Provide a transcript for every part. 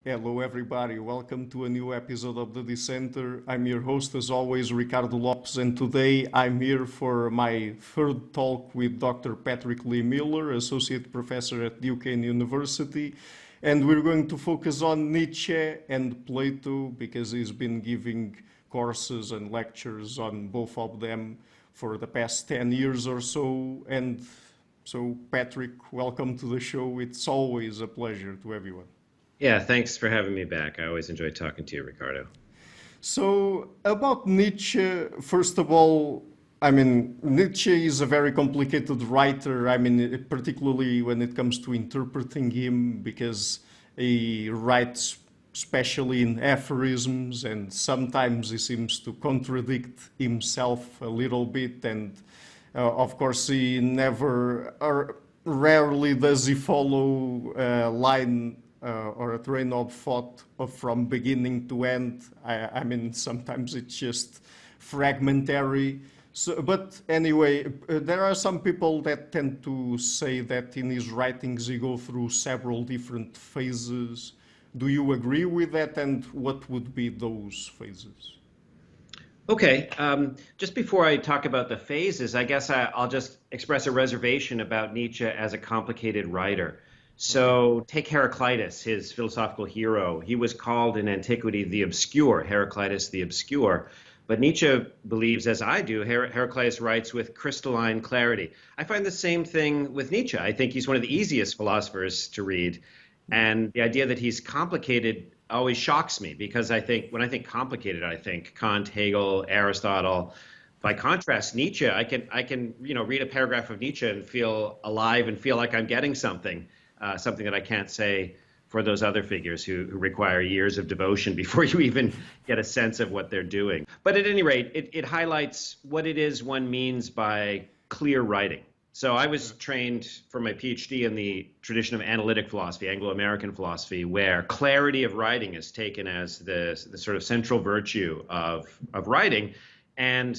Hello, everybody. Welcome to a new episode of the Dissenter. I'm your host, as always, Ricardo Lopes, and today I'm here for my third talk with Dr. Patrick Lee Miller, Associate Professor at Duquesne University. And we're going to focus on Nietzsche and Plato because he's been giving courses and lectures on both of them for the past 10 years or so. And so, Patrick, welcome to the show. It's always a pleasure to everyone. Yeah, thanks for having me back. I always enjoy talking to you, Ricardo. So, about Nietzsche, first of all, Nietzsche is a very complicated writer. Particularly when it comes to interpreting him, because he writes especially in aphorisms, and sometimes he seems to contradict himself a little bit. And of course, he never or rarely does he follow a line or a train of thought from beginning to end. Sometimes it's just fragmentary. So, but anyway, there are some people that tend to say that in his writings he go through several different phases. Do you agree with that, and what would be those phases? Okay, just before I talk about the phases, I guess I'll just express a reservation about Nietzsche as a complicated writer. So take Heraclitus, his philosophical hero. He was called in antiquity the obscure, Heraclitus the obscure. But Nietzsche believes, as I do, Heraclitus writes with crystalline clarity. I find the same thing with Nietzsche. I think he's one of the easiest philosophers to read. And the idea that he's complicated always shocks me, because when I think complicated, I think Kant, Hegel, Aristotle. By contrast, Nietzsche, I can read a paragraph of Nietzsche and feel alive and feel like I'm getting something. Something that I can't say for those other figures who require years of devotion before you even get a sense of what they're doing. But at any rate, it highlights what it is one means by clear writing. So I was trained for my PhD in the tradition of analytic philosophy, Anglo-American philosophy, where clarity of writing is taken as the sort of central virtue of writing. And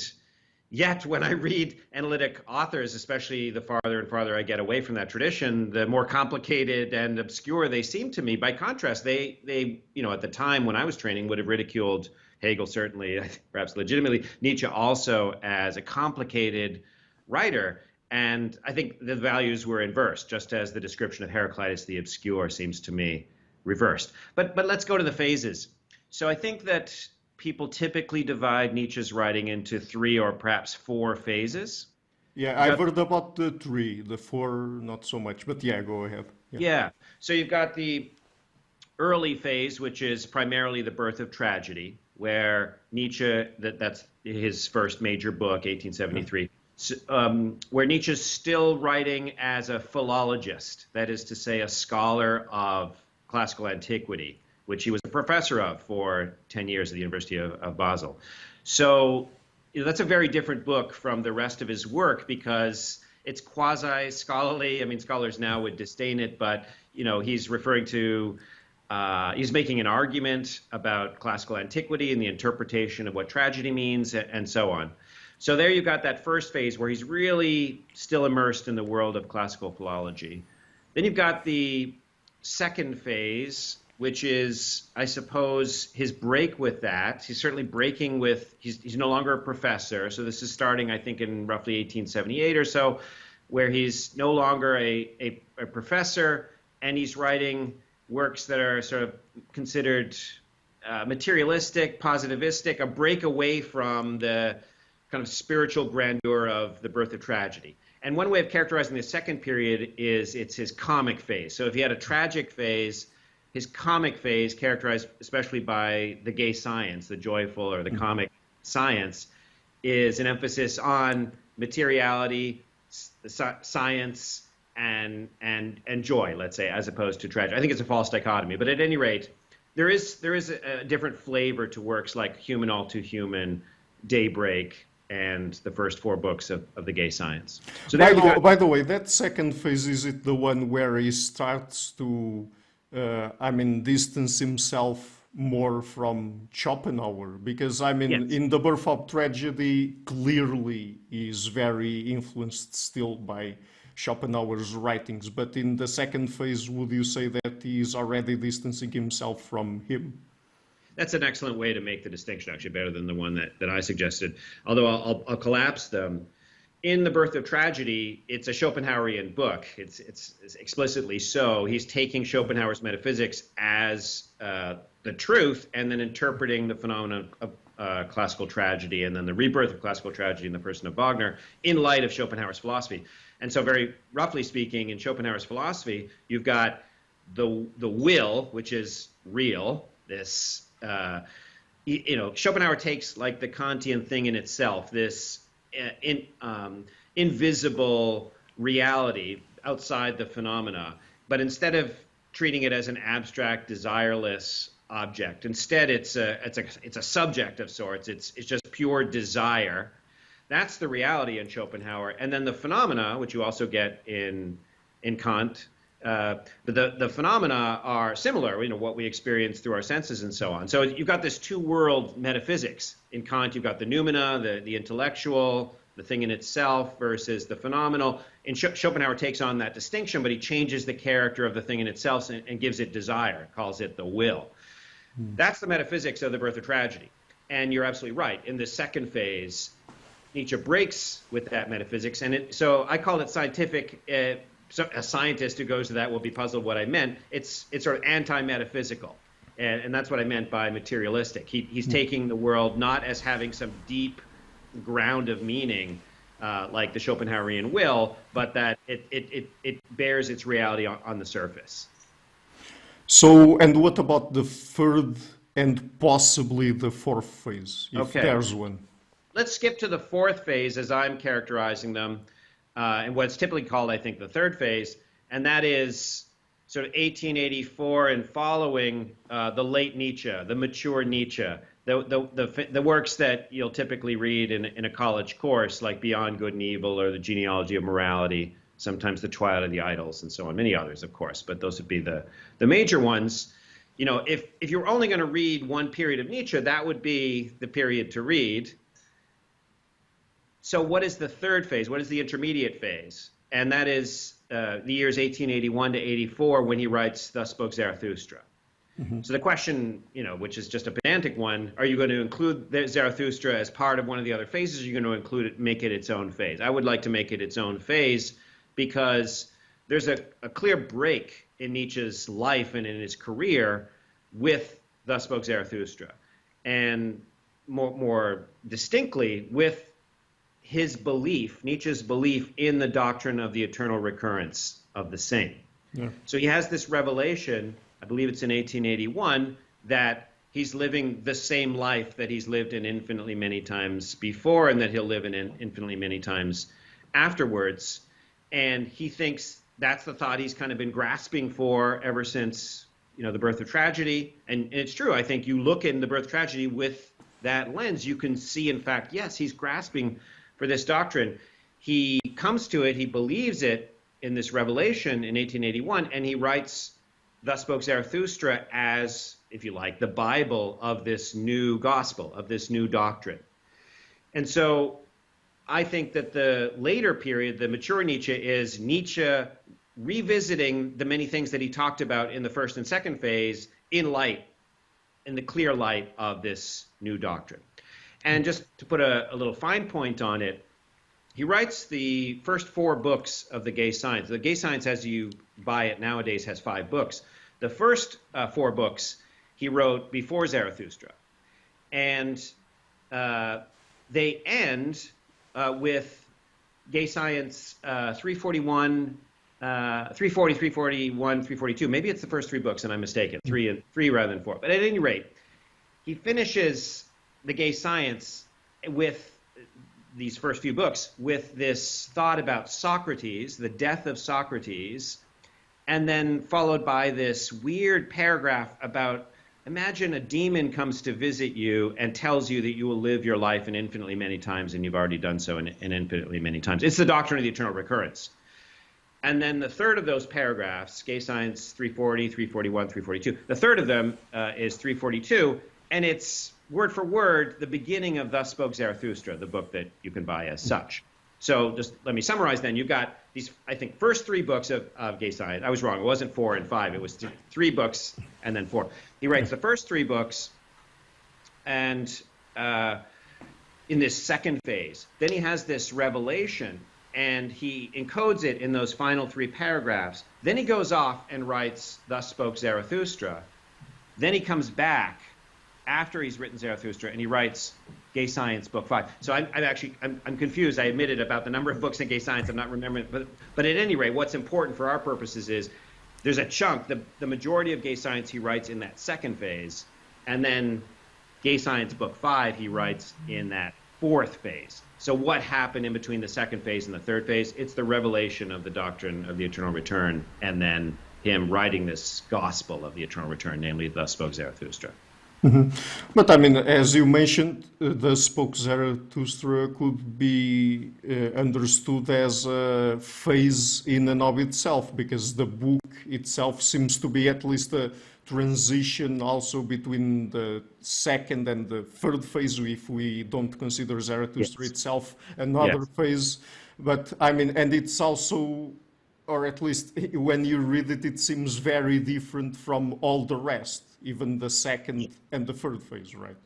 yet, when I read analytic authors, especially the farther and farther I get away from that tradition, the more complicated and obscure they seem to me. By contrast, they at the time when I was training would have ridiculed Hegel, certainly, perhaps legitimately, Nietzsche also as a complicated writer. And I think the values were inversed, just as the description of Heraclitus the obscure seems to me reversed. But let's go to the phases. So I think that people typically divide Nietzsche's writing into 3 or perhaps 4 phases. Yeah, I've heard about the 3, the 4, not so much, but yeah, go ahead. Yeah. So you've got the early phase, which is primarily the birth of tragedy, where Nietzsche, that's his first major book, 1873, where Nietzsche's still writing as a philologist, that is to say, a scholar of classical antiquity, which he was a professor of for 10 years at the University of Basel. So that's a very different book from the rest of his work, because it's quasi-scholarly. I mean, scholars now would disdain it, but he's referring to, he's making an argument about classical antiquity and the interpretation of what tragedy means, and so on. So there you've got that first phase where he's really still immersed in the world of classical philology. Then you've got the second phase, which is, I suppose, his break with that. He's certainly breaking with, he's no longer a professor. So this is starting, I think, in roughly 1878 or so, where he's no longer a professor, and he's writing works that are sort of considered materialistic, positivistic, a break away from the kind of spiritual grandeur of the birth of tragedy. And one way of characterizing the second period is it's his comic phase. So if he had a tragic phase, his comic phase, characterized especially by the gay science, the joyful or the comic science, is an emphasis on materiality, science, and joy, let's say, as opposed to tragedy. I think it's a false dichotomy, but at any rate, there is a different flavor to works like Human All Too Human, Daybreak, and the first 4 books of the gay science. So by the way, that second phase, is it the one where he starts to distance himself more from Schopenhauer? Because Yes. in The Birth of Tragedy, clearly is very influenced still by Schopenhauer's writings. But in the second phase, would you say that he is already distancing himself from him? That's an excellent way to make the distinction, actually better than the one that I suggested, although I'll collapse them. In The Birth of Tragedy, it's a Schopenhauerian book. It's explicitly so. He's taking Schopenhauer's metaphysics as the truth and then interpreting the phenomenon of classical tragedy and then the rebirth of classical tragedy in the person of Wagner in light of Schopenhauer's philosophy. And so very roughly speaking, in Schopenhauer's philosophy, you've got the will, which is real, this, Schopenhauer takes like the Kantian thing in itself, this invisible reality outside the phenomena, but instead of treating it as an abstract, desireless object, instead it's a subject of sorts. It's just pure desire. That's the reality in Schopenhauer. And then the phenomena, which you also get in Kant, but the phenomena are similar, what we experience through our senses and so on. So you've got this two-world metaphysics. In Kant, you've got the noumena, the intellectual, the thing in itself versus the phenomenal. And Schopenhauer takes on that distinction, but he changes the character of the thing in itself and gives it desire, calls it the will. That's the metaphysics of The Birth of Tragedy. And you're absolutely right. In the second phase, Nietzsche breaks with that metaphysics. And so I call it scientific. So a scientist who goes to that will be puzzled what I meant. It's sort of anti-metaphysical. And that's what I meant by materialistic. He's taking the world not as having some deep ground of meaning like the Schopenhauerian will, but that it bears its reality on the surface. So, and what about the third and possibly the fourth phase, if there's one? Let's skip to the fourth phase as I'm characterizing them, and what's typically called, I think, the third phase, and that is sort of 1884 and following the late Nietzsche, the mature Nietzsche, the works that you'll typically read in a college course, like Beyond Good and Evil or The Genealogy of Morality, sometimes The Twilight of the Idols, and so on, many others, of course, but those would be the major ones. If you're only going to read one period of Nietzsche, that would be the period to read. So what is the third phase? What is the intermediate phase? And that is the years 1881 to 84 when he writes Thus Spoke Zarathustra. So the question, which is just a pedantic one, are you going to include Zarathustra as part of one of the other phases, or are you going to make it its own phase? I would like to make it its own phase because there's a clear break in Nietzsche's life and in his career with Thus Spoke Zarathustra. And more distinctly with his belief, Nietzsche's belief in the doctrine of the eternal recurrence of the same. Yeah. So he has this revelation, I believe it's in 1881, that he's living the same life that he's lived in infinitely many times before and that he'll live in infinitely many times afterwards. And he thinks that's the thought he's kind of been grasping for ever since, The Birth of Tragedy. And it's true, I think you look in The Birth of Tragedy with that lens, you can see, in fact, yes, he's grasping for this doctrine. He comes to it, he believes it in this revelation in 1881, and he writes Thus Spoke Zarathustra as, if you like, the Bible of this new gospel, of this new doctrine. And so I think that the later period, the mature Nietzsche, is Nietzsche revisiting the many things that he talked about in the first and second phase in the clear light of this new doctrine. And just to put a little fine point on it, he writes the first 4 books of the Gay Science. The Gay Science, as you buy it nowadays, has 5 books. The first 4 books he wrote before Zarathustra. And they end with Gay Science 341, 340, 341, 342. Maybe it's the first 3 books and I'm mistaken, 3 rather than 4. But at any rate, he finishes the Gay Science with these first few books with this thought about Socrates, the death of Socrates, and then followed by this weird paragraph about, imagine a demon comes to visit you and tells you that you will live your life in infinitely many times, and you've already done so in infinitely many times. It's the doctrine of the eternal recurrence. And then the third of those paragraphs, Gay Science 340, 341, 342, the third of them is 342, and it's word for word the beginning of Thus Spoke Zarathustra, the book that you can buy as such. So just let me summarize then. You've got these, I think, first three books of gay science. I was wrong. It wasn't 4 and 5. It was three books and then 4. He writes the first 3 books and in this second phase. Then he has this revelation and he encodes it in those final 3 paragraphs. Then he goes off and writes Thus Spoke Zarathustra. Then he comes back after he's written Zarathustra and he writes Gay Science, Book 5. So I'm confused. I admitted about the number of books in Gay Science. I'm not remembering. But at any rate, what's important for our purposes is there's a chunk, the majority of Gay Science he writes in that second phase, and then Gay Science, Book 5 he writes in that 4th phase. So what happened in between the second phase and the third phase? It's the revelation of the doctrine of the eternal return, and then him writing this gospel of the eternal return, namely, Thus Spoke Zarathustra. Mm-hmm. But I mean, as you mentioned, Thus Spoke Zarathustra could be understood as a phase in and of itself, because the book itself seems to be at least a transition also between the second and the third phase, if we don't consider Zarathustra itself another phase. But I mean, and it's also, or at least when you read it, it seems very different from all the rest, even the second and the third phase, right?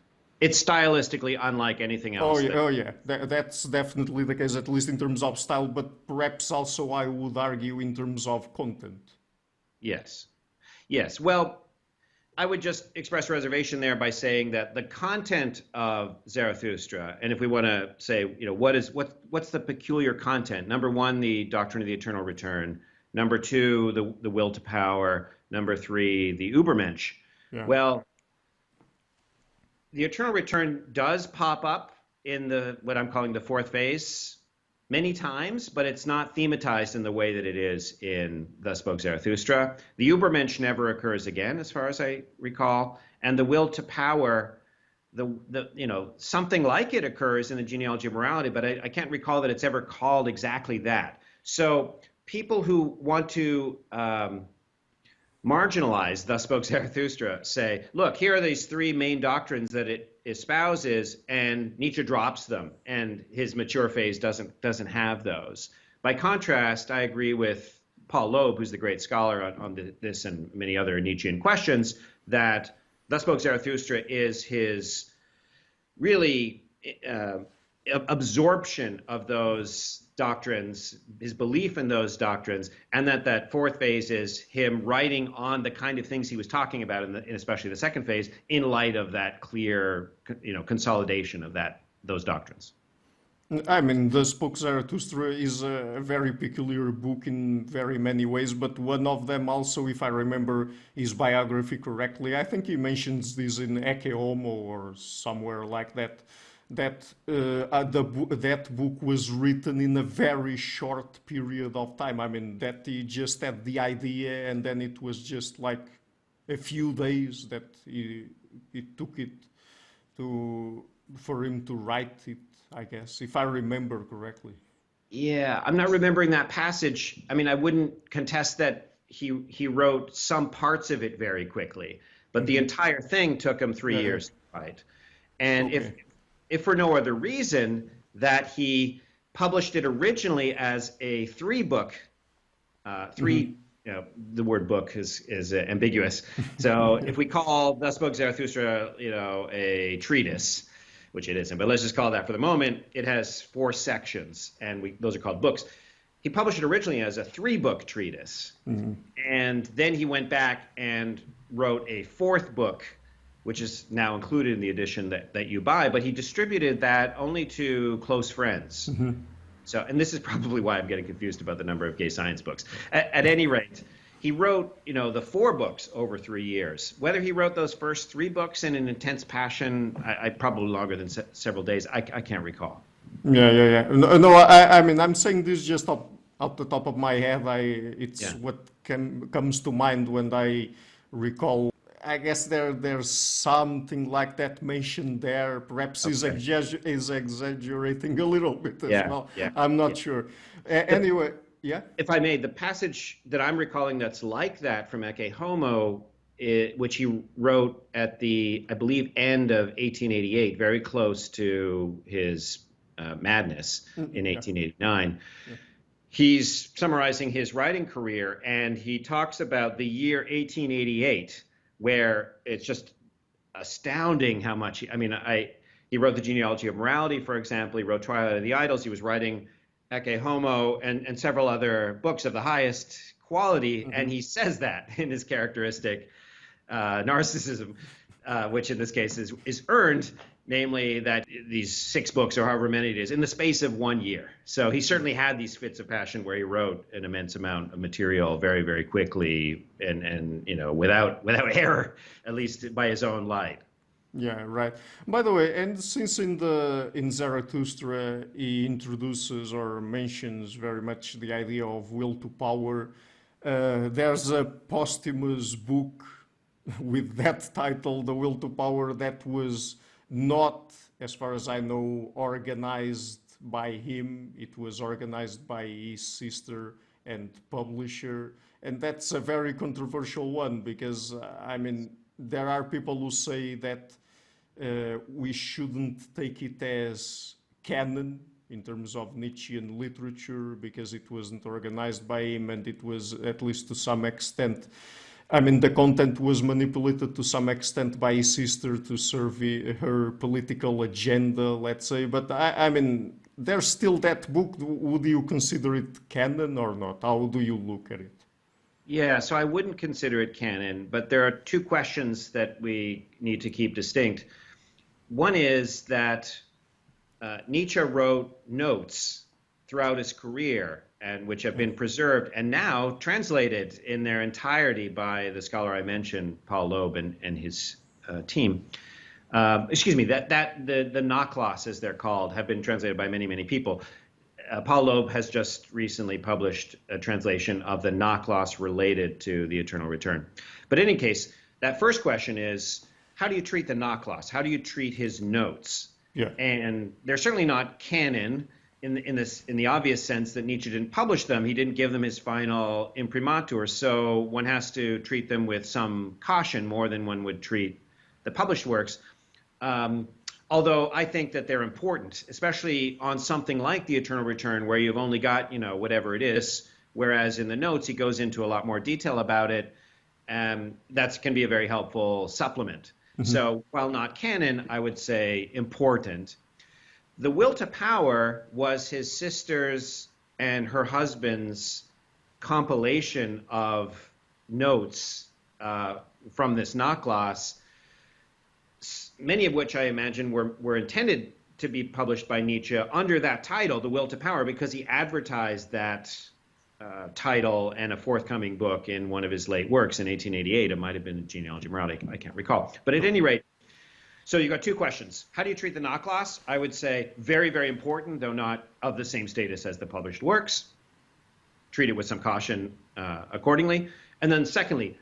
It's stylistically unlike anything else. Oh yeah. That's definitely the case, at least in terms of style, but perhaps also I would argue in terms of content. Yes. Well, I would just express reservation there by saying that the content of Zarathustra, and if we want to say, what's the peculiar content? Number 1, the doctrine of the eternal return. Number 2, the will to power. Number 3, the Übermensch. Yeah. Well, the eternal return does pop up in what I'm calling the 4th phase many times, but it's not thematized in the way that it is in Thus Spoke Zarathustra. The Übermensch never occurs again, as far as I recall, and the will to power, something like it occurs in the genealogy of morality, but I can't recall that it's ever called exactly that. So people who want to marginalize Thus Spoke Zarathustra say, look, here are these 3 main doctrines that it espouses, and Nietzsche drops them, and his mature phase doesn't have those. By contrast, I agree with Paul Loeb, who's the great scholar on this and many other Nietzschean questions, that Thus Spoke Zarathustra is his really absorption of those doctrines, his belief in those doctrines, and that 4th phase is him writing on the kind of things he was talking about in especially the second phase, in light of that clear, consolidation of those doctrines. I mean, Thus Spoke Zarathustra is a very peculiar book in very many ways, but one of them also, if I remember his biography correctly, I think he mentions this in Ecce Homo or somewhere like that. That book was written in a very short period of time. I mean, that he just had the idea, and then it was just like a few days that it took for him to write it, I guess, if I remember correctly. Yeah, I'm not remembering that passage. I mean, I wouldn't contest that he wrote some parts of it very quickly, but the entire thing took him 3 years to write. And if for no other reason, that he published it originally as a 3-book, the word book is ambiguous. So if we call Thus Spoke Zarathustra, a treatise, which it isn't, but let's just call it that for the moment, it has 4 sections, and those are called books. He published it originally as a 3-book treatise, and then he went back and wrote a 4th book, which is now included in the edition that you buy, but he distributed that only to close friends. So, and this is probably why I'm getting confused about the number of gay science books. At any rate, he wrote, the 4 books over 3 years. Whether he wrote those first 3 books in an intense passion, I probably longer than several days, I can't recall. Yeah. No, I mean, I'm saying this just off the top of my head. It's what comes to mind when I recall. I guess there's something like that mentioned there. Perhaps he's exaggerating a little bit as well. Yeah. I'm not sure. Anyway, yeah. If I may, the passage that I'm recalling that's like that from Ecce Homo, which he wrote at the, I believe, end of 1888, very close to his madness in Yeah. 1889. He's summarizing his writing career, and he talks about the year 1888, where it's just astounding how much he wrote the Genealogy of Morality, for example. He wrote Twilight of the Idols. He was writing Ecce Homo and several other books of the highest quality, and he says that in his characteristic narcissism, which in this case is earned, namely that these 6 books or however many it is in the space of 1 year. So he certainly had these fits of passion where he wrote an immense amount of material very, very quickly and without error, at least by his own light. Yeah, right. By the way, and since in Zarathustra he introduces or mentions very much the idea of will to power, there's a posthumous book with that title, The Will to Power, that was not, as far as I know, organized by him. It was organized by his sister and publisher, and that's a very controversial one because there are people who say that we shouldn't take it as canon in terms of Nietzschean literature because it wasn't organized by him and it was, at least to some extent, the content was manipulated to some extent by his sister to serve her political agenda, let's say. But there's still that book. Would you consider it canon or not? How do you look at it? Yeah, so I wouldn't consider it canon, but there are 2 questions that we need to keep distinct. One is that Nietzsche wrote notes throughout his career, and which have been preserved and now translated in their entirety by the scholar I mentioned, Paul Loeb and his team. The Nachlass, as they're called, have been translated by many, many people. Paul Loeb has just recently published a translation of the Nachlass related to the Eternal Return. But in any case, that first question is, how do you treat the Nachlass? How do you treat his notes? Yeah. And they're certainly not canon in the obvious sense that Nietzsche didn't publish them. He didn't give them his final imprimatur. So one has to treat them with some caution, more than one would treat the published works. Although I think that they're important, especially on something like the Eternal Return, where you've only got, whatever it is, whereas in the notes he goes into a lot more detail about it. That can be a very helpful supplement. So while not canon, I would say important. The Will to Power was his sister's and her husband's compilation of notes from this Nachlass, many of which I imagine were intended to be published by Nietzsche under that title, The Will to Power, because he advertised that title and a forthcoming book in one of his late works in 1888. It might have been Genealogy of Morality, I can't recall. But at any rate, so you've got 2 questions. How do you treat the Nachlass? I would say very, very important, though not of the same status as the published works. Treat it with some caution accordingly. And then secondly,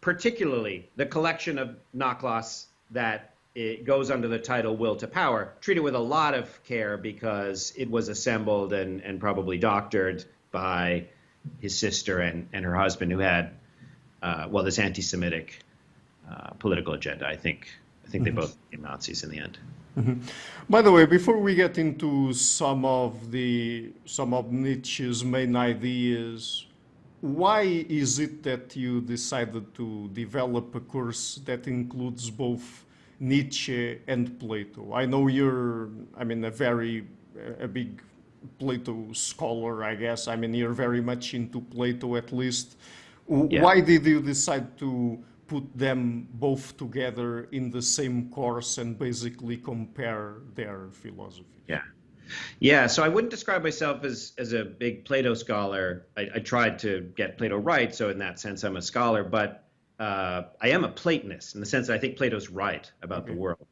particularly the collection of Nachlass that it goes under the title Will to Power, treat it with a lot of care because it was assembled and probably doctored by his sister and her husband, who had, this anti-Semitic political agenda. I think they both became Nazis in the end. By the way, before we get into some of Nietzsche's main ideas, why is it that you decided to develop a course that includes both Nietzsche and Plato? I know you're, a big Plato scholar, I guess. You're very much into Plato, at least. Yeah. Why did you decide to put them both together in the same course and basically compare their philosophy? Yeah. So I wouldn't describe myself as a big Plato scholar. I tried to get Plato right, so in that sense I'm a scholar, but I am a Platonist in the sense that I think Plato's right about the world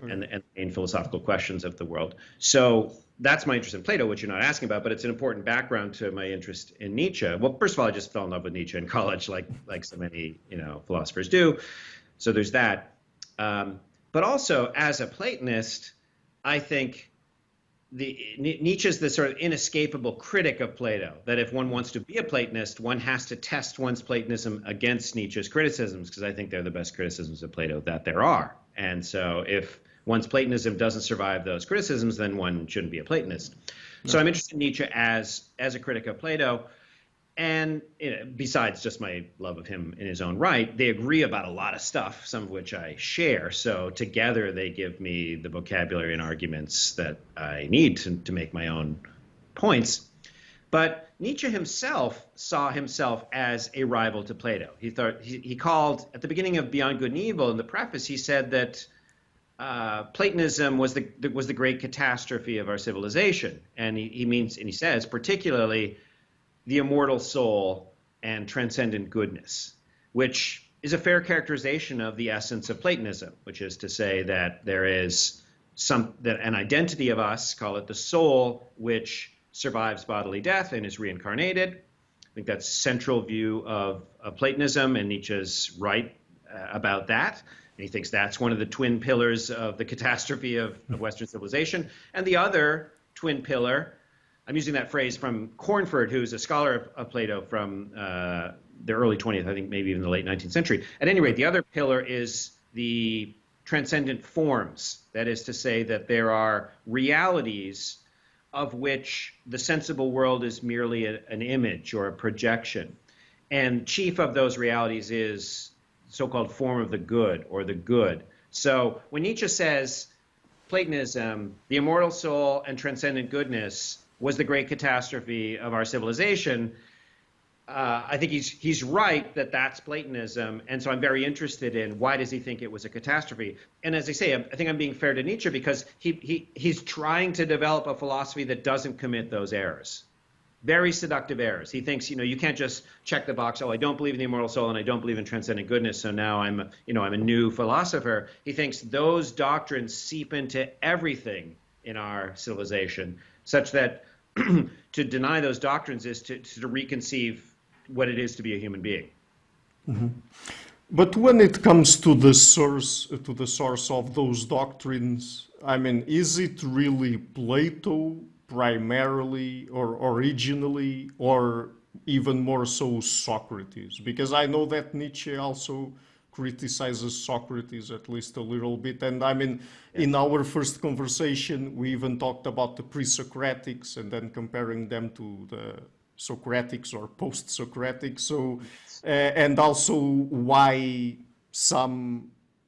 and the main philosophical questions of the world. So that's my interest in Plato, which you're not asking about, but it's an important background to my interest in Nietzsche. Well, first of all, I just fell in love with Nietzsche in college, like so many philosophers do. So there's that. But also, as a Platonist, I think Nietzsche's the sort of inescapable critic of Plato, that if one wants to be a Platonist, one has to test one's Platonism against Nietzsche's criticisms, because I think they're the best criticisms of Plato that there are. And so if once Platonism doesn't survive those criticisms, then one shouldn't be a Platonist. So I'm interested in Nietzsche as a critic of Plato. And besides just my love of him in his own right, they agree about a lot of stuff, some of which I share. So together they give me the vocabulary and arguments that I need to make my own points. But Nietzsche himself saw himself as a rival to Plato. He called, at the beginning of Beyond Good and Evil, in the preface, he said that Platonism was the great catastrophe of our civilization. And he says particularly the immortal soul and transcendent goodness, which is a fair characterization of the essence of Platonism, which is to say that there is an identity of us, call it the soul, which survives bodily death and is reincarnated. I think that's a central view of Platonism, and Nietzsche's right about that. And he thinks that's one of the twin pillars of the catastrophe of Western civilization. And the other twin pillar, I'm using that phrase from Cornford, who's a scholar of Plato from the early 20th, I think maybe even the late 19th century. At any rate, the other pillar is the transcendent forms. That is to say that there are realities of which the sensible world is merely an image or a projection. And chief of those realities is so-called form of the good, or the good. So when Nietzsche says Platonism, the immortal soul and transcendent goodness was the great catastrophe of our civilization, I think he's right that that's Platonism, and so I'm very interested in why does he think it was a catastrophe. And as I say, I think I'm being fair to Nietzsche because he's trying to develop a philosophy that doesn't commit those errors, very seductive errors. He thinks, you can't just check the box, oh, I don't believe in the immortal soul and I don't believe in transcendent goodness, so now I'm a new philosopher. He thinks those doctrines seep into everything in our civilization, such that to deny those doctrines is to reconceive what it is to be a human being. Mm-hmm. But when it comes to the source of those doctrines, I mean, is it really Plato primarily or originally, or even more so Socrates? Because I know that Nietzsche also criticizes Socrates at least a little bit. And I mean, in our first conversation, we even talked about the pre-Socratics and then comparing them to the Socratics or post-Socratics. So, and also why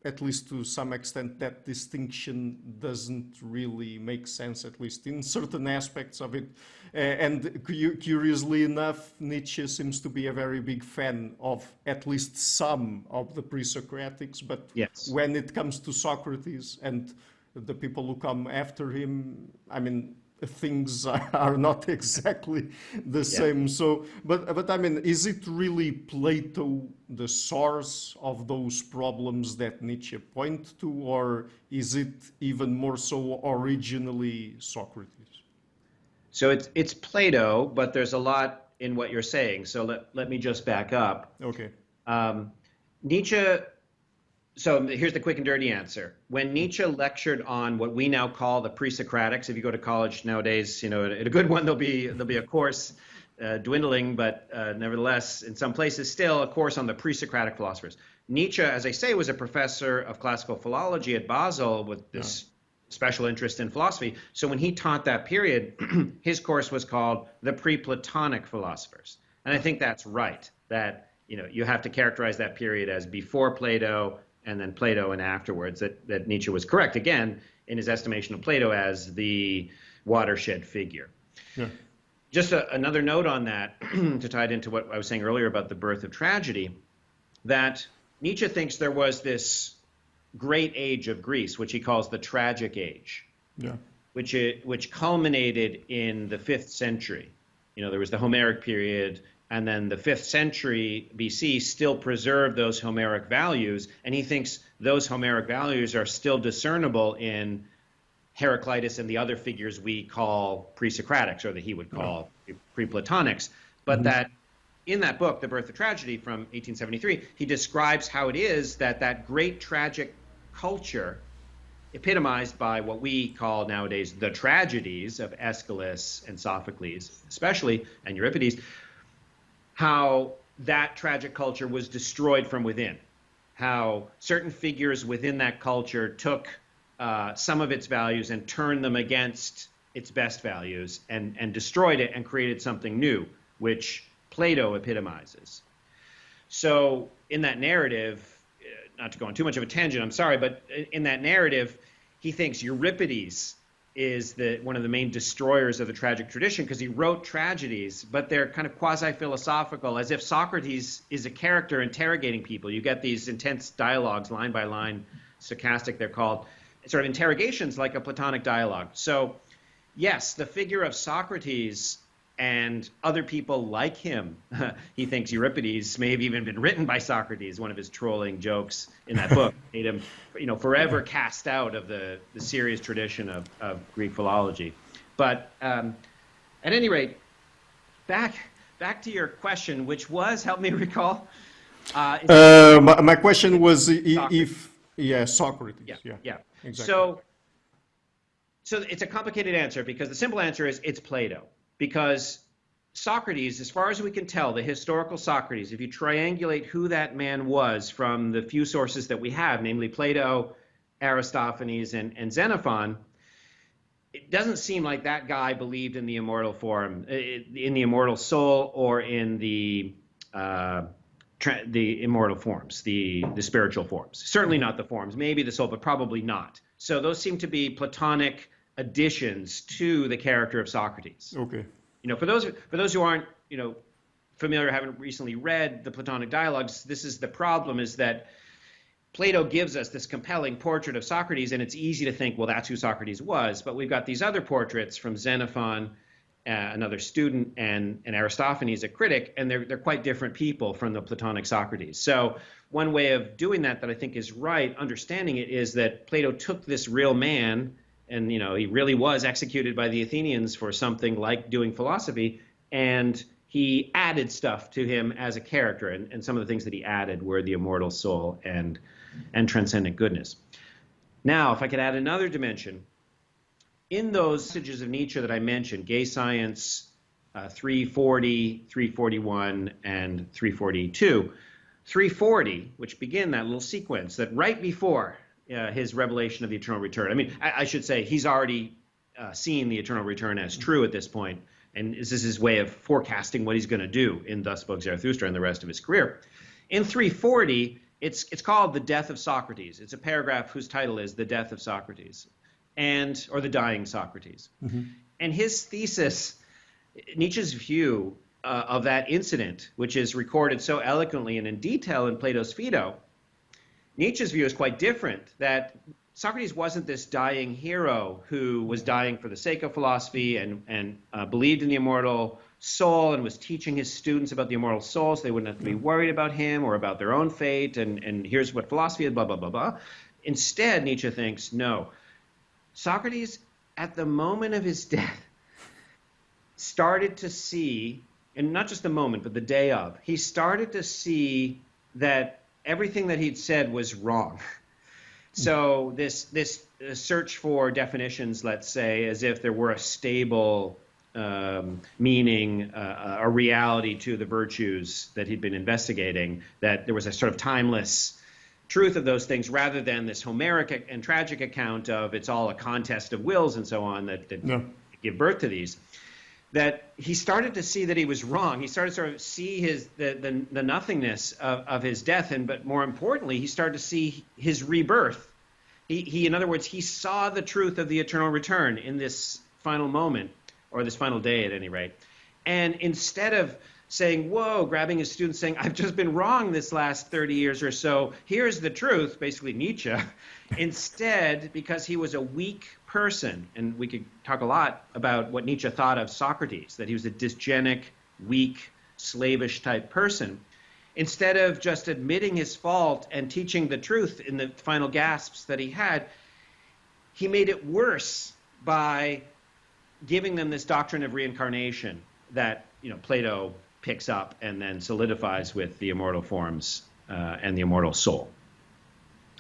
at least to some extent, that distinction doesn't really make sense, at least in certain aspects of it. And curiously enough, Nietzsche seems to be a very big fan of at least some of the pre-Socratics, but when it comes to Socrates and the people who come after him, I mean, things are not exactly the same. So, but I mean, is it really Plato the source of those problems that Nietzsche points to, or is it even more so originally Socrates? So it's Plato, but there's a lot in what you're saying. So let me just back up. Okay. Nietzsche. So here's the quick and dirty answer. When Nietzsche lectured on what we now call the pre-Socratics, if you go to college nowadays, at a good one, there'll be a course dwindling, but nevertheless, in some places still a course on the pre-Socratic philosophers. Nietzsche, as I say, was a professor of classical philology at Basel with this special interest in philosophy. So when he taught that period, his course was called the pre-Platonic philosophers. And I think that's right, that you have to characterize that period as before Plato, and then Plato and afterwards, that Nietzsche was correct, again, in his estimation of Plato as the watershed figure. Yeah. Just another note on that, to tie it into what I was saying earlier about the birth of tragedy, that Nietzsche thinks there was this great age of Greece, which he calls the tragic age, which culminated in the 5th century. There was the Homeric period, and then the 5th century BC still preserved those Homeric values, and he thinks those Homeric values are still discernible in Heraclitus and the other figures we call pre-Socratics, or that he would call pre-Platonics. But that in that book, The Birth of Tragedy from 1873, he describes how it is that great tragic culture, epitomized by what we call nowadays the tragedies of Aeschylus and Sophocles, especially, and Euripides, how that tragic culture was destroyed from within, how certain figures within that culture took some of its values and turned them against its best values and destroyed it and created something new, which Plato epitomizes. So in that narrative, not to go on too much of a tangent, I'm sorry, but in that narrative, he thinks Euripides is one of the main destroyers of the tragic tradition because he wrote tragedies, but they're kind of quasi-philosophical, as if Socrates is a character interrogating people. You get these intense dialogues, line by line, stochastic they're called, sort of interrogations like a Platonic dialogue. So yes, the figure of Socrates and other people like him, he thinks Euripides may have even been written by Socrates. One of his trolling jokes in that book made him, forever cast out of the serious tradition of Greek philology. But at any rate, back to your question, which was, help me recall. My question was Socrates. Yeah. Exactly. So it's a complicated answer because the simple answer is it's Plato. Because Socrates, as far as we can tell, the historical Socrates, if you triangulate who that man was from the few sources that we have, namely Plato, Aristophanes, and Xenophon, it doesn't seem like that guy believed in the immortal form, in the immortal soul, or in the immortal forms, the spiritual forms. Certainly not the forms, maybe the soul, but probably not. So those seem to be Platonic additions to the character of Socrates. Okay. For those who aren't, familiar, haven't recently read the Platonic dialogues, this is the problem, is that Plato gives us this compelling portrait of Socrates, and it's easy to think, well, that's who Socrates was. But we've got these other portraits from Xenophon, another student, and Aristophanes, a critic, and they're quite different people from the Platonic Socrates. So one way of doing that I think is right, understanding it, is that Plato took this real man, and he really was executed by the Athenians for something like doing philosophy, and he added stuff to him as a character, and some of the things that he added were the immortal soul and transcendent goodness. Now, if I could add another dimension, in those passages of Nietzsche that I mentioned, Gay Science 340, 341, and 342, 340, which begin that little sequence that right before his revelation of the eternal return. I mean, I should say he's already seen the eternal return as true at this point, and this is his way of forecasting what he's going to do in Thus Spoke Zarathustra and the rest of his career. In 340, it's called The Death of Socrates. It's a paragraph whose title is The Death of Socrates, or The Dying Socrates. Mm-hmm. And his thesis, Nietzsche's view of that incident, which is recorded so eloquently and in detail in Plato's Phaedo, Nietzsche's view is quite different, that Socrates wasn't this dying hero who was dying for the sake of philosophy and believed in the immortal soul and was teaching his students about the immortal soul so they wouldn't have to be worried about him or about their own fate, and here's what philosophy is, blah, blah, blah, blah. Instead, Nietzsche thinks, no, Socrates, at the moment of his death, started to see, and not just the moment, but the day of, he started to see that everything that he'd said was wrong. So this search for definitions, let's say, as if there were a stable meaning, a reality to the virtues that he'd been investigating, that there was a sort of timeless truth of those things, rather than this Homeric and tragic account of it's all a contest of wills and so on that give birth to these. That he started to see that he was wrong. He started to sort of see the nothingness of his death, but more importantly, he started to see his rebirth. He, in other words, he saw the truth of the eternal return in this final moment, or this final day at any rate. And instead of saying, whoa, grabbing his students, saying, I've just been wrong this last 30 years or so, here's the truth, basically Nietzsche. Instead, because he was a weak person, and we could talk a lot about what Nietzsche thought of Socrates, that he was a dysgenic, weak, slavish type person, instead of just admitting his fault and teaching the truth in the final gasps that he had, he made it worse by giving them this doctrine of reincarnation that Plato picks up and then solidifies with the immortal forms and the immortal soul.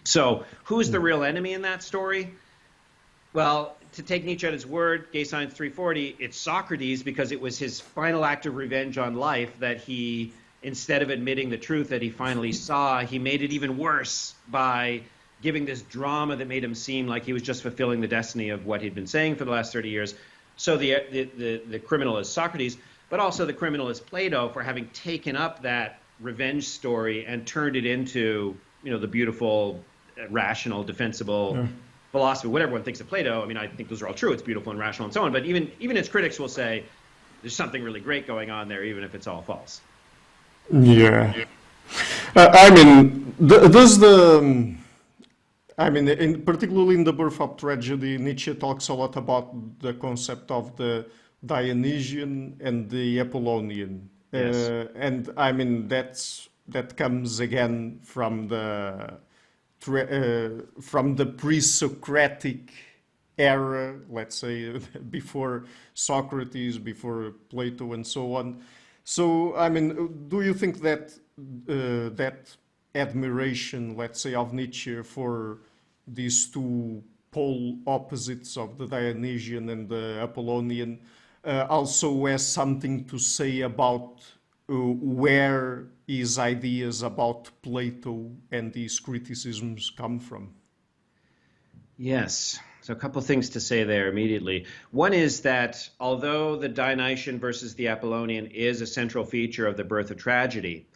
So who's the real enemy in that story? Well, to take Nietzsche at his word, Gay Science 340, it's Socrates, because it was his final act of revenge on life that he, instead of admitting the truth that he finally saw, he made it even worse by giving this drama that made him seem like he was just fulfilling the destiny of what he'd been saying for the last 30 years. So the criminal is Socrates, but also the criminal is Plato for having taken up that revenge story and turned it into, the beautiful, rational, defensible philosophy, what everyone thinks of Plato. I mean, I think those are all true. It's beautiful and rational and so on. But even its critics will say there's something really great going on there, even if it's all false. Yeah. I mean, particularly in The Birth of Tragedy, Nietzsche talks a lot about the concept of the Dionysian and the Apollonian. Yes. And I mean, that comes again from the pre-Socratic era, let's say, before Socrates, before Plato, and so on. So, I mean, do you think that that admiration, let's say, of Nietzsche for these two pole opposites of the Dionysian and the Apollonian also has something to say about where his ideas about Plato and his criticisms come from? Yes. So a couple things to say there immediately. One is that although the Dionysian versus the Apollonian is a central feature of the Birth of Tragedy,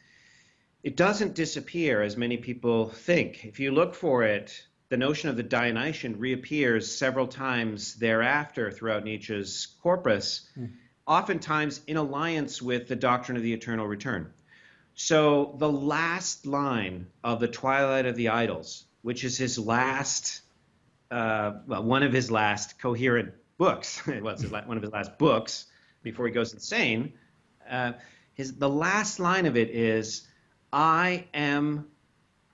it doesn't disappear as many people think. If you look for it, the notion of the Dionysian reappears several times thereafter throughout Nietzsche's corpus, oftentimes in alliance with the doctrine of the eternal return. So the last line of The Twilight of the Idols, which is his last, one of his last coherent books, one of his last books before he goes insane, the last line of it is, I am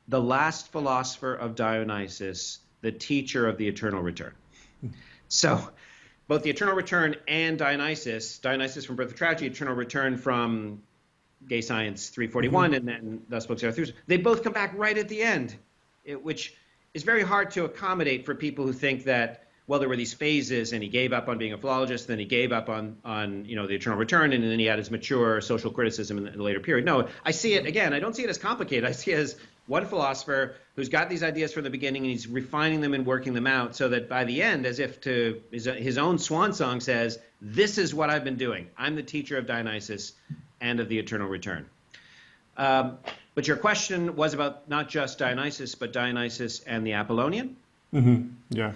the last philosopher of Dionysus, the teacher of the eternal return. So both the eternal return and Dionysus from Birth of Tragedy, eternal return from Gay Science 341, and then Thus Spoke Zarathustra, they both come back right at the end, which is very hard to accommodate for people who think that, well, there were these phases, and he gave up on being a philologist, then he gave up on the eternal return, and then he had his mature social criticism in the later period. No, I see it, again, I don't see it as complicated. I see it as one philosopher who's got these ideas from the beginning, and he's refining them and working them out so that by the end, as if to his own swan song says, this is what I've been doing. I'm the teacher of Dionysus and of the eternal return. But your question was about not just Dionysus, but Dionysus and the Apollonian? Yeah.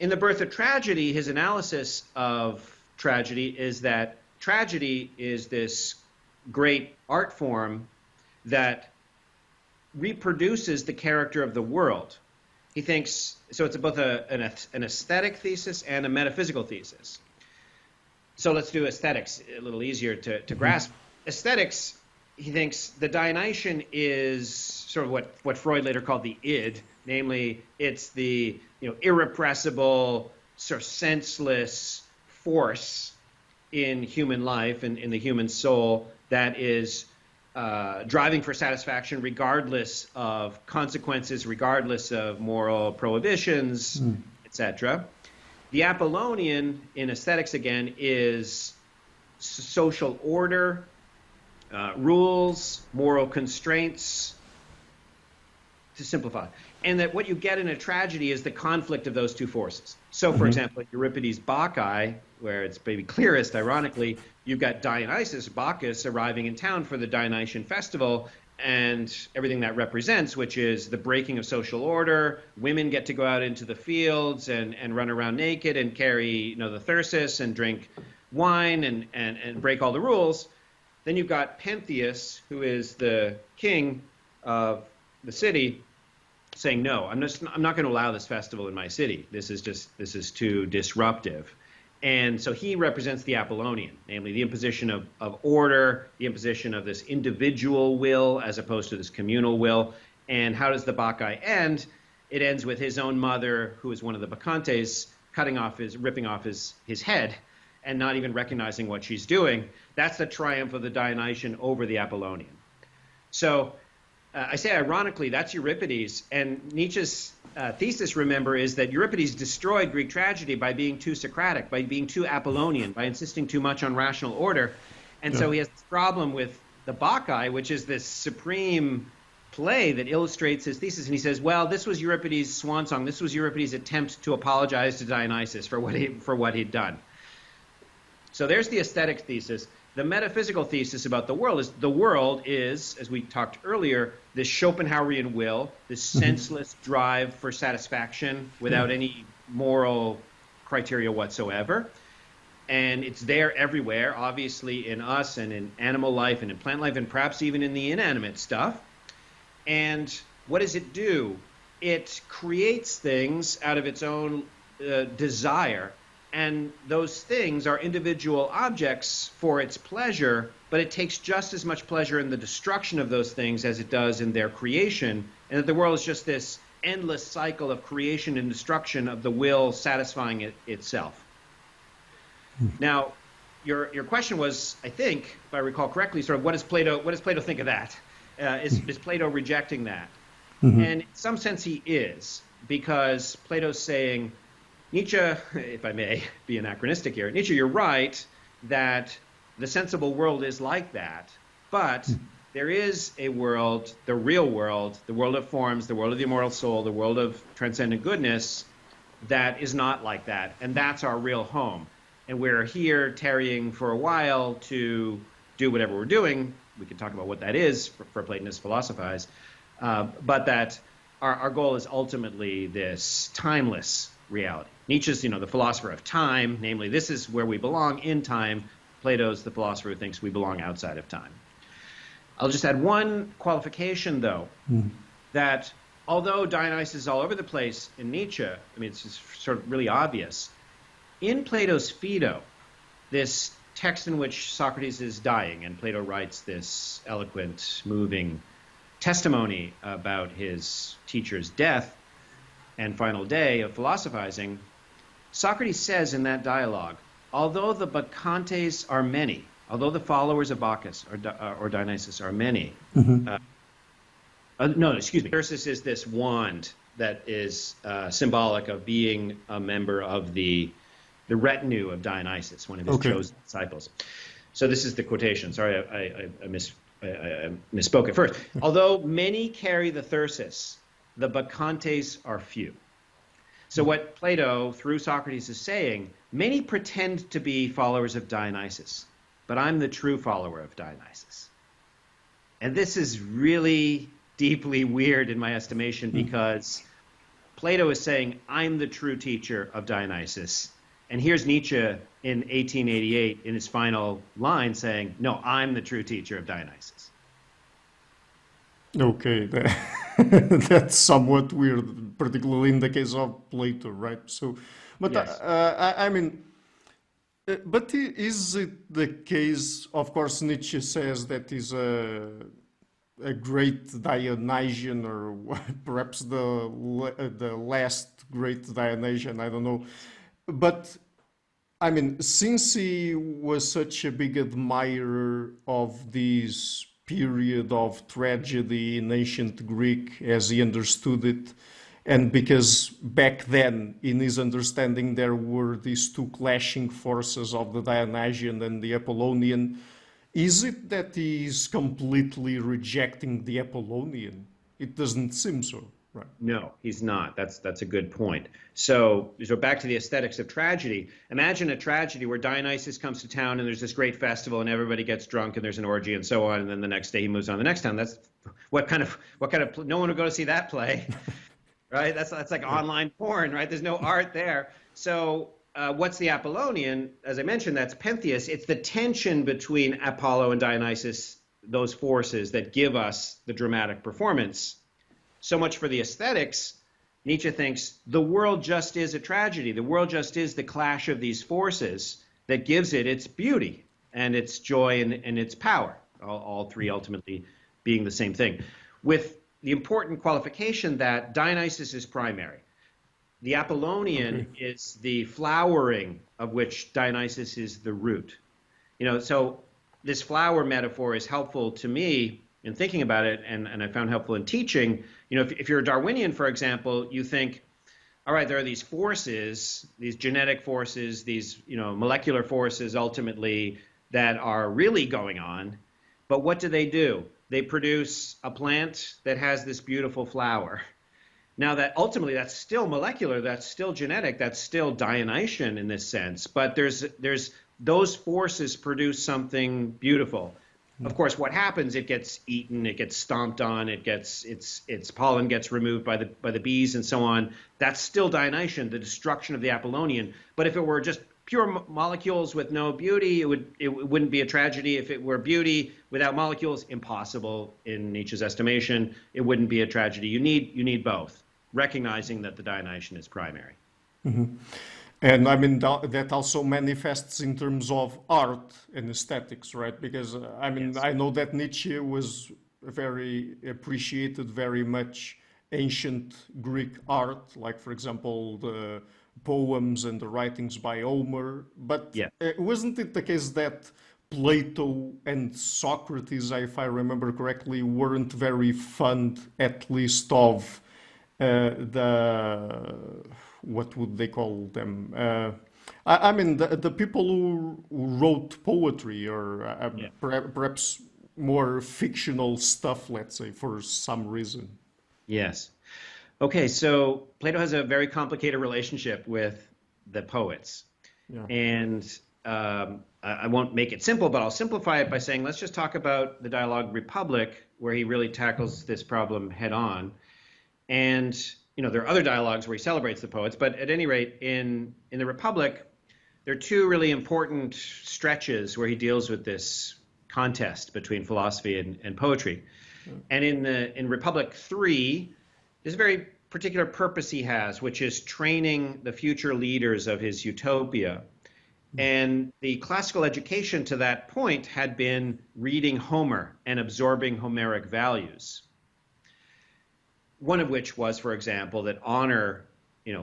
In The Birth of Tragedy, his analysis of tragedy is that tragedy is this great art form that reproduces the character of the world. He thinks, so it's both an aesthetic thesis and a metaphysical thesis. So let's do aesthetics, a little easier to grasp. Aesthetics, he thinks the Dionysian is sort of what Freud later called the id, namely it's the irrepressible, sort of senseless force in human life and in the human soul that is driving for satisfaction regardless of consequences, regardless of moral prohibitions, etc. The Apollonian in aesthetics, again, is social order, rules, moral constraints, to simplify. And that what you get in a tragedy is the conflict of those two forces. So, for example, Euripides' Bacchae, where it's maybe clearest, ironically, you've got Dionysus, Bacchus, arriving in town for the Dionysian festival, and everything that represents, which is the breaking of social order. Women get to go out into the fields and run around naked and carry the thyrsus and drink wine and break all the rules. Then you've got Pentheus, who is the king of the city, saying, no, I'm not going to allow this festival in my city. This is too disruptive. And so he represents the Apollonian, namely the imposition of order, the imposition of this individual will as opposed to this communal will. And how does the Bacchae end? It ends with his own mother, who is one of the Bacchantes, ripping off his head and not even recognizing what she's doing. That's the triumph of the Dionysian over the Apollonian. So I say ironically, that's Euripides. And Nietzsche's thesis, remember, is that Euripides destroyed Greek tragedy by being too Socratic, by being too Apollonian, by insisting too much on rational order. And so he has this problem with the Bacchae, which is this supreme play that illustrates his thesis, and he says, well, this was Euripides' swan song. This was Euripides' attempt to apologize to Dionysus for what he'd done. So there's the aesthetic thesis. The metaphysical thesis about the world is, as we talked earlier, this Schopenhauerian will, this senseless drive for satisfaction without any moral criteria whatsoever. And it's there everywhere, obviously in us and in animal life and in plant life and perhaps even in the inanimate stuff. And what does it do? It creates things out of its own desire. And those things are individual objects for its pleasure, but it takes just as much pleasure in the destruction of those things as it does in their creation, and that the world is just this endless cycle of creation and destruction of the will satisfying itself. Now, your question was, I think, if I recall correctly, sort of what does Plato think of that? Is Plato rejecting that? And in some sense he is, because Plato's saying, Nietzsche, if I may be anachronistic here, Nietzsche, you're right that the sensible world is like that, but there is a world, the real world, the world of forms, the world of the immortal soul, the world of transcendent goodness, that is not like that, and that's our real home. And we're here tarrying for a while to do whatever we're doing. We can talk about what that is for Platonists philosophize, but that our goal is ultimately this timeless reality. Nietzsche's, the philosopher of time, namely, this is where we belong in time. Plato's the philosopher who thinks we belong outside of time. I'll just add one qualification, though, that although Dionysus is all over the place in Nietzsche, I mean, it's just sort of really obvious, in Plato's Phaedo, this text in which Socrates is dying, and Plato writes this eloquent, moving testimony about his teacher's death and final day of philosophizing, Socrates says in that dialogue, although the Bacchantes are many, although the followers of Bacchus or Dionysus are many, Persis is this wand that is symbolic of being a member of the retinue of Dionysus, one of his chosen disciples. So this is the quotation. Sorry, I misspoke at first. Although many carry the thyrsus, the Bacchantes are few. So what Plato, through Socrates, is saying, many pretend to be followers of Dionysus, but I'm the true follower of Dionysus. And this is really deeply weird in my estimation, because Plato is saying, I'm the true teacher of Dionysus. And here's Nietzsche in 1888 in his final line saying, no, I'm the true teacher of Dionysus. Okay, that's somewhat weird, particularly in the case of Plato, right? So, but Yes. I mean, but is it the case? Of course, Nietzsche says that he's a great Dionysian, or perhaps the last great Dionysian. I don't know, but I mean, since he was such a big admirer of this period of tragedy in ancient Greek as he understood it, and because back then in his understanding there were these two clashing forces of the Dionysian and the Apollonian, is it that he is completely rejecting the Apollonian? It doesn't seem so, right? No, he's not. That's a good point. So back to the aesthetics of tragedy. Imagine a tragedy where Dionysus comes to town and there's this great festival and everybody gets drunk and there's an orgy and so on, and then the next day he moves on to the next town. That's what kind of no one would go to see that play, right? That's like online porn, right? There's no art there. So what's the Apollonian? As I mentioned, that's Pentheus. It's the tension between Apollo and Dionysus, those forces that give us the dramatic performance. So much for the aesthetics. Nietzsche thinks the world just is a tragedy. The world just is the clash of these forces that gives it its beauty and its joy and its power, all three ultimately being the same thing, with the important qualification that Dionysus is primary. The Apollonian is the flowering of which Dionysus is the root. So this flower metaphor is helpful to me in thinking about it, and I found helpful in teaching. If you're a Darwinian, for example, you think, all right, there are these forces, these genetic forces, these molecular forces ultimately that are really going on, but what do? they produce a plant that has this beautiful flower. Now that ultimately that's still molecular, that's still genetic, that's still Dionysian in this sense, but there's those forces produce something beautiful. Of course, what happens? It gets eaten, it gets stomped on, its pollen gets removed by the bees and so on. That's still Dionysian, the destruction of the Apollonian. But if it were just pure molecules with no beauty, it wouldn't be a tragedy. If it were beauty without molecules, impossible in Nietzsche's estimation. It wouldn't be a tragedy. You need both, recognizing that the Dionysian is primary. Mm-hmm. And I mean, that also manifests in terms of art and aesthetics, right? Because I mean, yes. I know that Nietzsche was very appreciated very much ancient Greek art, like, for example, the poems and the writings by Homer. But yeah. Wasn't it the case that Plato and Socrates, if I remember correctly, weren't very fond, at least, of what would they call them? I mean, the people who wrote poetry, or perhaps more fictional stuff, let's say, for some reason. Yes. Okay, so Plato has a very complicated relationship with the poets. Yeah. And I won't make it simple, but I'll simplify it by saying, let's just talk about the dialogue Republic, where he really tackles this problem head on. And there are other dialogues where he celebrates the poets, but at any rate, in the Republic, there are two really important stretches where he deals with this contest between philosophy and poetry. And in Republic 3, there's a very particular purpose he has, which is training the future leaders of his utopia. And the classical education to that point had been reading Homer and absorbing Homeric values. One of which was, for example, that honor,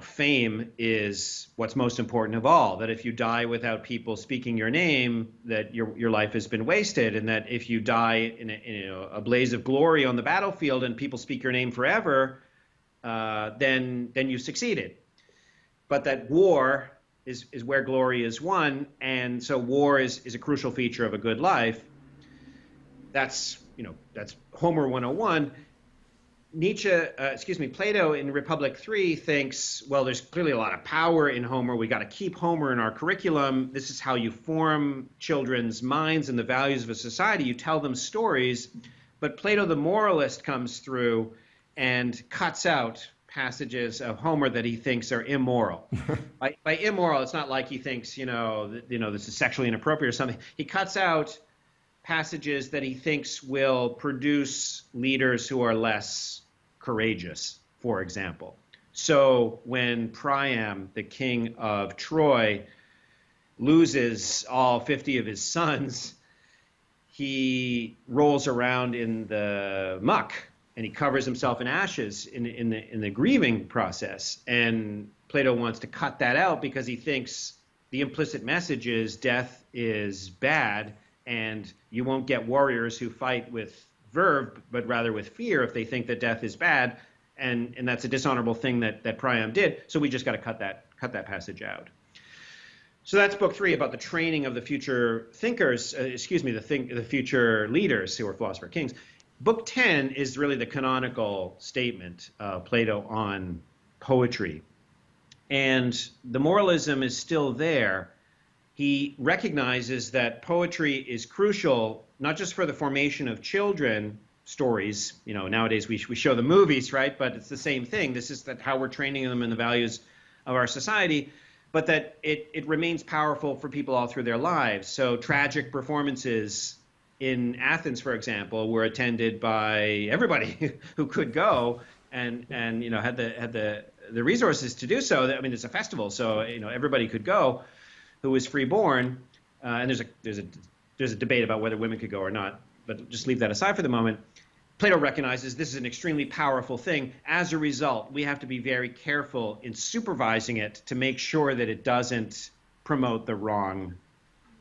fame is what's most important of all. That if you die without people speaking your name, that your life has been wasted, and that if you die in a blaze of glory on the battlefield and people speak your name forever, then you've succeeded. But that war is where glory is won, and so war is a crucial feature of a good life. That's Homer 101. Plato in Republic 3 thinks, well, there's clearly a lot of power in Homer. We got to keep Homer in our curriculum. This is how you form children's minds and the values of a society. You tell them stories. But Plato, the moralist, comes through and cuts out passages of Homer that he thinks are immoral. By immoral, it's not like he thinks, this is sexually inappropriate or something. He cuts out passages that he thinks will produce leaders who are less courageous, for example. So when Priam, the king of Troy, loses all 50 of his sons, he rolls around in the muck and he covers himself in ashes in the grieving process. And Plato wants to cut that out because he thinks the implicit message is death is bad, and you won't get warriors who fight with verve, but rather with fear if they think that death is bad, and that's a dishonorable thing that Priam did. So we just got to cut that passage out. So that's book 3 about the training of the future thinkers. The future leaders who are philosopher kings. Book 10 is really the canonical statement of Plato on poetry, and the moralism is still there. He recognizes that poetry is crucial, not just for the formation of children stories. Nowadays we show the movies, right? But it's the same thing. This is how we're training them in the values of our society, but that it remains powerful for people all through their lives. So tragic performances in Athens, for example, were attended by everybody who could go and had the resources to do so. I mean, it's a festival, so everybody could go who was freeborn, and there's a debate about whether women could go or not, but just leave that aside for the moment. Plato recognizes this is an extremely powerful thing. As a result, we have to be very careful in supervising it to make sure that it doesn't promote the wrong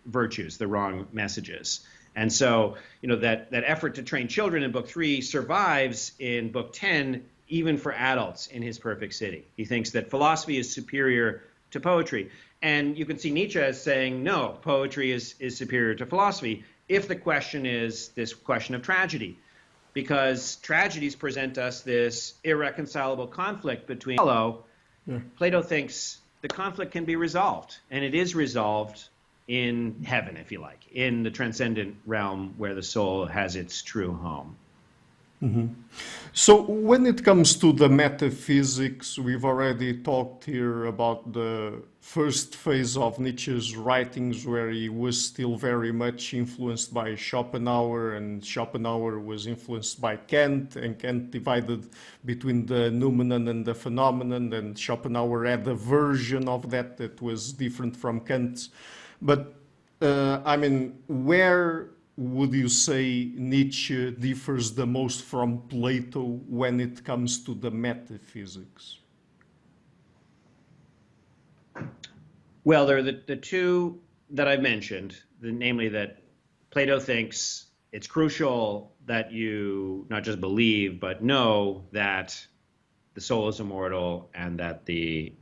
virtues, the wrong messages. And so, that effort to train children in book 3 survives in book 10, even for adults in his perfect city. He thinks that philosophy is superior to poetry. And you can see Nietzsche as saying, no, poetry is superior to philosophy, if the question is this question of tragedy. because tragedies present us this irreconcilable conflict between Plato. Plato thinks the conflict can be resolved, and it is resolved in heaven, if you like, in the transcendent realm where the soul has its true home. So when it comes to the metaphysics, we've already talked here about the first phase of Nietzsche's writings, where he was still very much influenced by Schopenhauer, and Schopenhauer was influenced by Kant, and Kant divided between the noumenon and the phenomenon, and Schopenhauer had a version of that that was different from Kant's. But I mean, where would you say Nietzsche differs the most from Plato when it comes to the metaphysics? Well, there are the two that I mentioned, namely that Plato thinks it's crucial that you not just believe, but know that the soul is immortal and that the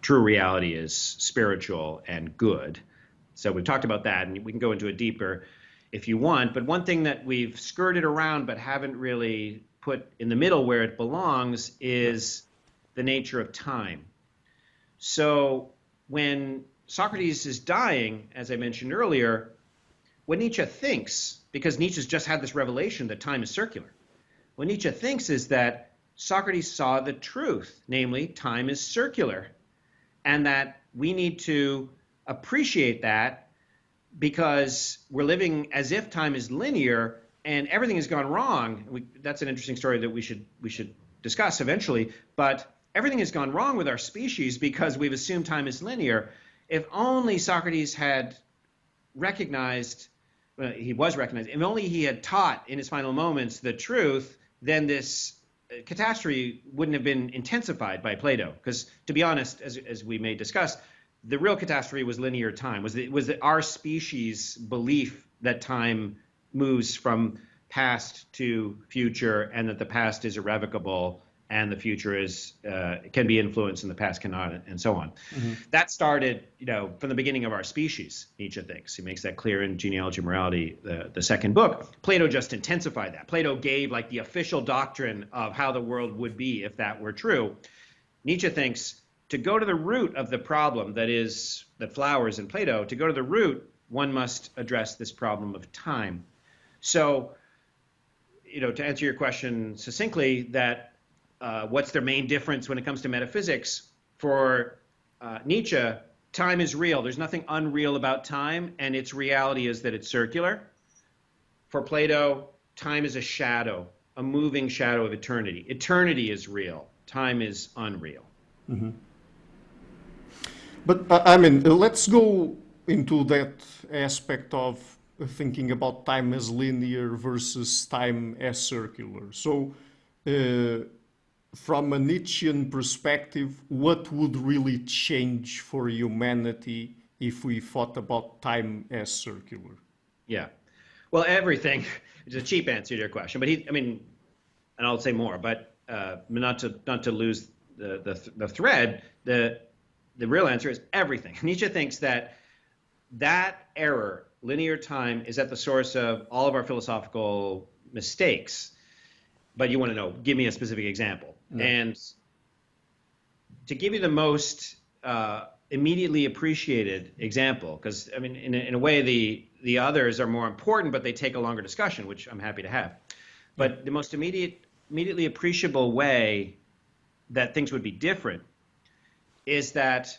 true reality is spiritual and good. So we've talked about that, and we can go into it deeper if you want. But one thing that we've skirted around but haven't really put in the middle where it belongs is the nature of time. So when Socrates is dying, as I mentioned earlier, what Nietzsche thinks, because Nietzsche's just had this revelation that time is circular, what Nietzsche thinks is that Socrates saw the truth, namely time is circular, and that we need to appreciate that because we're living as if time is linear and everything has gone wrong. That's an interesting story that we should discuss eventually, but everything has gone wrong with our species because we've assumed time is linear. If only Socrates had recognized, well, he was recognized, if only he had taught in his final moments the truth, then this catastrophe wouldn't have been intensified by Plato. Because to be honest, as we may discuss, the real catastrophe was linear time, was our species' belief that time moves from past to future, and that the past is irrevocable and the future is can be influenced and the past cannot, and so on. That started, from the beginning of our species, Nietzsche thinks. He makes that clear in Genealogy and Morality, the second book. Plato just intensified that. Plato gave like the official doctrine of how the world would be if that were true. Nietzsche thinks to go to the root of the problem that flowers in Plato, to go to the root, one must address this problem of time. So, to answer your question succinctly, that what's their main difference when it comes to metaphysics? For Nietzsche, time is real. There's nothing unreal about time, and its reality is that it's circular. For Plato, time is a shadow, a moving shadow of eternity. Eternity is real. Time is unreal. But I mean, let's go into that aspect of thinking about time as linear versus time as circular. So, from a Nietzschean perspective, what would really change for humanity if we thought about time as circular? Yeah. Well, everything is a cheap answer to your question, but and I'll say more, but not to lose the thread. The real answer is everything. Nietzsche thinks that error, linear time, is at the source of all of our philosophical mistakes. But you want to know, give me a specific example. No. And to give you the most immediately appreciated example, because in a way the others are more important, but they take a longer discussion, which I'm happy to have. But the most immediately appreciable way that things would be different is that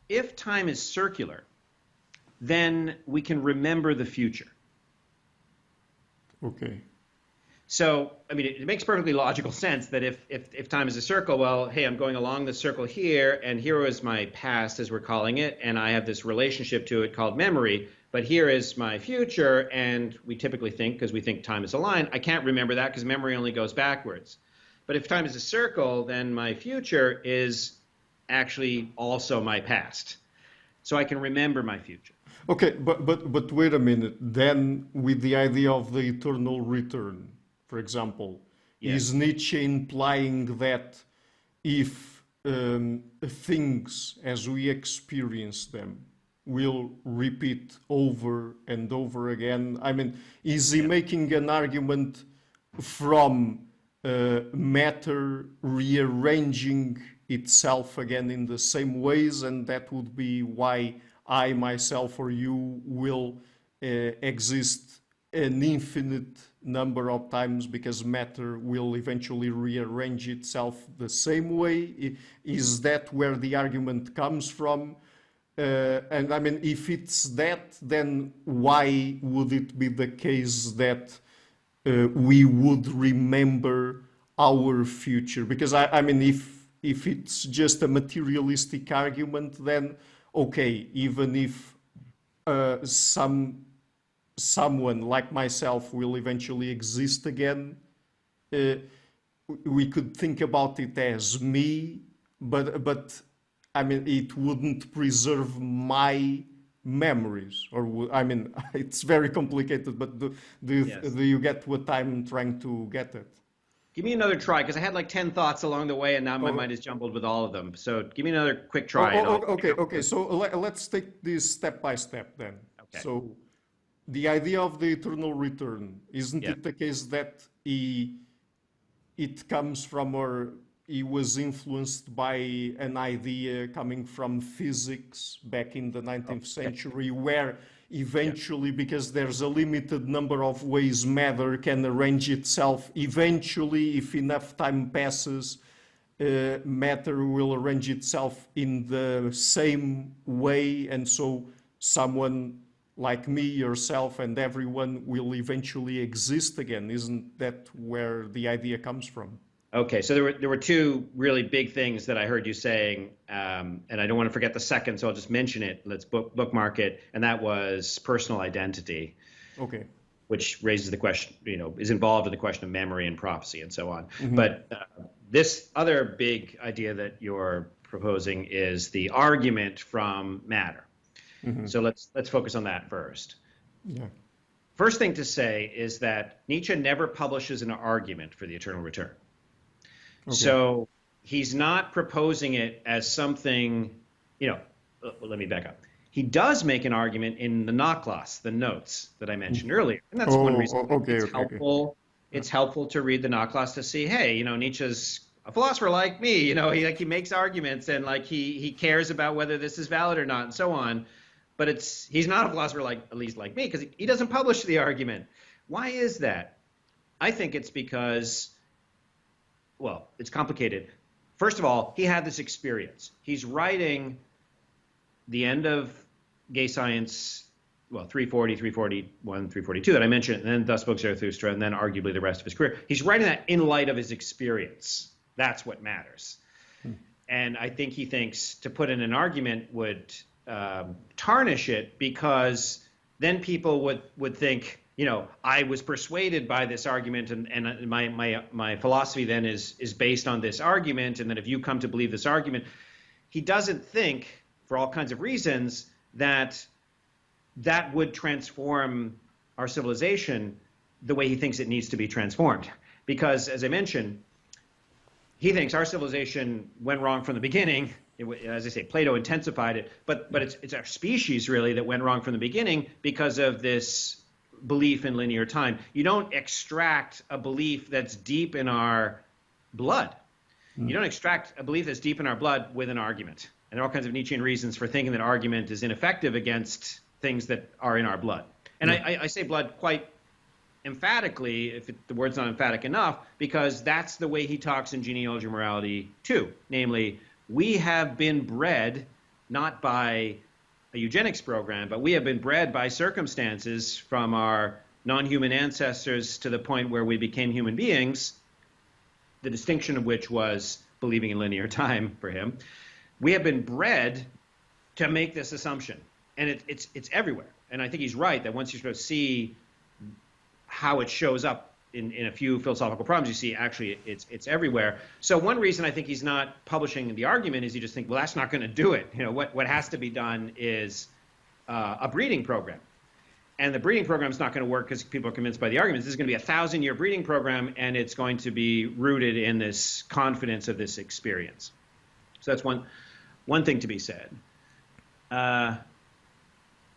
if time is circular, then we can remember the future. Okay. So, it makes perfectly logical sense that if time is a circle, well, hey, I'm going along the circle here, and here is my past, as we're calling it, and I have this relationship to it called memory, but here is my future, and we typically think, because we think time is a line, I can't remember that because memory only goes backwards. But if time is a circle, then my future is actually also my past. So I can remember my future. Okay, but wait a minute. Then with the idea of the eternal return, for example, is Nietzsche implying that if things as we experience them will repeat over and over again? Is he making an argument from matter rearranging itself again in the same ways, and that would be why I, myself, or you will exist an infinite number of times, because matter will eventually rearrange itself the same way. Is that where the argument comes from? And I mean, if it's that, then why would it be the case that we would remember our future? Because I mean, if it's just a materialistic argument, then okay, even if someone like myself will eventually exist again, we could think about it as me, but I mean, it wouldn't preserve my memories. I mean, it's very complicated, but Yes. do you get what I'm trying to get at? Give me another try, because I had like 10 thoughts along the way, and now my Oh, mind is jumbled with all of them. So give me another quick oh, try, and I'll. okay. So let's take this step by step then. Okay. So the idea of the eternal return, isn't Yeah. it the case that it comes from, or he was influenced by an idea coming from physics back in the 19th century, where eventually, because there's a limited number of ways matter can arrange itself, eventually, if enough time passes, matter will arrange itself in the same way, and so someone like me, yourself, and everyone will eventually exist again. Isn't that where the idea comes from? Okay, so there were two really big things that I heard you saying, and I don't want to forget the second, so I'll just mention it. Let's bookmark it, and that was personal identity, Okay. which raises the question, is involved in the question of memory and prophecy and so on. But this other big idea that you're proposing is the argument from matter. So let's focus on that first. Yeah. First thing to say is that Nietzsche never publishes an argument for the eternal return. Okay. So he's not proposing it as something, let me back up. He does make an argument in the Nachlass, the notes that I mentioned earlier. And that's one reason it's helpful. It's helpful to read the Nachlass to see, hey, Nietzsche's a philosopher like me, he makes arguments, and like he cares about whether this is valid or not and so on. But he's not a philosopher at least like me, because he doesn't publish the argument. Why is that? I think it's because, well, it's complicated. First of all, he had this experience. He's writing the end of gay science, well, 340, 341, 342 that I mentioned, and then Thus Spoke Zarathustra, and then arguably the rest of his career. He's writing that in light of his experience. That's what matters. And I think he thinks to put in an argument would tarnish it, because then people would think, I was persuaded by this argument, and my philosophy then is based on this argument, and then if you come to believe this argument, he doesn't think, for all kinds of reasons, that would transform our civilization the way he thinks it needs to be transformed. Because, as I mentioned, he thinks our civilization went wrong from the beginning. As I say, Plato intensified it, but it's our species really that went wrong from the beginning because of this belief in linear time. You don't extract a belief that's deep in our blood. You don't extract a belief that's deep in our blood with an argument. And there are all kinds of Nietzschean reasons for thinking that argument is ineffective against things that are in our blood. And I say blood quite emphatically, if the word's not emphatic enough, because that's the way he talks in Genealogy and Morality too. Namely, we have been bred not by a eugenics program, but we have been bred by circumstances from our non-human ancestors to the point where we became human beings, the distinction of which was believing in linear time for him. We have been bred to make this assumption, and it's everywhere. And I think he's right that once you sort of see how it shows up in a few philosophical problems, you see actually it's everywhere. So one reason I think he's not publishing the argument is you just think, well, that's not going to do it. What has to be done is a breeding program. And the breeding program is not going to work because people are convinced by the arguments. This is going to be a 1,000-year breeding program, and it's going to be rooted in this confidence of this experience. So that's one thing to be said.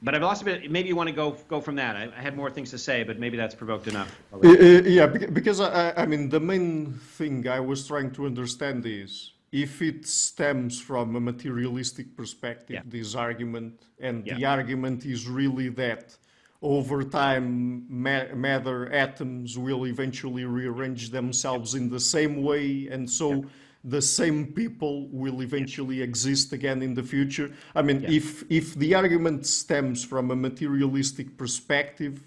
But I've lost a bit. Maybe you want to go from that. I had more things to say, but maybe that's provoked enough. Yeah, because I mean, the main thing I was trying to understand is if it stems from a materialistic perspective, Yeah. this argument, and Yeah. the argument is really that over time matter atoms will eventually rearrange themselves in the same way, and so the same people will eventually exist again in the future. I mean, if the argument stems from a materialistic perspective,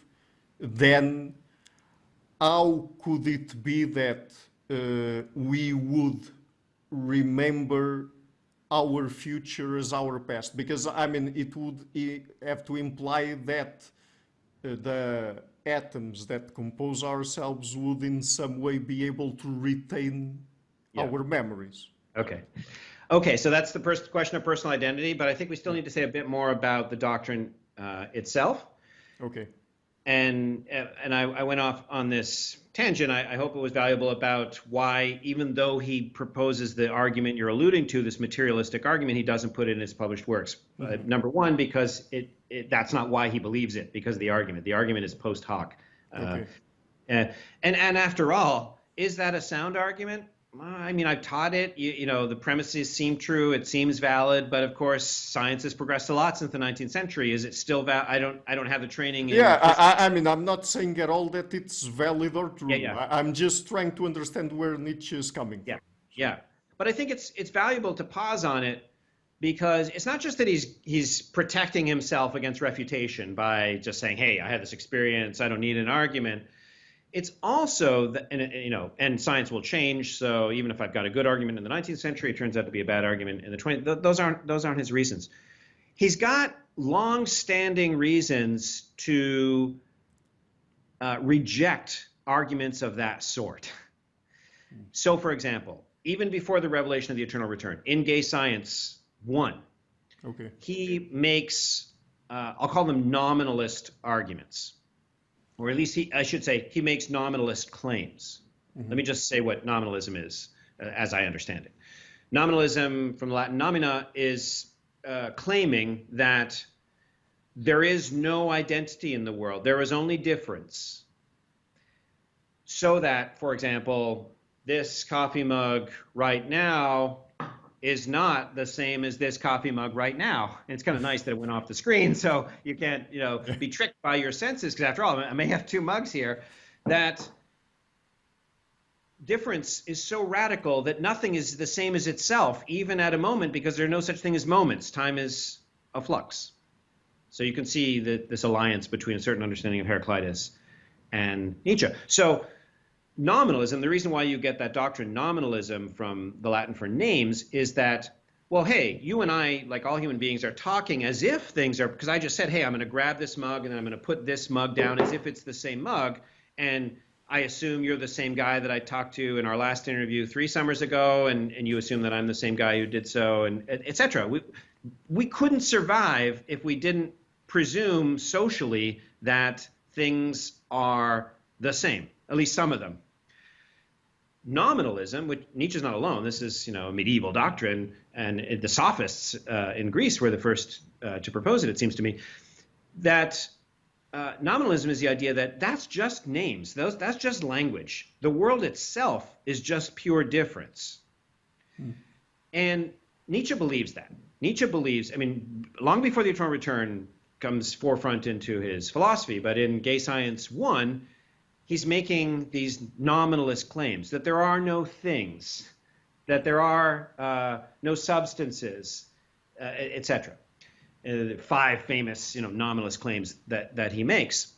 then how could it be that we would remember our future as our past? Because, I mean, it would have to imply that the atoms that compose ourselves would in some way be able to retain our memories. Okay, so that's the first question of personal identity, but I think we still need to say a bit more about the doctrine itself. Okay. And I went off on this tangent. I hope it was valuable about why, even though he proposes the argument you're alluding to, this materialistic argument, he doesn't put it in his published works. Number one, because that's not why he believes it, because of the argument. The argument is post hoc. Okay. And after all, is that a sound argument? I mean, I've taught it. You know, the premises seem true. It seems valid, but of course, science has progressed a lot since the 19th century. Is it still valid? I don't have the training. I mean, I'm not saying at all that it's valid or true. I'm just trying to understand where Nietzsche is coming from. Yeah. But I think it's valuable to pause on it, because it's not just that he's protecting himself against refutation by just saying, "Hey, I had this experience. I don't need an argument." It's also that, and science will change. So even if I've got a good argument in the 19th century, it turns out to be a bad argument in the 20th. Those aren't his reasons. He's got long-standing reasons to reject arguments of that sort. So, for example, even before the revelation of the eternal return, in Gay Science 1, he makes, I'll call them nominalist arguments. Or at least he makes nominalist claims. Let me just say what nominalism is, as I understand it. Nominalism, from the Latin nomina, is claiming that there is no identity in the world. There is only difference. So that, for example, this coffee mug right now is not the same as this coffee mug right now. And it's kind of nice that it went off the screen, so you can't, be tricked by your senses, because after all, I may have two mugs here. That difference is so radical that nothing is the same as itself, even at a moment, because there are no such thing as moments. Time is a flux. So you can see this alliance between a certain understanding of Heraclitus and Nietzsche. So nominalism, the reason why you get that doctrine, nominalism, from the Latin for names, is that, well, hey, you and I, like all human beings, are talking as if things are, because I just said, hey, I'm going to grab this mug and then I'm going to put this mug down as if it's the same mug. And I assume you're the same guy that I talked to in our last interview 3 summers ago, and you assume that I'm the same guy who did so, and et cetera. We couldn't survive if we didn't presume socially that things are the same, at least some of them. Nominalism, which Nietzsche's not alone, this is a medieval doctrine, and the sophists in Greece were the first to propose it seems to me, that nominalism is the idea that that's just names, that's just language. The world itself is just pure difference. And Nietzsche believes that. Nietzsche believes, long before the eternal return comes forefront into his philosophy, but in Gay Science 1, he's making these nominalist claims that there are no things, that there are no substances, etc. 5 famous, nominalist claims that he makes.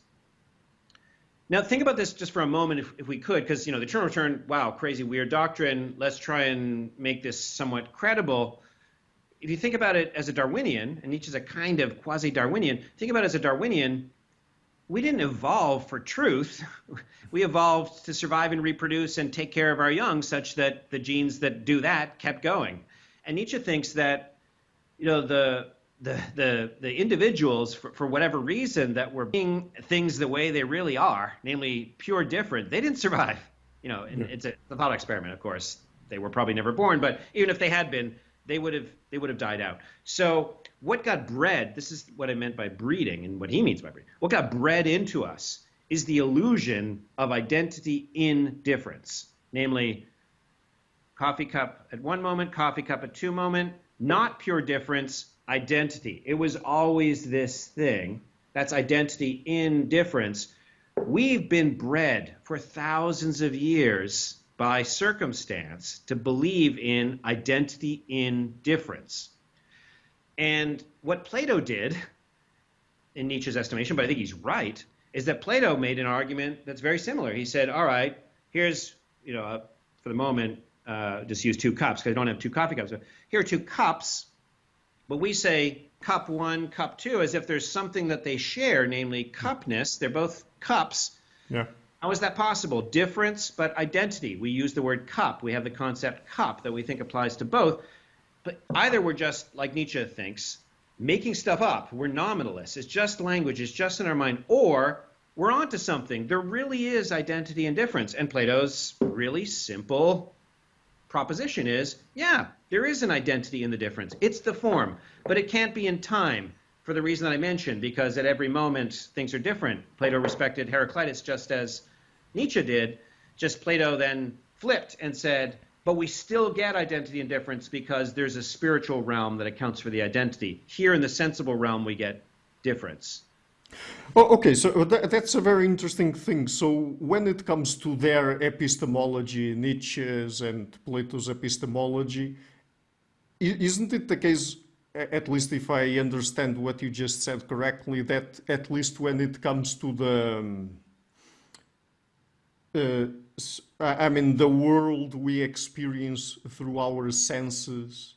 Now, think about this just for a moment, if we could, because the eternal return, wow, crazy, weird doctrine. Let's try and make this somewhat credible. If you think about it as a Darwinian, and Nietzsche's a kind of quasi-Darwinian, think about it as a Darwinian. We didn't evolve for truth. We evolved to survive and reproduce and take care of our young, such that the genes that do that kept going. And Nietzsche thinks that, the individuals, for whatever reason, that were being things the way they really are, namely pure different, they didn't survive. And it's a thought experiment, of course. They were probably never born, but even if they had been, they would have died out. So what got bred, this is what I meant by breeding and what he means by breeding. What got bred into us is the illusion of identity in difference, namely coffee cup at one moment, coffee cup at two moment, not pure difference, identity. It was always this thing. That's identity in difference. We've been bred for thousands of years by circumstance to believe in identity in difference. And what Plato did, in Nietzsche's estimation, but I think he's right, is that Plato made an argument that's very similar. He said, all right, here's, for the moment, just use two cups because I don't have two coffee cups. Here are two cups, but we say cup one, cup two, as if there's something that they share, namely cupness. They're both cups. Yeah. How is that possible? Difference, but identity. We use the word cup. We have the concept cup that we think applies to both. But either we're just, like Nietzsche thinks, making stuff up. We're nominalists. It's just language. It's just in our mind. Or we're onto something. There really is identity and difference. And Plato's really simple proposition is, yeah, there is an identity in the difference. It's the form, but it can't be in time for the reason that I mentioned, because at every moment things are different. Plato respected Heraclitus just as Nietzsche did, just Plato then flipped and said, but we still get identity and difference because there's a spiritual realm that accounts for the identity. Here in the sensible realm, we get difference. Oh, okay, so that's a very interesting thing. So when it comes to their epistemology, Nietzsche's and Plato's epistemology, isn't it the case, at least if I understand what you just said correctly, that at least when it comes to the world we experience through our senses,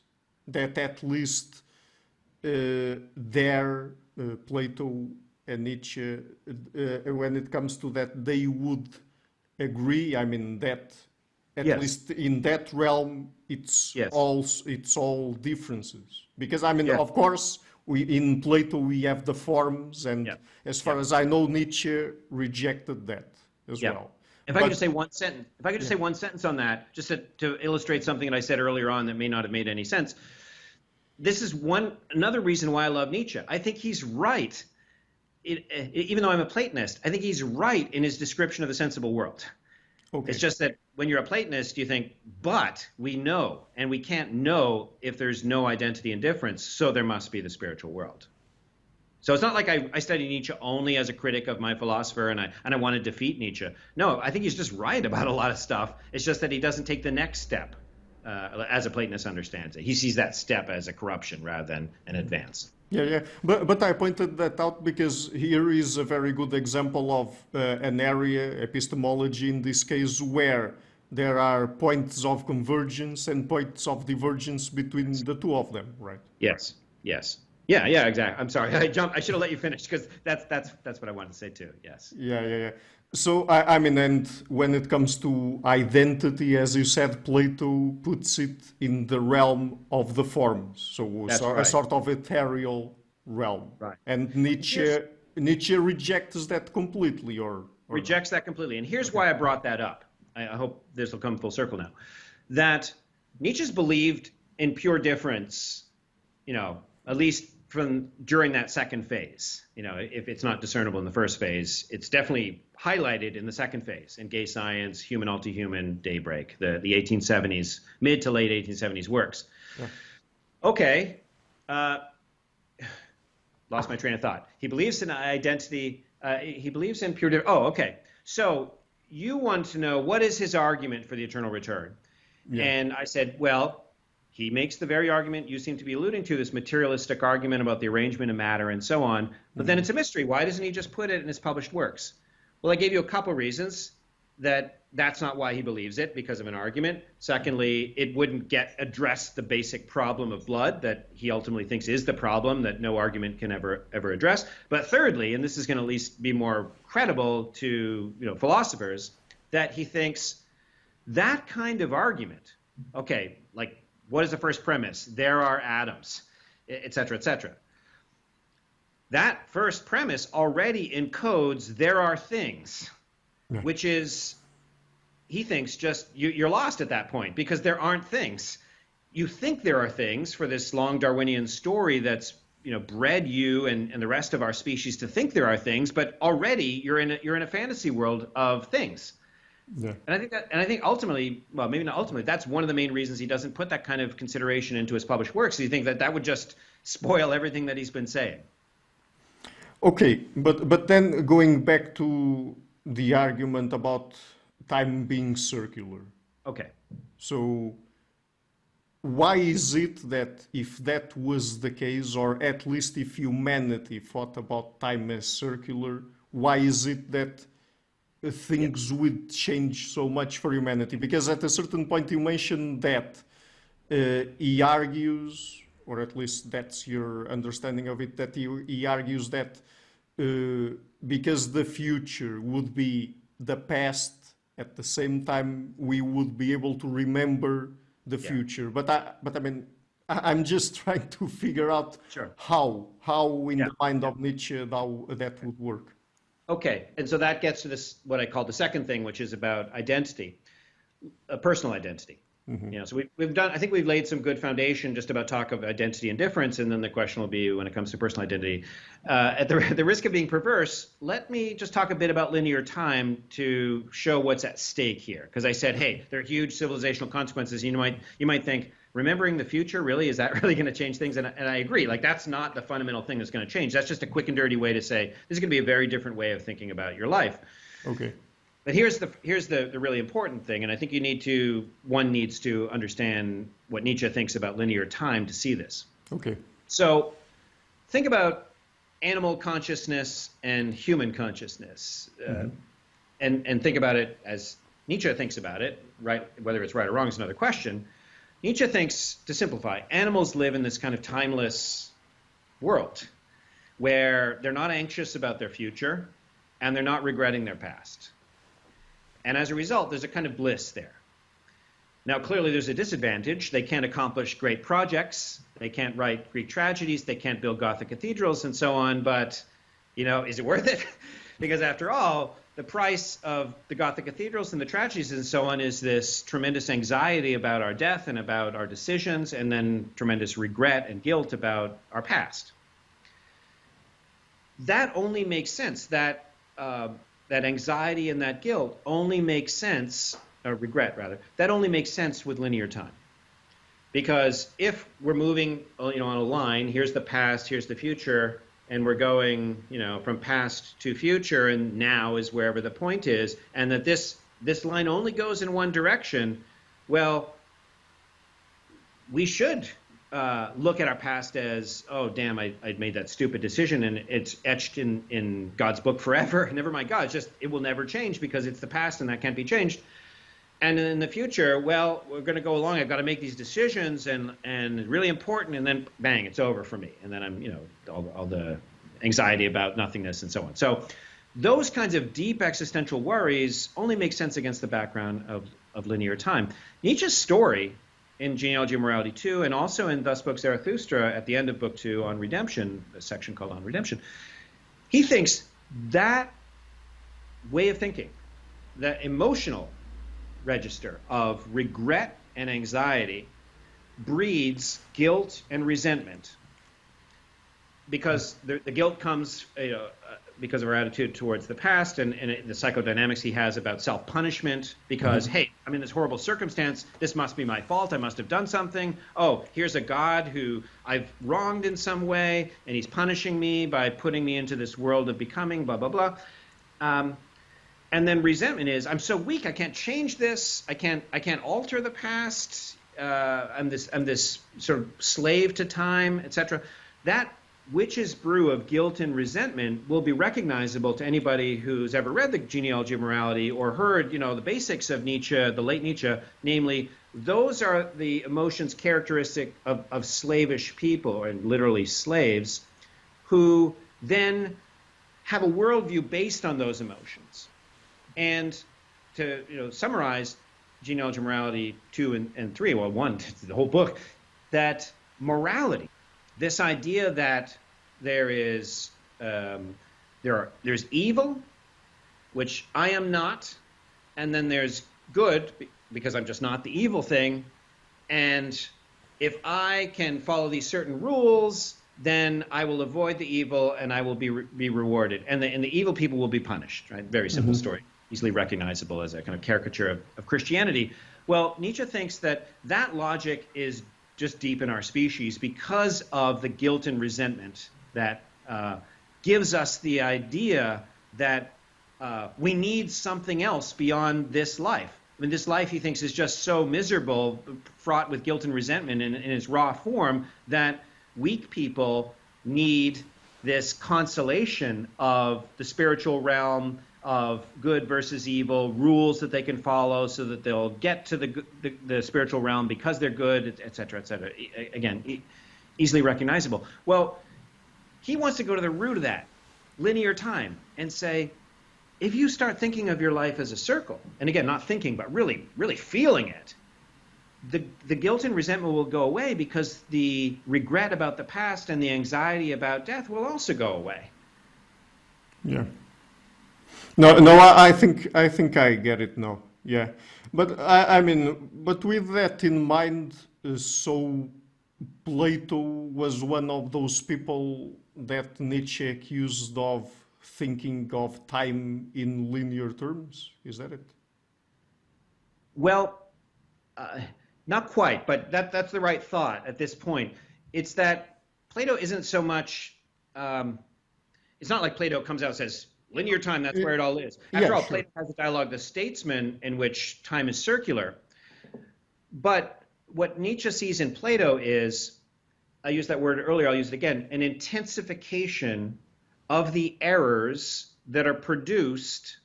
that at least Plato and Nietzsche, when it comes to that, they would agree. I mean that at Yes. least in that realm, it's Yes. all differences. Because I mean, Yeah. of course, in Plato we have the forms, and Yeah. as far as I know, Nietzsche rejected that as Yeah. well. If I could just say one sentence, say one sentence on that, just to illustrate something that I said earlier on that may not have made any sense. This is another reason why I love Nietzsche. I think he's right. Even though I'm a Platonist, I think he's right in his description of the sensible world. Okay. It's just that when you're a Platonist, you think, but we know, and we can't know if there's no identity and difference, so there must be the spiritual world. So it's not like I study Nietzsche only as a critic of my philosopher and I want to defeat Nietzsche. No, I think he's just right about a lot of stuff. It's just that he doesn't take the next step as a Platonist understands it. He sees that step as a corruption rather than an advance. Yeah. But I pointed that out because here is a very good example of an area, epistemology in this case, where there are points of convergence and points of divergence between the two of them, right? Yes. Yeah, exactly. I'm sorry. I should have let you finish because that's what I wanted to say too. Yes. Yeah. So, I mean, and when it comes to identity, as you said, Plato puts it in the realm of the forms. So, That's a right. sort of ethereal realm. Right. And Nietzsche rejects that completely, or Rejects that completely. And here's why I brought that up. I hope this will come full circle now. That Nietzsche's believed in pure difference, at least from during that second phase. If it's not discernible in the first phase, it's definitely highlighted in the second phase in Gay Science, Human Ulti-Human, Daybreak, the 1870s, mid to late 1870s works. Yeah. Okay, lost my train of thought. He believes in identity. He believes in pure. Okay. So you want to know what is his argument for the eternal return? Yeah. And I said, well, he makes the very argument you seem to be alluding to, this materialistic argument about the arrangement of matter and so on. But then it's a mystery. Why doesn't he just put it in his published works? Well, I gave you a couple reasons that that's not why he believes it, because of an argument. Secondly, it wouldn't address the basic problem of blood that he ultimately thinks is the problem that no argument can ever address. But thirdly, and this is going to at least be more credible to philosophers, that he thinks that kind of argument, okay, like what is the first premise? There are atoms, et cetera, et cetera. That first premise already encodes there are things, which is, he thinks, just you're lost at that point because there aren't things. you think there are things for this long Darwinian story that's bred you and the rest of our species to think there are things, but already you're in a fantasy world of things. Yeah. And I think ultimately, well, maybe not ultimately, that's one of the main reasons he doesn't put that kind of consideration into his published works. You think that would just spoil everything that he's been saying. Okay, but then going back to the argument about time being circular. Okay. So why is it that if that was the case, or at least if humanity thought about time as circular, why is it that things would change so much for humanity? Because at a certain point you mentioned that he argues, or at least that's your understanding of it, that he argues that because the future would be the past, at the same time we would be able to remember the future. But I mean, I'm just trying to figure out how in the mind of Nietzsche that would work. Okay, and so that gets to this, what I call the second thing, which is about identity, personal identity. So we've done, I think we've laid some good foundation just about talk of identity and difference, and then the question will be when it comes to personal identity. At the risk of being perverse, let me just talk a bit about linear time to show what's at stake here. Because I said, hey, there are huge civilizational consequences. You might think, remembering the future, really, is that really going to change things? And I agree, like that's not the fundamental thing that's going to change. That's just a quick and dirty way to say, this is going to be a very different way of thinking about your life. Okay. But here's the really important thing, and I think one needs to understand what Nietzsche thinks about linear time to see this. Okay. So think about animal consciousness and human consciousness, and think about it as Nietzsche thinks about it, right? Whether it's right or wrong is another question. Nietzsche thinks, to simplify, animals live in this kind of timeless world where they're not anxious about their future and they're not regretting their past. And as a result, there's a kind of bliss there. Now, clearly, there's a disadvantage. They can't accomplish great projects. They can't write Greek tragedies. They can't build Gothic cathedrals and so on. But, is it worth it? Because after all, the price of the Gothic cathedrals and the tragedies and so on is this tremendous anxiety about our death and about our decisions, and then tremendous regret and guilt about our past. That only makes sense. That anxiety and that guilt only makes sense, or regret rather, that only makes sense with linear time. Because if we're moving, on a line, here's the past, here's the future, and we're going, from past to future, and now is wherever the point is, and that this line only goes in one direction, well, we should look at our past as, oh, damn, I made that stupid decision and it's etched in God's book forever. Never mind God, it will never change because it's the past and that can't be changed. And in the future, well, we're going to go along. I've got to make these decisions and really important, and then bang, it's over for me. And then I'm, all the anxiety about nothingness and so on. So those kinds of deep existential worries only make sense against the background of linear time. Nietzsche's story in Genealogy of Morality 2, and also in Thus Spoke Zarathustra at the end of Book 2 on redemption, a section called On Redemption, he thinks that way of thinking, that emotional register of regret and anxiety, breeds guilt and resentment, because the guilt comes because of our attitude towards the past and the psychodynamics he has about self-punishment, because, hey, I'm in this horrible circumstance, this must be my fault, I must have done something. Oh, here's a God who I've wronged in some way, and he's punishing me by putting me into this world of becoming, blah, blah, blah. And then resentment is, I'm so weak, I can't change this, I can't alter the past, I'm this sort of slave to time, etc. That witch's brew of guilt and resentment will be recognizable to anybody who's ever read the Genealogy of Morality or heard, the basics of Nietzsche, the late Nietzsche, namely, those are the emotions characteristic of slavish people, and literally slaves, who then have a worldview based on those emotions. And to summarize Genealogy of Morality 2 and 3, well, 1, the whole book, that morality, this idea that there's evil, which I am not, and then there's good because I'm just not the evil thing, and if I can follow these certain rules, then I will avoid the evil and I will be rewarded. And the evil people will be punished, right? Very simple story, easily recognizable as a kind of caricature of Christianity. Well, Nietzsche thinks that that logic is just deep in our species because of the guilt and resentment that gives us the idea that we need something else beyond this life. I mean, this life, he thinks, is just so miserable, fraught with guilt and resentment in its raw form, that weak people need this consolation of the spiritual realm, of good versus evil, rules that they can follow so that they'll get to the spiritual realm because they're good, et cetera, et cetera. Again, easily recognizable. Well, he wants to go to the root of that, linear time, and say, if you start thinking of your life as a circle, and again, not thinking, but really, really feeling it, the guilt and resentment will go away because the regret about the past and the anxiety about death will also go away. Yeah. No, I think I get it now. Yeah, but I mean, but with that in mind, so Plato was one of those people that Nietzsche accused of thinking of time in linear terms. Is that it? Well, not quite, but that's the right thought at this point. It's that Plato isn't so much, it's not like Plato comes out and says, linear time, that's where it all is. After all, sure. Plato has a dialogue, The Statesman, in which time is circular. But what Nietzsche sees in Plato is, I used that word earlier, I'll use it again, an intensification of the errors that are produced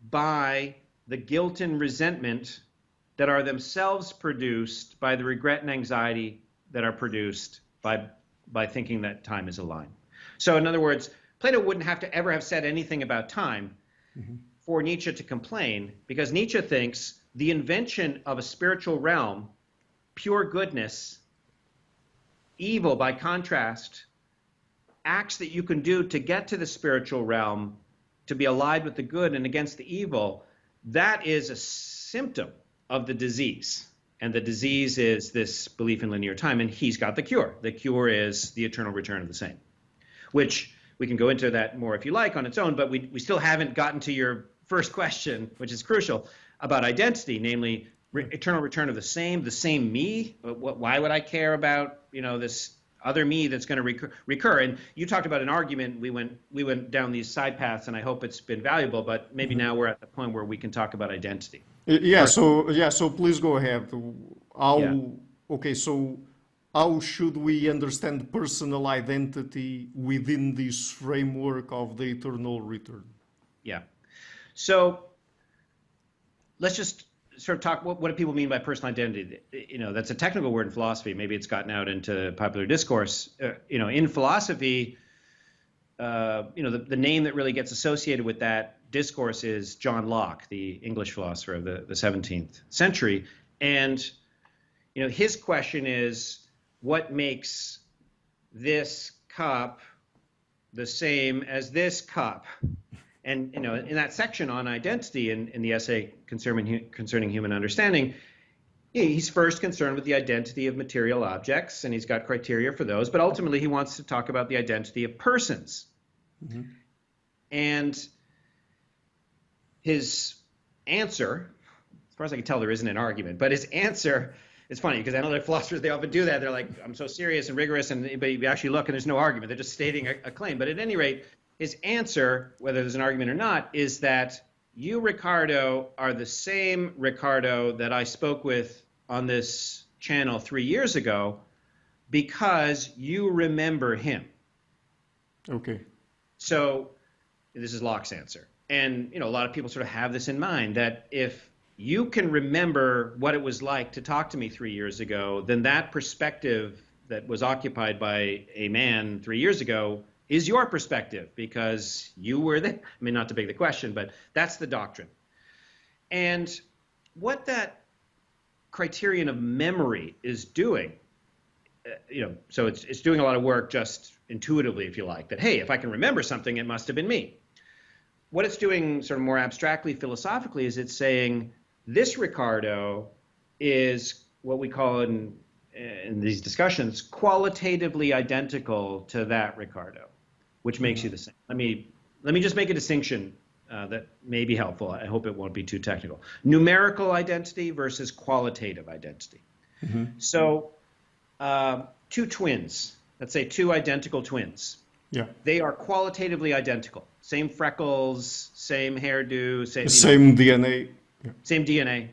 by the guilt and resentment that are themselves produced by the regret and anxiety that are produced by thinking that time is a line. So in other words, Plato wouldn't have to ever have said anything about time for Nietzsche to complain, because Nietzsche thinks the invention of a spiritual realm, pure goodness, evil by contrast, acts that you can do to get to the spiritual realm, to be allied with the good and against the evil, that is a symptom of the disease. And the disease is this belief in linear time, and he's got the cure. The cure is the eternal return of the same, which we can go into that more if you like on its own, but we still haven't gotten to your first question, which is crucial, about identity, namely eternal return of the same me. Why would I care about, this other me that's going to recur? And you talked about an argument. We went down these side paths, and I hope it's been valuable. But maybe now we're at the point where we can talk about identity. So please go ahead. So how should we understand personal identity within this framework of the eternal return? Yeah. So let's just sort of talk, what do people mean by personal identity? That's a technical word in philosophy. Maybe it's gotten out into popular discourse. In philosophy, the name that really gets associated with that discourse is John Locke, the English philosopher of the 17th century. And, his question is, what makes this cup the same as this cup? And in that section on identity in the essay concerning human understanding, he's first concerned with the identity of material objects, and he's got criteria for those. But ultimately, he wants to talk about the identity of persons. And his answer, as far as I can tell, there isn't an argument, but his answer, it's funny because analytic philosophers, they often do that. They're like, I'm so serious and rigorous, but you actually look and there's no argument. They're just stating a claim. But at any rate, his answer, whether there's an argument or not, is that you, Ricardo, are the same Ricardo that I spoke with on this channel 3 years ago because you remember him. Okay. So this is Locke's answer. And, a lot of people sort of have this in mind, that if you can remember what it was like to talk to me 3 years ago, then that perspective that was occupied by a man 3 years ago is your perspective because you were there. I mean, not to beg the question, but that's the doctrine. And what that criterion of memory is doing, so it's doing a lot of work just intuitively, if you like, that, hey, if I can remember something, it must have been me. What it's doing sort of more abstractly, philosophically, is it's saying this Ricardo is what we call in in these discussions, qualitatively identical to that, Ricardo, which makes you the same. Let me just make a distinction that may be helpful. I hope it won't be too technical. Numerical identity versus qualitative identity. So two twins, let's say two identical twins. Yeah. They are qualitatively identical. Same freckles, same hairdo, same DNA. Yeah. Same DNA.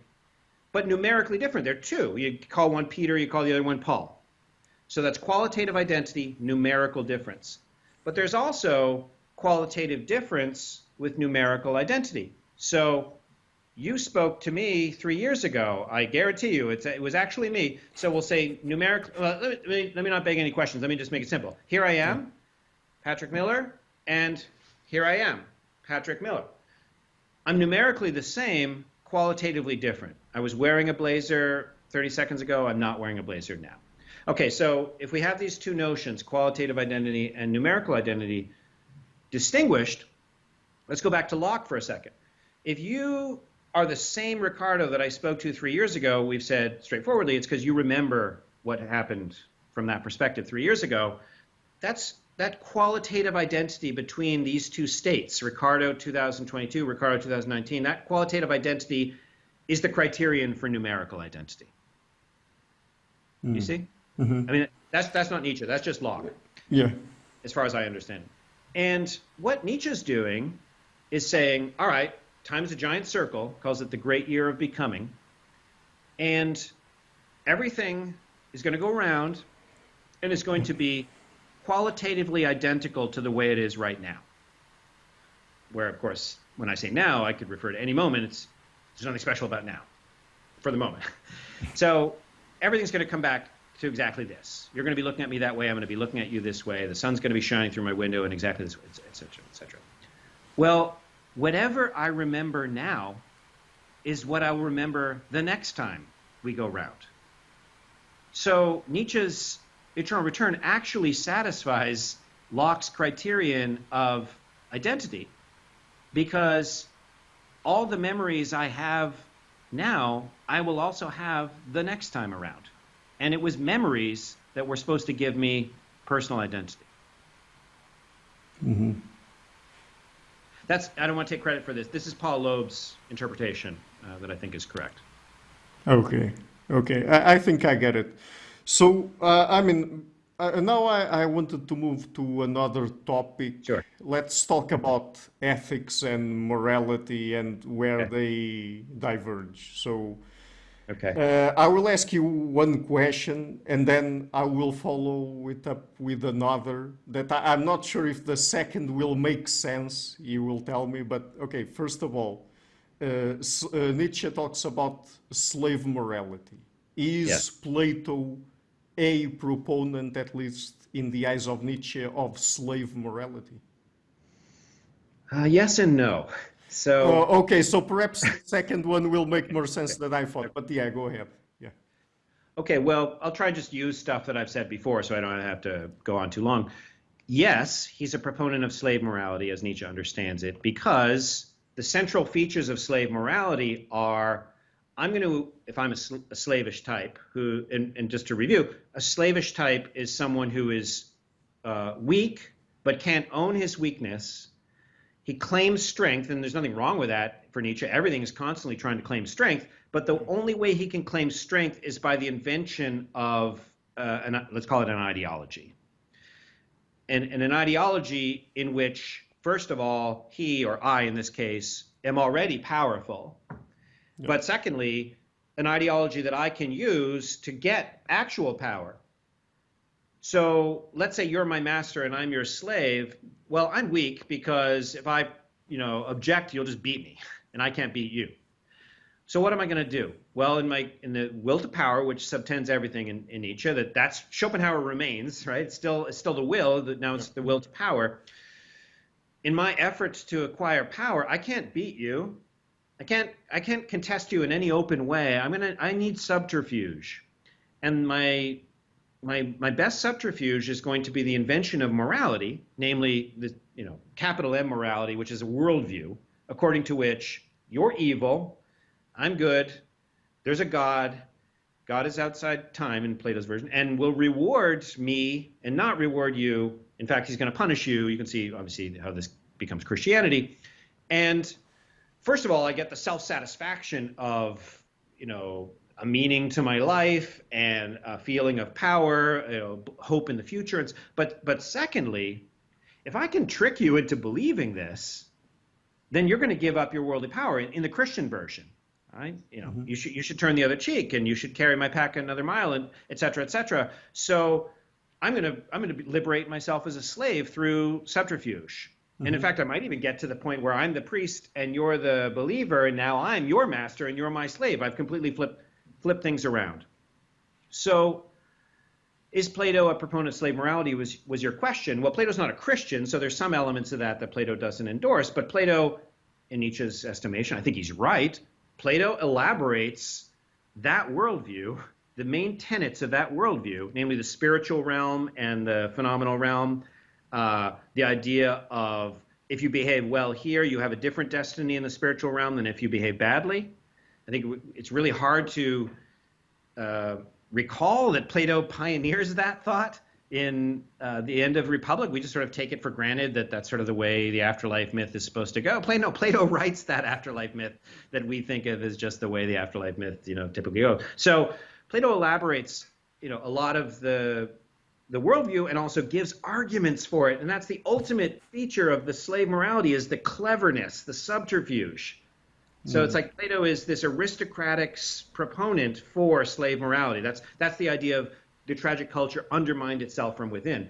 But numerically different. They're two. You call one Peter, you call the other one Paul. So that's qualitative identity, numerical difference. But there's also qualitative difference with numerical identity. So you spoke to me 3 years ago. I guarantee you it was actually me. So we'll say numerical. Let me not beg any questions. Let me just make it simple. Here I am, Patrick Miller, and here I am, Patrick Miller. I'm numerically the same, qualitatively different. I was wearing a blazer 30 seconds ago. I'm not wearing a blazer now. Okay, so if we have these two notions, qualitative identity and numerical identity, distinguished, let's go back to Locke for a second. If you are the same Ricardo that I spoke to 3 years ago, we've said straightforwardly, it's because you remember what happened from that perspective 3 years ago. That's that qualitative identity between these two states, Ricardo 2022, Ricardo 2019, that qualitative identity is the criterion for numerical identity. You see? I mean, that's not Nietzsche. That's just Locke. Yeah. As far as I understand. And what Nietzsche's doing is saying, all right, time's a giant circle, calls it the great year of becoming, and everything is going to go around and is going to be qualitatively identical to the way it is right now. Where, of course, when I say now, I could refer to any moment. There's nothing special about now, for the moment. So everything's going to come back to exactly this. You're going to be looking at me that way. I'm going to be looking at you this way. The sun's going to be shining through my window in exactly this way, et cetera, et cetera. Well, whatever I remember now is what I will remember the next time we go round. So Nietzsche's eternal return actually satisfies Locke's criterion of identity, because all the memories I have now, I will also have the next time around. And it was memories that were supposed to give me personal identity. I don't want to take credit for this. This is Paul Loeb's interpretation that I think is correct. Okay. I think I get it. So, now I wanted to move to another topic. Sure. Let's talk about ethics and morality and where they diverge. So, I will ask you one question, and then I will follow it up with another that I'm not sure if the second will make sense. You will tell me. But, okay, first of all, Nietzsche talks about slave morality. Is Plato a proponent, at least in the eyes of Nietzsche, of slave morality? Yes and no. So okay, so perhaps the second one will make more sense than I thought. But yeah, go ahead. Yeah. Okay, well, I'll try and just use stuff that I've said before so I don't have to go on too long. Yes, he's a proponent of slave morality as Nietzsche understands it, because the central features of slave morality are, if I'm a slavish type, and just to review, a slavish type is someone who is weak but can't own his weakness. He claims strength, and there's nothing wrong with that for Nietzsche. Everything is constantly trying to claim strength, but the only way he can claim strength is by the invention of, let's call it an ideology. And an ideology in which, first of all, he, or I in this case, am already powerful. Yep. But secondly, an ideology that I can use to get actual power. So let's say you're my master and I'm your slave. Well, I'm weak because if I, object, you'll just beat me, and I can't beat you. So what am I going to do? Well, in the will to power, which subtends everything in Nietzsche, that's Schopenhauer remains, right? It's still the will. Now it's the will to power. In my efforts to acquire power, I can't beat you. I can't contest you in any open way. I need subterfuge, and my best subterfuge is going to be the invention of morality, namely the capital M morality, which is a worldview, according to which you're evil, I'm good, there's a God, God is outside time in Plato's version, and will reward me and not reward you. In fact, he's going to punish you. You can see, obviously, how this becomes Christianity. And first of all, I get the self-satisfaction of, a meaning to my life and a feeling of power, hope in the future. But secondly, if I can trick you into believing this, then you're going to give up your worldly power in the Christian version. Right? You should turn the other cheek, and you should carry my pack another mile, and et cetera, et cetera. So I'm going to liberate myself as a slave through subterfuge. And in fact, I might even get to the point where I'm the priest and you're the believer, and now I'm your master and you're my slave. I've completely flipped things around. So is Plato a proponent of slave morality was your question. Well, Plato's not a Christian, so there's some elements of that Plato doesn't endorse. But Plato, in Nietzsche's estimation, I think he's right. Plato elaborates that worldview, the main tenets of that worldview, namely the spiritual realm and the phenomenal realm, the idea of if you behave well here, you have a different destiny in the spiritual realm than if you behave badly. I think it's really hard to recall that Plato pioneers that thought in the end of Republic. We just sort of take it for granted that that's sort of the way the afterlife myth is supposed to go. Plato writes that afterlife myth that we think of as just the way the afterlife myth, typically goes. So Plato elaborates, a lot of the worldview and also gives arguments for it. And that's the ultimate feature of the slave morality, is the cleverness, the subterfuge. So it's like Plato is this aristocratic proponent for slave morality. That's the idea of the tragic culture undermined itself from within.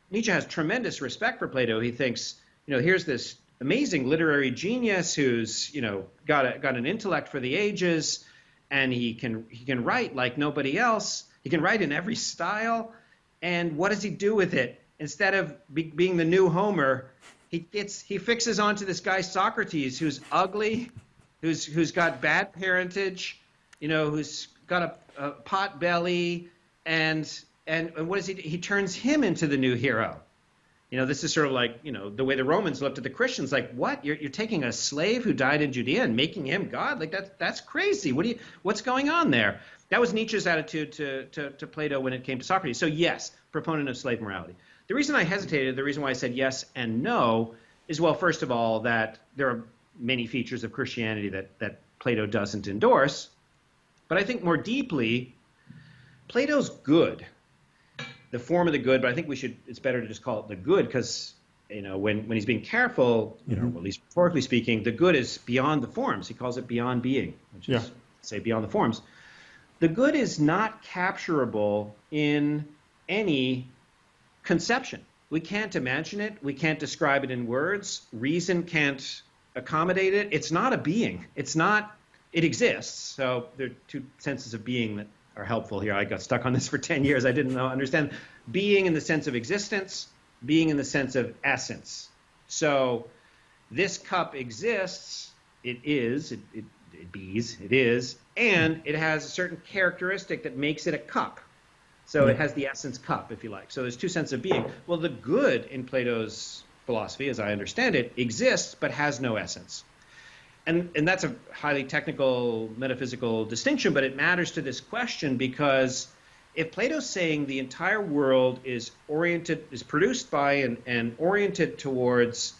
Nietzsche has tremendous respect for Plato. He thinks, here's this amazing literary genius who's, got an intellect for the ages, and he can write like nobody else. He can write in every style. And what does he do with it? Instead of being the new Homer, he fixes onto this guy Socrates, who's ugly, who's got bad parentage, who's got a pot belly, and what does he turns him into the new hero. This is sort of like, the way the Romans looked at the Christians, like, what? You're taking a slave who died in Judea and making him God? Like, that's crazy. What's going on there? That was Nietzsche's attitude to Plato when it came to Socrates. So yes, proponent of slave morality. The reason I hesitated, the reason why I said yes and no, is, well, first of all, that there are many features of Christianity that Plato doesn't endorse. But I think more deeply, Plato's good, the form of the good, but I think it's better to just call it the good, because, when he's being careful, or at least rhetorically speaking, the good is beyond the forms. He calls it beyond being, which is, say, beyond the forms. The good is not capturable in any conception. We can't imagine it. We can't describe it in words. Reason can't accommodate it. It's not a being. It exists. So there are two senses of being that are helpful here. I got stuck on this for 10 years. I didn't understand. Being in the sense of existence, being in the sense of essence. So this cup exists. It is. It is, and it has a certain characteristic that makes it a cup. So it has the essence cup, if you like. So there's two senses of being. Well, the good in Plato's philosophy, as I understand it, exists but has no essence. And that's a highly technical metaphysical distinction, but it matters to this question, because if Plato's saying the entire world is produced by and oriented towards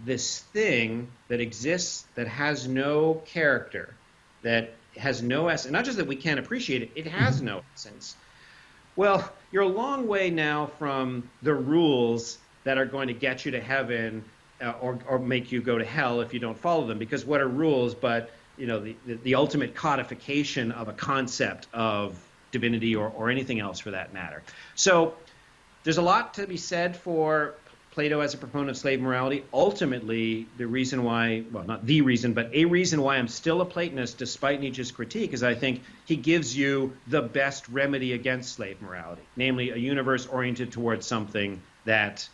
this thing that exists, that has no character, that has no essence, not just that we can't appreciate it, it has no essence. Well, you're a long way now from the rules that are going to get you to heaven or make you go to hell if you don't follow them. Because what are rules but the ultimate codification of a concept of divinity or anything else for that matter. So there's a lot to be said for Plato as a proponent of slave morality. Ultimately, the reason why, well, not the reason, but a reason why I'm still a Platonist despite Nietzsche's critique is I think he gives you the best remedy against slave morality, namely a universe oriented towards something that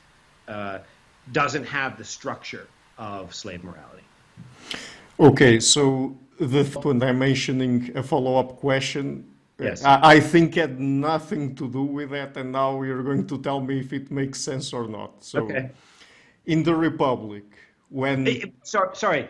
doesn't have the structure of slave morality. Okay, so when I'm mentioning a follow-up question, yes. I think had nothing to do with that, and now you're going to tell me if it makes sense or not. So, okay. In the Republic, when... Sorry,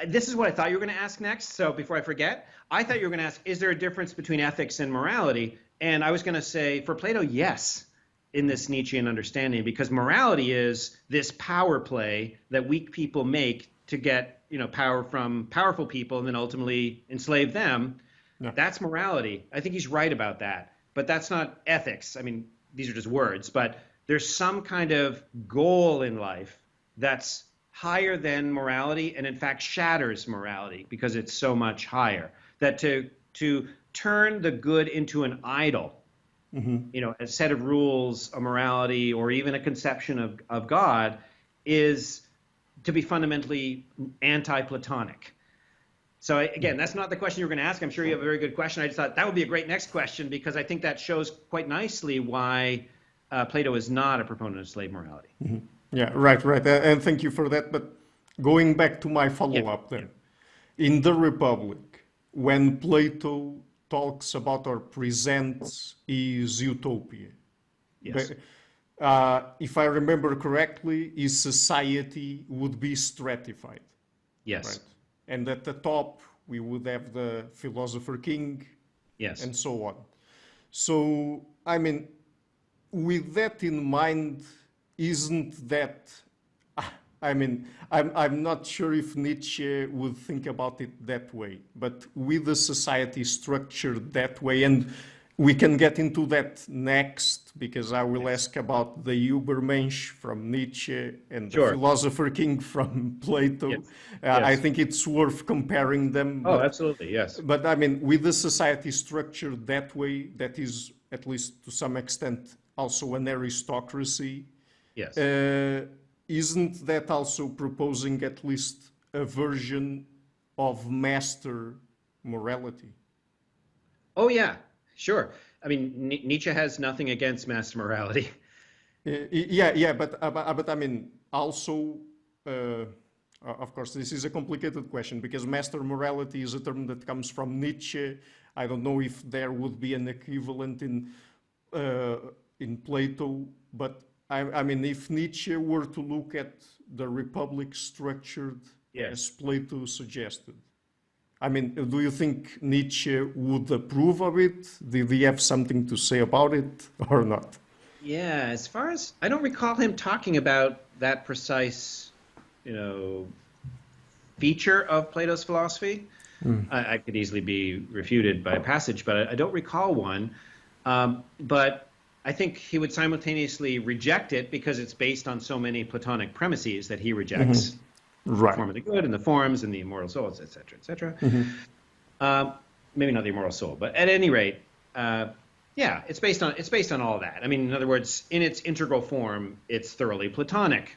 this is what I thought you were going to ask next, so before I forget. I thought you were going to ask, is there a difference between ethics and morality? And I was going to say, for Plato, yes, in this Nietzschean understanding, because morality is this power play that weak people make to get, power from powerful people and then ultimately enslave them. Yeah. That's morality. I think he's right about that. But that's not ethics. I mean, these are just words, but there's some kind of goal in life that's higher than morality and in fact shatters morality because it's so much higher. That to turn the good into an idol, a set of rules, a morality, or even a conception of God is to be fundamentally anti-Platonic. So again, that's not the question you were going to ask. I'm sure you have a very good question. I just thought that would be a great next question because I think that shows quite nicely why Plato is not a proponent of slave morality. Yeah, right. And thank you for that. But going back to my follow-up then. In the Republic, when Plato talks about or presents his utopia, Yes. if I remember correctly, his society would be stratified. Yes. Right? And at the top, we would have the Philosopher King, Yes. and so on. So, I mean, with that in mind, isn't that... I mean, I'm not sure if Nietzsche would think about it that way, but with the society structured that way, and we can get into that next, because I will ask about the Übermensch from Nietzsche and the Philosopher King from Plato. Yes. I think it's worth comparing them. Oh, absolutely, yes. But I mean, with the society structured that way, that is, at least to some extent, also an aristocracy. Yes. Isn't that also proposing at least a version of master morality? Oh, yeah. Sure. I mean, Nietzsche has nothing against master morality. But I mean, also, of course, this is a complicated question because master morality is a term that comes from Nietzsche. I don't know if there would be an equivalent in Plato, but I mean, if Nietzsche were to look at the Republic structured as Plato suggested, I mean, do you think Nietzsche would approve of it? Did he have something to say about it or not? Yeah, as far as I don't recall him talking about that precise, feature of Plato's philosophy. I could easily be refuted by a passage, but I don't recall one. But I think he would simultaneously reject it because it's based on so many Platonic premises that he rejects. Right. The form of the good and the forms and the immortal souls, et cetera, et cetera. Maybe not the immortal soul, but at any rate, it's based on all that. I mean, in other words, in its integral form, it's thoroughly Platonic.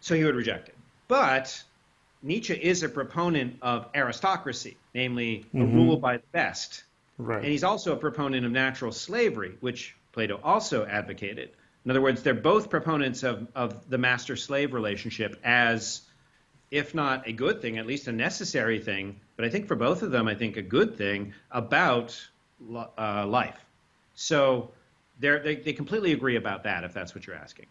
So he would reject it. But Nietzsche is a proponent of aristocracy, namely a rule by the best. Right. And he's also a proponent of natural slavery, which Plato also advocated. In other words, they're both proponents of the master-slave relationship as, if not a good thing, at least a necessary thing, but I think for both of them, I think a good thing about life. So they completely agree about that, if that's what you're asking.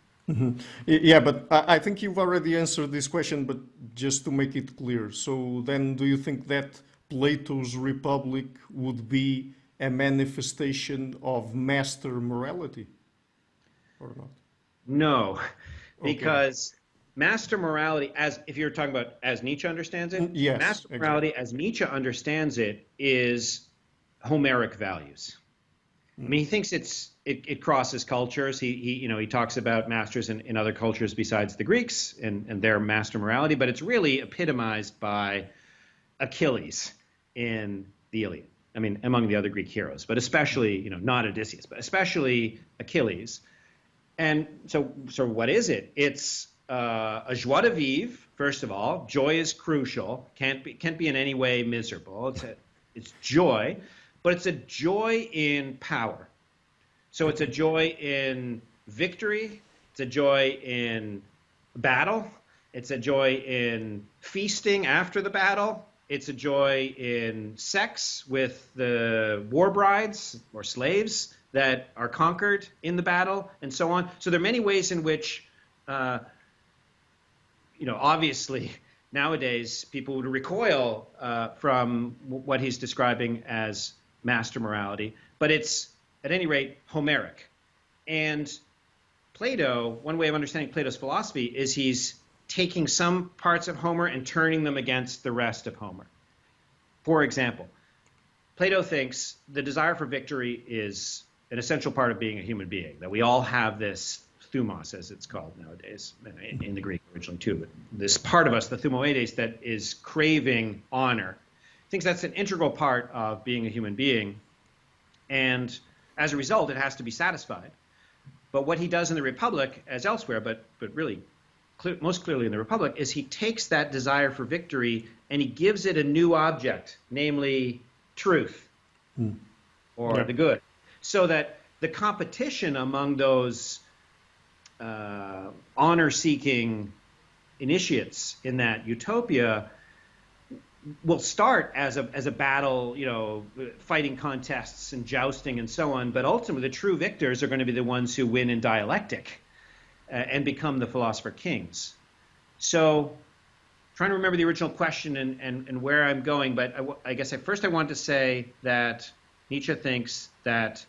Yeah, but I think you've already answered this question, but just to make it clear. So then do you think that Plato's Republic would be a manifestation of master morality? Or not? No, because master morality, if you're talking about as Nietzsche understands it, yes, master morality as Nietzsche understands it is Homeric values. I mean, he thinks it crosses cultures. He talks about masters in other cultures besides the Greeks and their master morality, but it's really epitomized by Achilles in the Iliad. I mean, among the other Greek heroes, but especially, not Odysseus, but especially Achilles. And so what is it? It's a joie de vivre, first of all. Joy is crucial. Can't be in any way miserable. It's joy, but it's a joy in power. So it's a joy in victory. It's a joy in battle. It's a joy in feasting after the battle. It's a joy in sex with the war brides or slaves that are conquered in the battle, and so on. So there are many ways in which, obviously, nowadays people would recoil from what he's describing as master morality, but it's at any rate Homeric. And Plato, one way of understanding Plato's philosophy is he's taking some parts of Homer and turning them against the rest of Homer. For example, Plato thinks the desire for victory is an essential part of being a human being, that we all have this thumos, as it's called nowadays, in the Greek originally too, but this part of us, the thumoides, that is craving honor. He thinks that's an integral part of being a human being, and as a result, it has to be satisfied. But what he does in the Republic, as elsewhere, but really most clearly in the Republic, is he takes that desire for victory and he gives it a new object, namely truth or the good, so that the competition among those honor-seeking initiates in that utopia will start as a battle, fighting contests and jousting and so on, but ultimately the true victors are going to be the ones who win in dialectic and become the philosopher kings. So trying to remember the original question and where I'm going, but I guess first I want to say that Nietzsche thinks that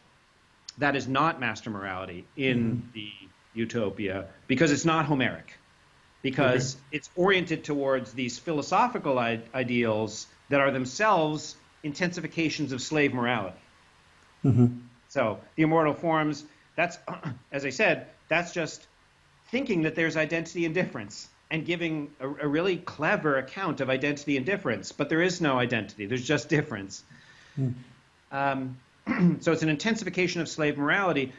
that is not master morality in the utopia because it's not Homeric, because it's oriented towards these philosophical ideals that are themselves intensifications of slave morality. So the immortal forms, that's, as I said, that's just thinking that there's identity and difference and giving a really clever account of identity and difference, but there is no identity, there's just difference. So it's an intensification of slave morality.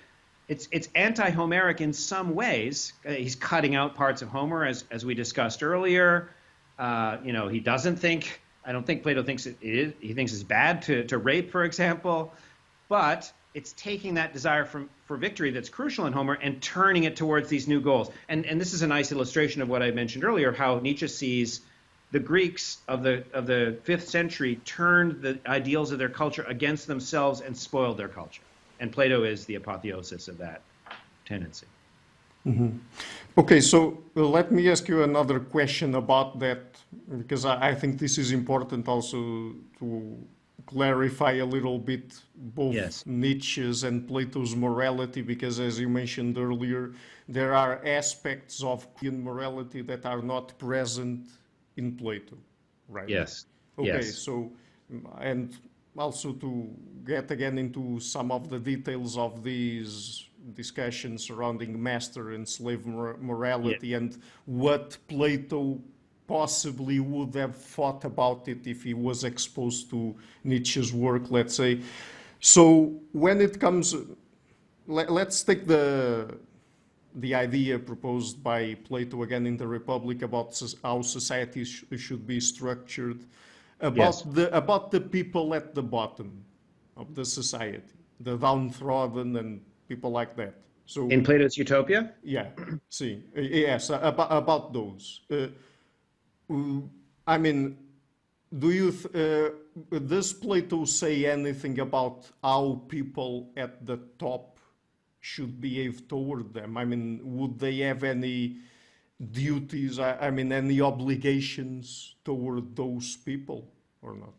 It's anti-Homeric in some ways. He's cutting out parts of Homer, as we discussed earlier. He doesn't think, I don't think Plato thinks it is, he thinks it's bad to rape, for example, but it's taking that desire for victory that's crucial in Homer and turning it towards these new goals. And this is a nice illustration of what I mentioned earlier, of how Nietzsche sees the Greeks of the 5th century turned the ideals of their culture against themselves and spoiled their culture. And Plato is the apotheosis of that tendency. Okay, so let me ask you another question about that, because I think this is important also to clarify a little bit both Nietzsche's and Plato's morality, because as you mentioned earlier, there are aspects of morality that are not present in Plato, right? Yes. Okay, so, and also to get again into some of the details of these discussions surrounding master and slave morality and what Plato possibly would have thought about it if he was exposed to Nietzsche's work, let's say. So when it comes, let's take the idea proposed by Plato again in the Republic about how society should be structured, about the people at the bottom of the society, the downtrodden and people like that. So in Plato's Utopia? Yes, about those. I mean, does Plato say anything about how people at the top should behave toward them? I mean, would they have any duties, any obligations toward those people or not?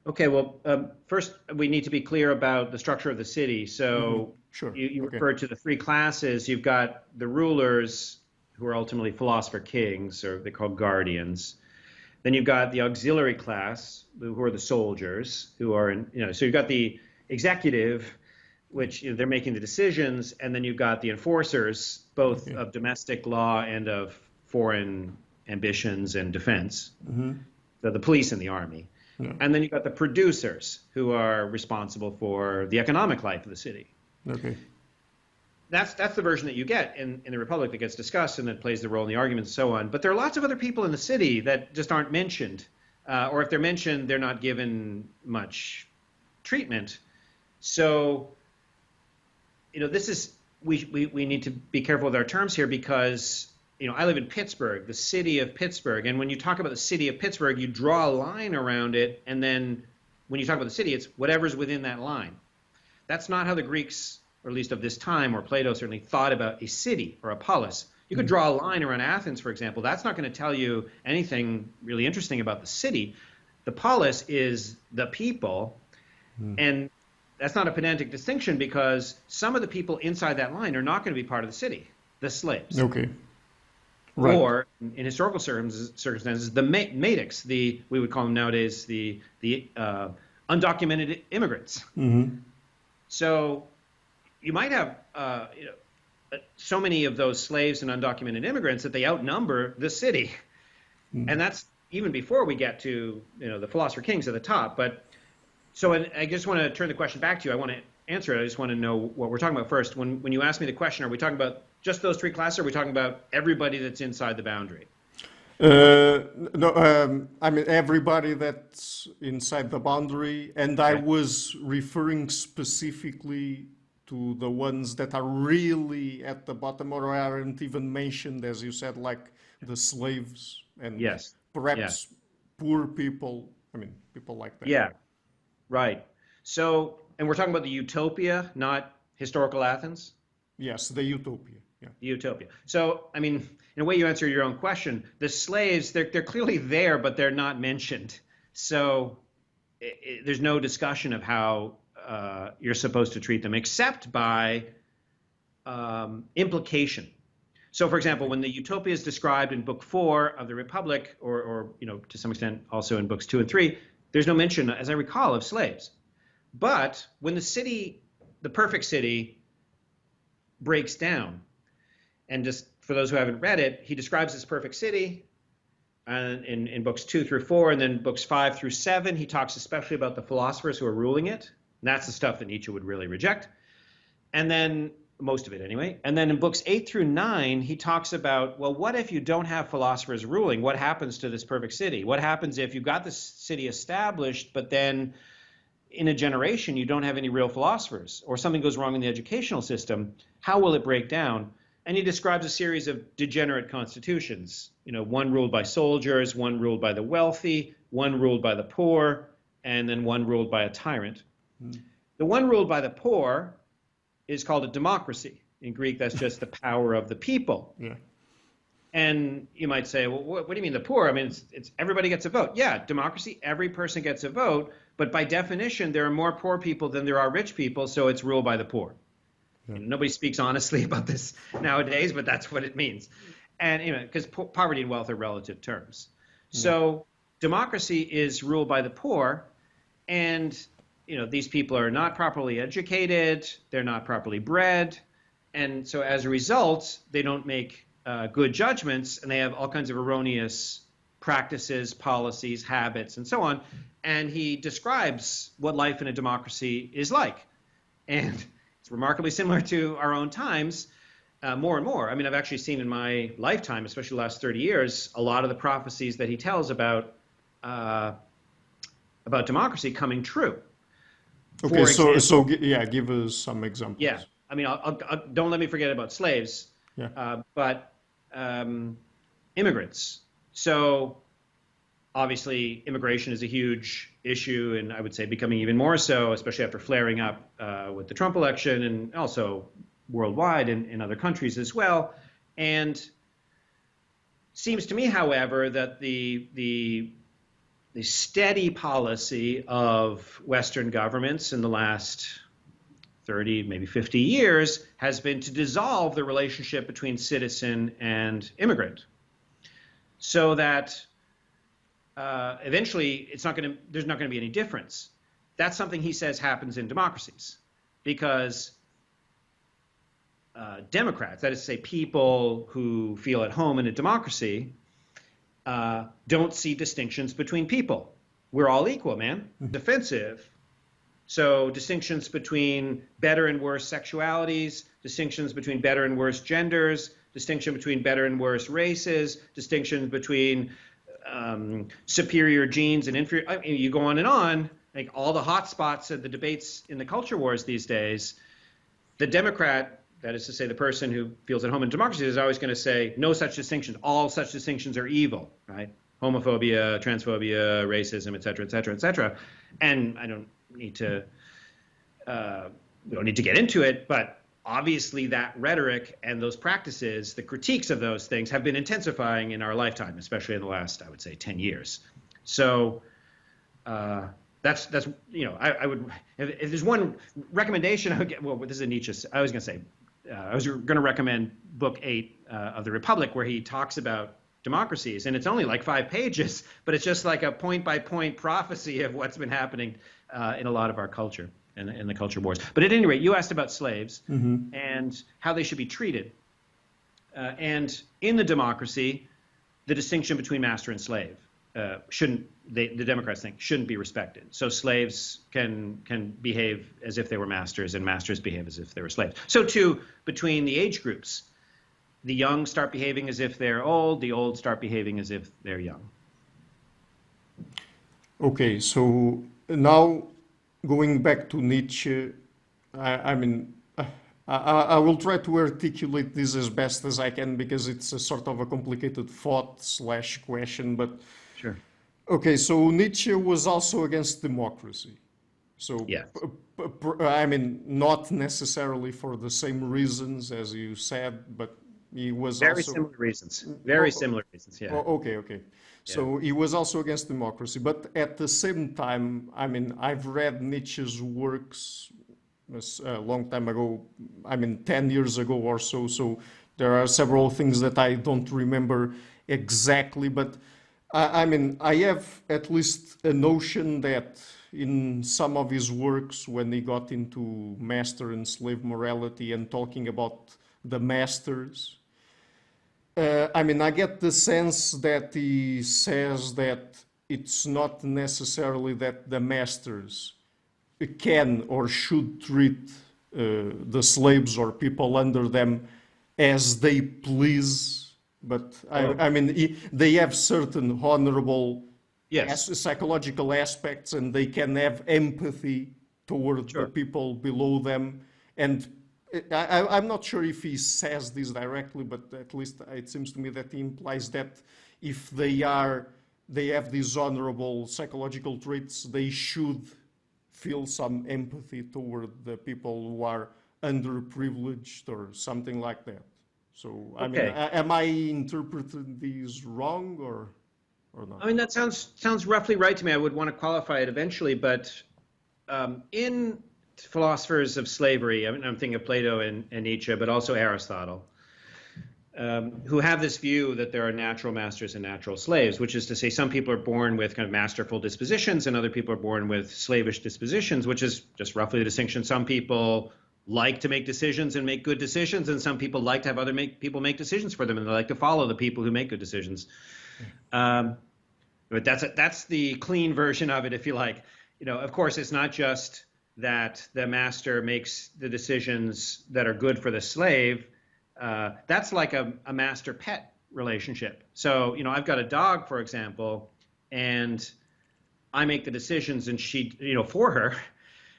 Okay, well, first we need to be clear about the structure of the city. So you referred to the 3 classes. You've got the rulers, who are ultimately philosopher kings, or they're called guardians. Then you've got the auxiliary class, who are the soldiers, who are so you've got the executive, which they're making the decisions, and then you've got the enforcers, both of domestic law and of foreign ambitions and defense. So the police and the army. And then you've got the producers, who are responsible for the economic life of the city. That's the version that you get in the Republic that gets discussed and that plays the role in the arguments and so on. But there are lots of other people in the city that just aren't mentioned. Or if they're mentioned, they're not given much treatment. So, this is, we need to be careful with our terms here because, I live in Pittsburgh, the city of Pittsburgh. And when you talk about the city of Pittsburgh, you draw a line around it. And then when you talk about the city, it's whatever's within that line. That's not how the Greeks, or at least of this time, or Plato certainly thought about a city or a polis. You could draw a line around Athens, for example. That's not going to tell you anything really interesting about the city. The polis is the people, and that's not a pedantic distinction because some of the people inside that line are not going to be part of the city, the slaves. Okay. Right. Or, in historical circumstances, the metics, we would call them nowadays the undocumented immigrants. So you might have so many of those slaves and undocumented immigrants that they outnumber the city. And that's even before we get to the Philosopher Kings at the top. But so I just want to turn the question back to you. I want to answer it. I just want to know what we're talking about first. When you ask me the question, are we talking about just those three classes, or are we talking about everybody that's inside the boundary? No, I mean everybody that's inside the boundary, and I was referring specifically to the ones that are really at the bottom or aren't even mentioned, as you said, like the slaves and perhaps poor people. I mean, people like that. Yeah, right. So, and we're talking about the utopia, not historical Athens? Yes, the utopia. Yeah. The utopia. So, I mean, in a way, you answer your own question. The slaves, they're clearly there, but they're not mentioned. So there's no discussion of how you're supposed to treat them, except by implication. So, for example, when the utopia is described in Book 4 of the Republic, or to some extent also in Books 2 and 3, there's no mention, as I recall, of slaves. But when the city, the perfect city, breaks down, and just for those who haven't read it, he describes this perfect city in books 2 through 4, and then books 5 through 7, he talks especially about the philosophers who are ruling it. And that's the stuff that Nietzsche would really reject. And then, most of it anyway. And then in books 8 through 9, he talks about, well, what if you don't have philosophers ruling? What happens to this perfect city? What happens if you got this city established, but then in a generation you don't have any real philosophers, or something goes wrong in the educational system? How will it break down? And he describes a series of degenerate constitutions, one ruled by soldiers, one ruled by the wealthy, one ruled by the poor, and then one ruled by a tyrant. The one ruled by the poor is called a democracy. In Greek, that's just the power of the people. Yeah. And you might say, well, what do you mean the poor? I mean, it's everybody gets a vote. Yeah, democracy, every person gets a vote, but by definition, there are more poor people than there are rich people, so it's ruled by the poor. Nobody speaks honestly about this nowadays, but that's what it means. And because poverty and wealth are relative terms. So democracy is ruled by the poor, and these people are not properly educated, they're not properly bred, and so as a result, they don't make good judgments, and they have all kinds of erroneous practices, policies, habits, and so on. And he describes what life in a democracy is like. And it's remarkably similar to our own times, more and more. I mean, I've actually seen in my lifetime, especially the last 30 years, a lot of the prophecies that he tells about democracy coming true. Okay, so give us some examples. Yeah, I mean, don't let me forget about slaves, but immigrants. So obviously, immigration is a huge issue, and I would say becoming even more so, especially after flaring up with the Trump election, and also worldwide in other countries as well. And seems to me, however, that the steady policy of Western governments in the last 30, maybe 50 years has been to dissolve the relationship between citizen and immigrant, so that eventually there's not going to be any difference. That's something he says happens in democracies, because Democrats, that is to say people who feel at home in a democracy, don't see distinctions between people. We're all equal, man. Defensive. So distinctions between better and worse sexualities, distinctions between better and worse genders, distinction between better and worse races, distinctions between superior genes and inferior. I mean, you go on, like all the hot spots of the debates in the culture wars these days. The Democrat, that is to say the person who feels at home in democracy, is always going to say no such distinctions. All such distinctions are evil, right? Homophobia, transphobia, racism, et cetera, et cetera, et cetera. And I don't need to, we don't need to get into it, but obviously that rhetoric and those practices, the critiques of those things, have been intensifying in our lifetime, especially in the last, I would say, 10 years. So that's I would, if there's one recommendation I would get, well, this is a Nietzsche. I was going to say, I was going to recommend Book 8 of the Republic, where he talks about democracies, and it's only like 5 pages, but it's just like a point-by-point prophecy of what's been happening in a lot of our culture and in the culture wars. But at any rate, you asked about slaves and how they should be treated. And in the democracy, the distinction between master and slave the Democrats think shouldn't be respected. So slaves can behave as if they were masters, and masters behave as if they were slaves. So too, between the age groups, the young start behaving as if they're old, the old start behaving as if they're young. Okay, so now going back to Nietzsche, I will try to articulate this as best as I can, because it's a sort of a complicated thought/question, but sure. Okay, so Nietzsche was also against democracy. So, yes. Not necessarily for the same reasons as you said, but he was very also... similar reasons. Very similar reasons, yeah. Okay. Yeah. So he was also against democracy, but at the same time, I've read Nietzsche's works a long time ago, 10 years ago or so, so there are several things that I don't remember exactly, but I have at least a notion that in some of his works, when he got into master and slave morality and talking about the masters, I get the sense that he says that it's not necessarily that the masters can or should treat the slaves or people under them as they please. But they have certain honorable psychological aspects, and they can have empathy toward the people below them. And I'm not sure if he says this directly, but at least it seems to me that he implies that if they have these honorable psychological traits, they should feel some empathy toward the people who are underprivileged or something like that. So, am I interpreting these wrong or not? That sounds roughly right to me. I would want to qualify it eventually, but in philosophers of slavery, I'm thinking of Plato and Nietzsche, but also Aristotle, who have this view that there are natural masters and natural slaves, which is to say some people are born with kind of masterful dispositions and other people are born with slavish dispositions, which is just roughly the distinction. Some people like to make decisions and make good decisions, and some people like to have other people make decisions for them, and they like to follow the people who make good decisions. But that's the clean version of it, if you like. Of course, it's not just that the master makes the decisions that are good for the slave. That's like a master-pet relationship. So, I've got a dog, for example, and I make the decisions, and she, for her.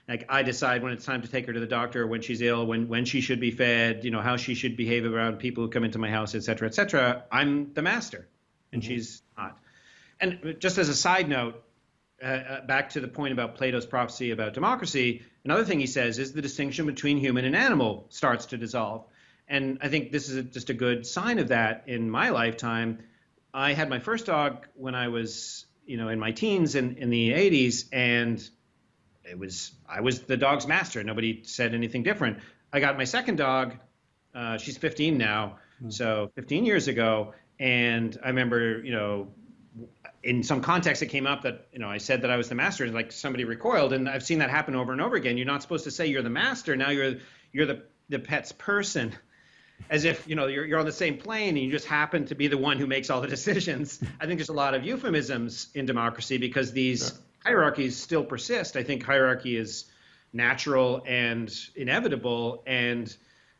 Like I decide when it's time to take her to the doctor, when she's ill, when she should be fed, how she should behave around people who come into my house, et cetera, et cetera. I'm the master, and she's not. And just as a side note, back to the point about Plato's prophecy about democracy, another thing he says is the distinction between human and animal starts to dissolve. And I think this is just a good sign of that in my lifetime. I had my first dog when I was, in my teens in the 80s, and I was the dog's master. Nobody said anything different. I got my second dog. She's 15 now, so 15 years ago. And I remember, in some context, it came up that I said that I was the master, and like somebody recoiled. And I've seen that happen over and over again. You're not supposed to say you're the master. Now you're the pet's person, as if you're on the same plane and you just happen to be the one who makes all the decisions. I think there's a lot of euphemisms in democracy because these hierarchies still persist. I think hierarchy is natural and inevitable and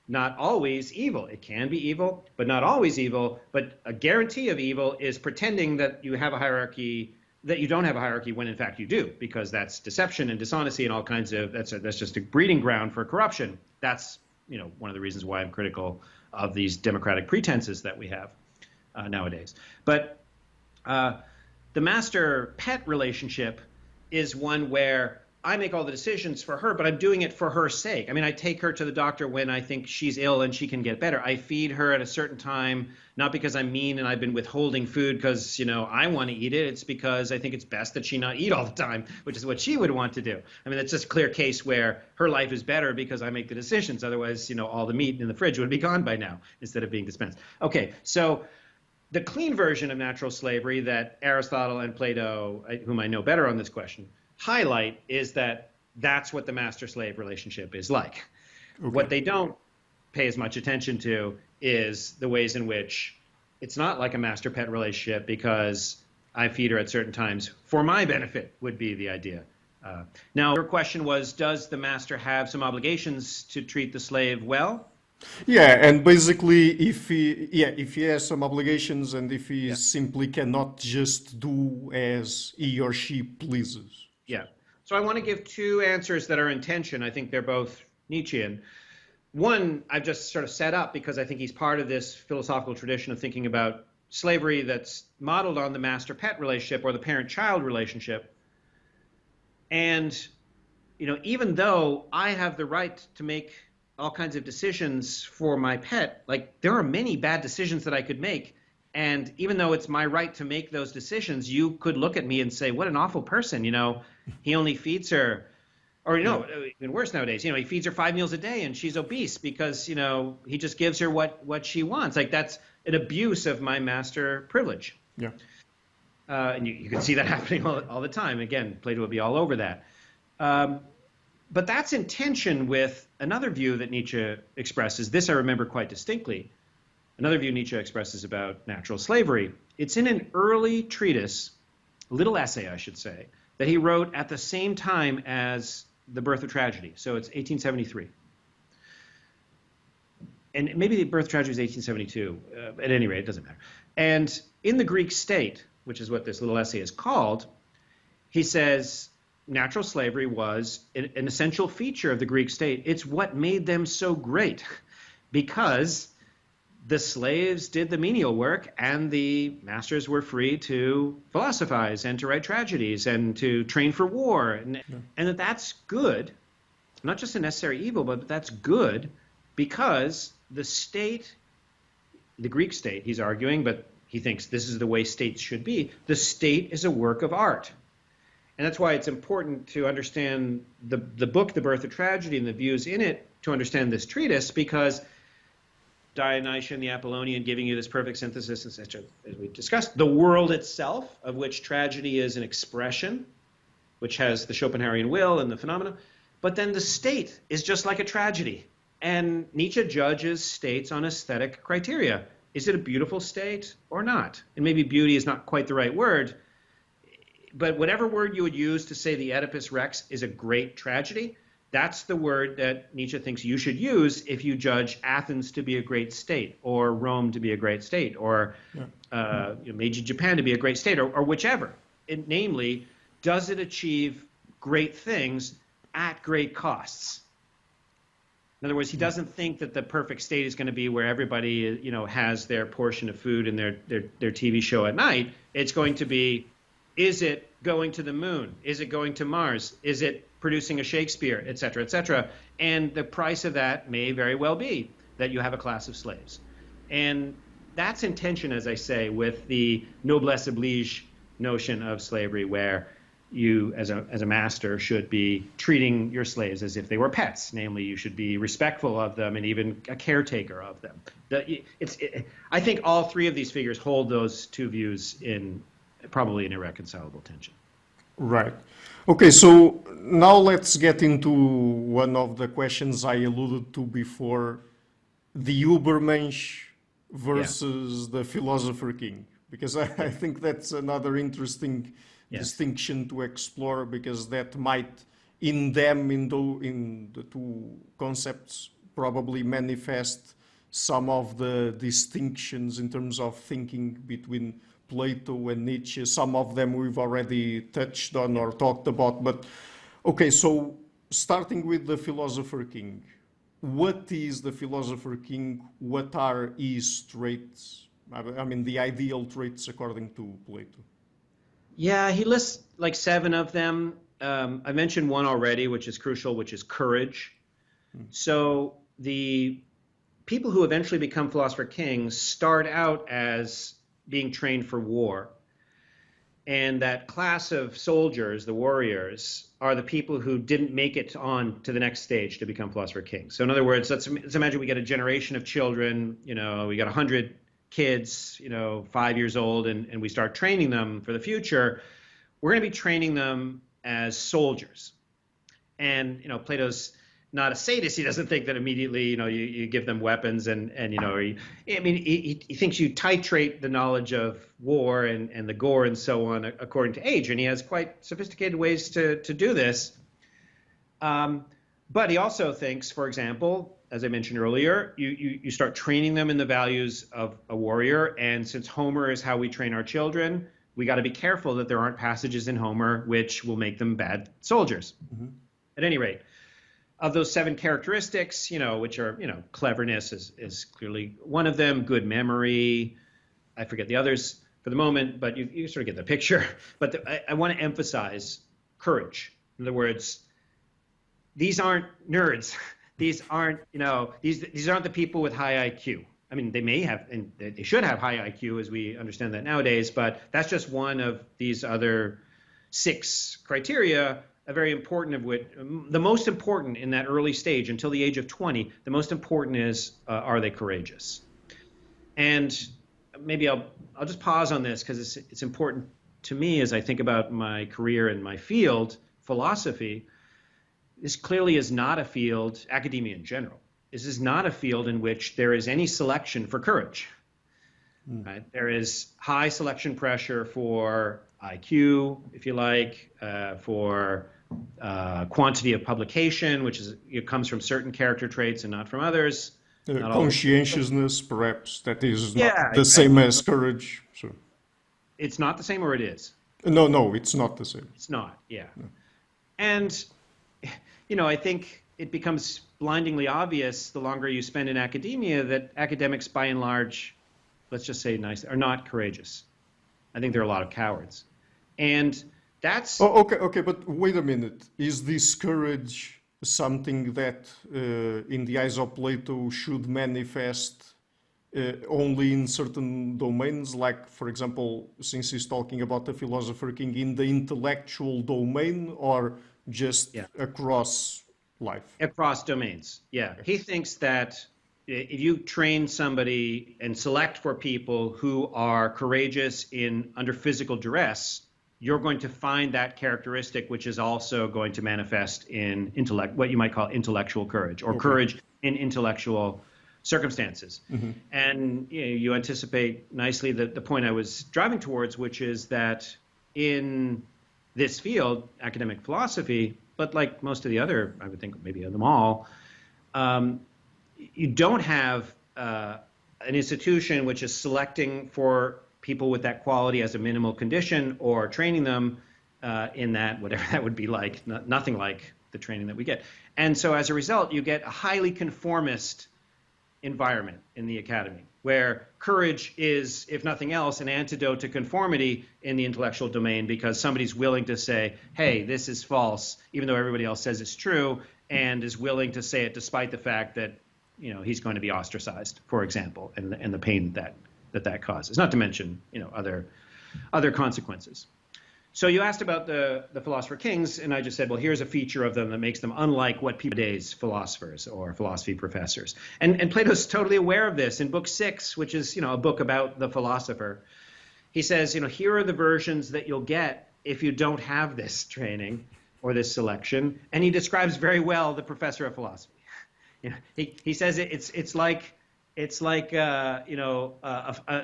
not always evil. It can be evil, but not always evil. But a guarantee of evil is pretending that you have a hierarchy, that you don't have a hierarchy when in fact you do, because that's deception and dishonesty and all kinds of, that's just a breeding ground for corruption. That's one of the reasons why I'm critical of these democratic pretenses that we have nowadays. But the master-pet relationship is one where I make all the decisions for her, but I'm doing it for her sake. I mean, I take her to the doctor when I think she's ill and she can get better. I feed her at a certain time, not because I'm mean and I've been withholding food because, I want to eat it. It's because I think it's best that she not eat all the time, which is what she would want to do. I mean, that's just a clear case where her life is better because I make the decisions. Otherwise, all the meat in the fridge would be gone by now instead of being dispensed. Okay, so the clean version of natural slavery that Aristotle and Plato, whom I know better on this question, highlight is that that's what the master-slave relationship is like. Okay. What they don't pay as much attention to is the ways in which it's not like a master-pet relationship because I feed her at certain times for my benefit would be the idea. Now, your question was, does the master have some obligations to treat the slave well? Yeah, and basically, if he has some obligations and if he simply cannot just do as he or she pleases. Yeah. So I want to give two answers that are in tension. I think they're both Nietzschean. One, I've just sort of set up because I think he's part of this philosophical tradition of thinking about slavery that's modeled on the master-pet relationship or the parent-child relationship. And, even though I have the right to make all kinds of decisions for my pet, like there are many bad decisions that I could make. And even though it's my right to make those decisions, you could look at me and say, what an awful person, he only feeds her, or, even worse nowadays, he feeds her 5 meals a day and she's obese because, he just gives her what she wants. Like that's an abuse of my master privilege. Yeah. And you can see that happening all the time. Again, Plato would be all over that. But that's in tension with another view that Nietzsche expresses. This I remember quite distinctly. Another view Nietzsche expresses about natural slavery. It's in an early treatise, a little essay, I should say, that he wrote at the same time as The Birth of Tragedy. So it's 1873. And maybe The Birth of Tragedy is 1872. At any rate, it doesn't matter. And in the Greek state, which is what this little essay is called, he says natural slavery was an essential feature of the Greek state. It's what made them so great because the slaves did the menial work and the masters were free to philosophize and to write tragedies and to train for war. And that's good, not just a necessary evil, but that's good because the state, the Greek state, he's arguing, but he thinks this is the way states should be. The state is a work of art. And that's why it's important to understand the book, The Birth of Tragedy, and the views in it to understand this treatise, because Dionysian, the Apollonian, giving you this perfect synthesis, etc., as we discussed, the world itself, of which tragedy is an expression, which has the Schopenhauerian will and the phenomena, but then the state is just like a tragedy. And Nietzsche judges states on aesthetic criteria. Is it a beautiful state or not? And maybe beauty is not quite the right word, but whatever word you would use to say the Oedipus Rex is a great tragedy, that's the word that Nietzsche thinks you should use if you judge Athens to be a great state, or Rome to be a great state, or Meiji Japan to be a great state, or whichever. Namely, does it achieve great things at great costs? In other words, he doesn't think that the perfect state is going to be where everybody, has their portion of food and their TV show at night. It's going to be, is it going to the moon? Is it going to Mars? Is it producing a Shakespeare, et cetera, et cetera? And the price of that may very well be that you have a class of slaves. And that's in tension, as I say, with the noblesse oblige notion of slavery, where you, as a master, should be treating your slaves as if they were pets. Namely, you should be respectful of them and even a caretaker of them. I think all three of these figures hold those two views in probably an irreconcilable tension. Right. Okay, so now let's get into one of the questions I alluded to before, the Übermensch versus the Philosopher King, because I think that's another interesting distinction to explore, because that might, in the two concepts, probably manifest some of the distinctions in terms of thinking between Plato and Nietzsche. Some of them we've already touched on or talked about. But okay, so starting with the Philosopher King, what is the Philosopher King? What are his traits? I mean, the ideal traits according to Plato. Yeah, he lists like 7 of them. I mentioned one already, which is crucial, which is courage. So the people who eventually become philosopher kings start out as being trained for war. And that class of soldiers, the warriors, are the people who didn't make it on to the next stage to become philosopher kings. So in other words, let's imagine we get a generation of children, we got 100 kids, 5 years old, and we start training them for the future. We're going to be training them as soldiers. And, Plato's not a sadist. He doesn't think that immediately, you give them weapons and he thinks you titrate the knowledge of war and the gore and so on according to age. And he has quite sophisticated ways to do this. But he also thinks, for example, as I mentioned earlier, you start training them in the values of a warrior. And since Homer is how we train our children, we got to be careful that there aren't passages in Homer which will make them bad soldiers. Mm-hmm. At any rate, of those 7 characteristics, which are, cleverness is clearly one of them, good memory. I forget the others for the moment, but you sort of get the picture. But I want to emphasize courage. In other words, these aren't nerds. These aren't, these aren't the people with high IQ. I mean, they may have, and they should have high IQ as we understand that nowadays, but that's just one of these other 6 criteria. A very important of which, the most important in that early stage until the age of 20, the most important is, are they courageous? And maybe I'll just pause on this because it's important to me as I think about my career in my field, philosophy. This clearly is not a field, academia in general, this is not a field in which there is any selection for courage. Right? There is high selection pressure for IQ, if you like, for quantity of publication, which it comes from certain character traits and not from others. Conscientiousness, perhaps, that is not the same as courage. So. It's not the same, or it is? No, it's not the same. It's not, yeah. No. And, I think it becomes blindingly obvious the longer you spend in academia that academics, by and large, let's just say nice, are not courageous. I think there are a lot of cowards. And that's... Oh, okay, but wait a minute. Is this courage something that, in the eyes of Plato, should manifest only in certain domains? Like, for example, since he's talking about the Philosopher King, in the intellectual domain, or just across life? Across domains, yeah. He thinks that if you train somebody and select for people who are courageous under physical duress, you're going to find that characteristic, which is also going to manifest in what you might call intellectual courage, or courage in intellectual circumstances. Mm-hmm. And you anticipate nicely the point I was driving towards, which is that in this field, academic philosophy, but like most of the other, I would think maybe of them all, you don't have an institution which is selecting for people with that quality as a minimal condition, or training them in that, whatever that would be like, nothing like the training that we get. And so as a result, you get a highly conformist environment in the academy, where courage is, if nothing else, an antidote to conformity in the intellectual domain, because somebody's willing to say, hey, this is false, even though everybody else says it's true, and is willing to say it despite the fact that he's going to be ostracized, for example, and the pain that causes, not to mention other consequences. So you asked about the Philosopher Kings, and I just said, well, here's a feature of them that makes them unlike what people today's philosophers or philosophy professors. And Plato's totally aware of this. In Book 6, which is a book about the philosopher, he says, here are the versions that you'll get if you don't have this training or this selection. And he describes very well the professor of philosophy. He says it's like a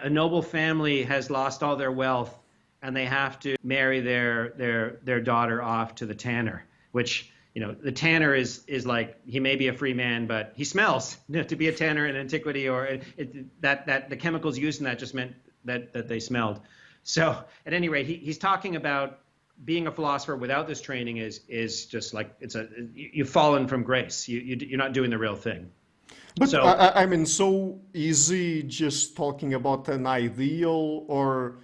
noble family has lost all their wealth, and they have to marry their daughter off to the tanner, which, the tanner is like, he may be a free man, but he smells. To be a tanner in antiquity, or that the chemicals used in that just meant that they smelled. So at any rate, he's talking about being a philosopher without this training is just like, you've fallen from grace. You're not doing the real thing. But so, so is he just talking about an ideal, or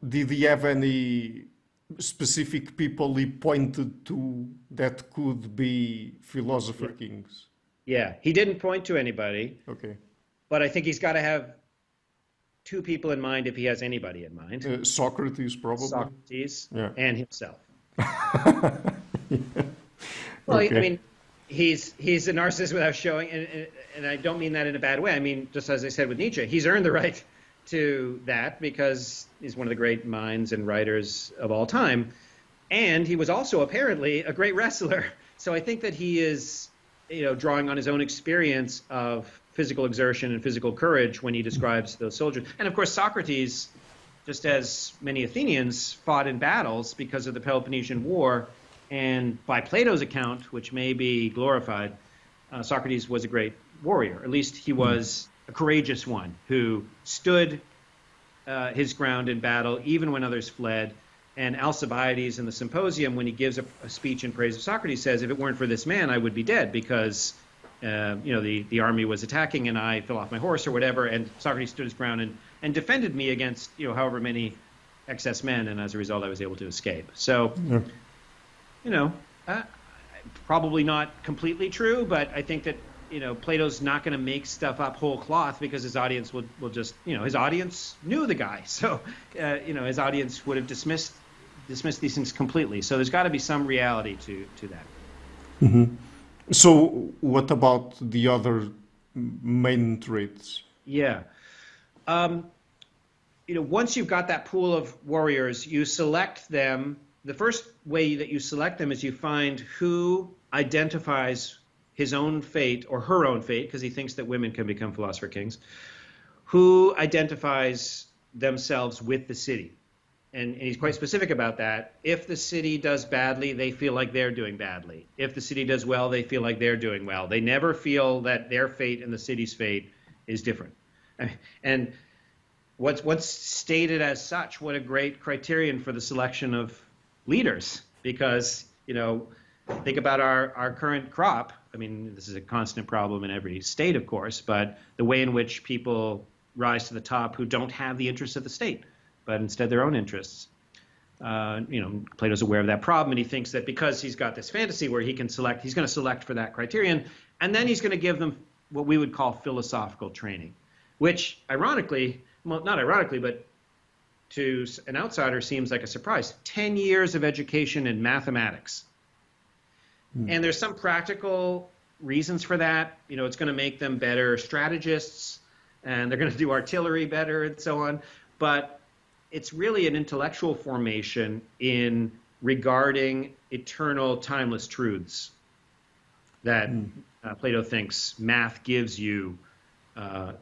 did he have any specific people he pointed to that could be philosopher Yeah. kings. Yeah, he didn't point to anybody, Okay. but I think he's got to have two people in mind if he has anybody in mind. Socrates, probably. Socrates Yeah. and himself. Yeah. Well, I Okay. mean, he's a narcissist without showing, and I don't mean that in a bad way. I mean, just as I said with Nietzsche, he's earned the right to that because he's one of the great minds and writers of all time, and he was also apparently a great wrestler. So I think that he is, drawing on his own experience of physical exertion and physical courage when he describes those soldiers. And of course, Socrates, just as many Athenians, fought in battles because of the Peloponnesian War. And by Plato's account, which may be glorified, Socrates was a great warrior. At least he was a courageous one who stood his ground in battle even when others fled. And Alcibiades in the Symposium, when he gives a speech in praise of Socrates, says, if it weren't for this man, I would be dead because the army was attacking and I fell off my horse or whatever. And Socrates stood his ground and defended me against however many excess men. And as a result, I was able to escape. So. Yeah. Probably not completely true, but I think that, Plato's not going to make stuff up whole cloth because his audience will just, his audience knew the guy. So, his audience would have dismissed these things completely. So there's got to be some reality to that. Hmm. So what about the other main traits? Yeah. Once you've got that pool of warriors, you select them. The first way that you select them is you find who identifies his own fate or her own fate, because he thinks that women can become philosopher kings, who identifies themselves with the city. And he's quite specific about that. If the city does badly, they feel like they're doing badly. If the city does well, they feel like they're doing well. They never feel that their fate and the city's fate is different. And what's stated as such, what a great criterion for the selection of leaders, because think about our current crop. I mean, this is a constant problem in every state, of course, but the way in which people rise to the top who don't have the interests of the state, but instead their own interests. Plato's aware of that problem, and he thinks that because he's got this fantasy where he can select, he's going to select for that criterion, and then he's going to give them what we would call philosophical training, which ironically, well, not ironically, but to an outsider seems like a surprise. 10 years of education in mathematics. And there's some practical reasons for that. It's going to make them better strategists, and they're going to do artillery better and so on. But it's really an intellectual formation in regarding eternal, timeless truths that Plato thinks math gives you,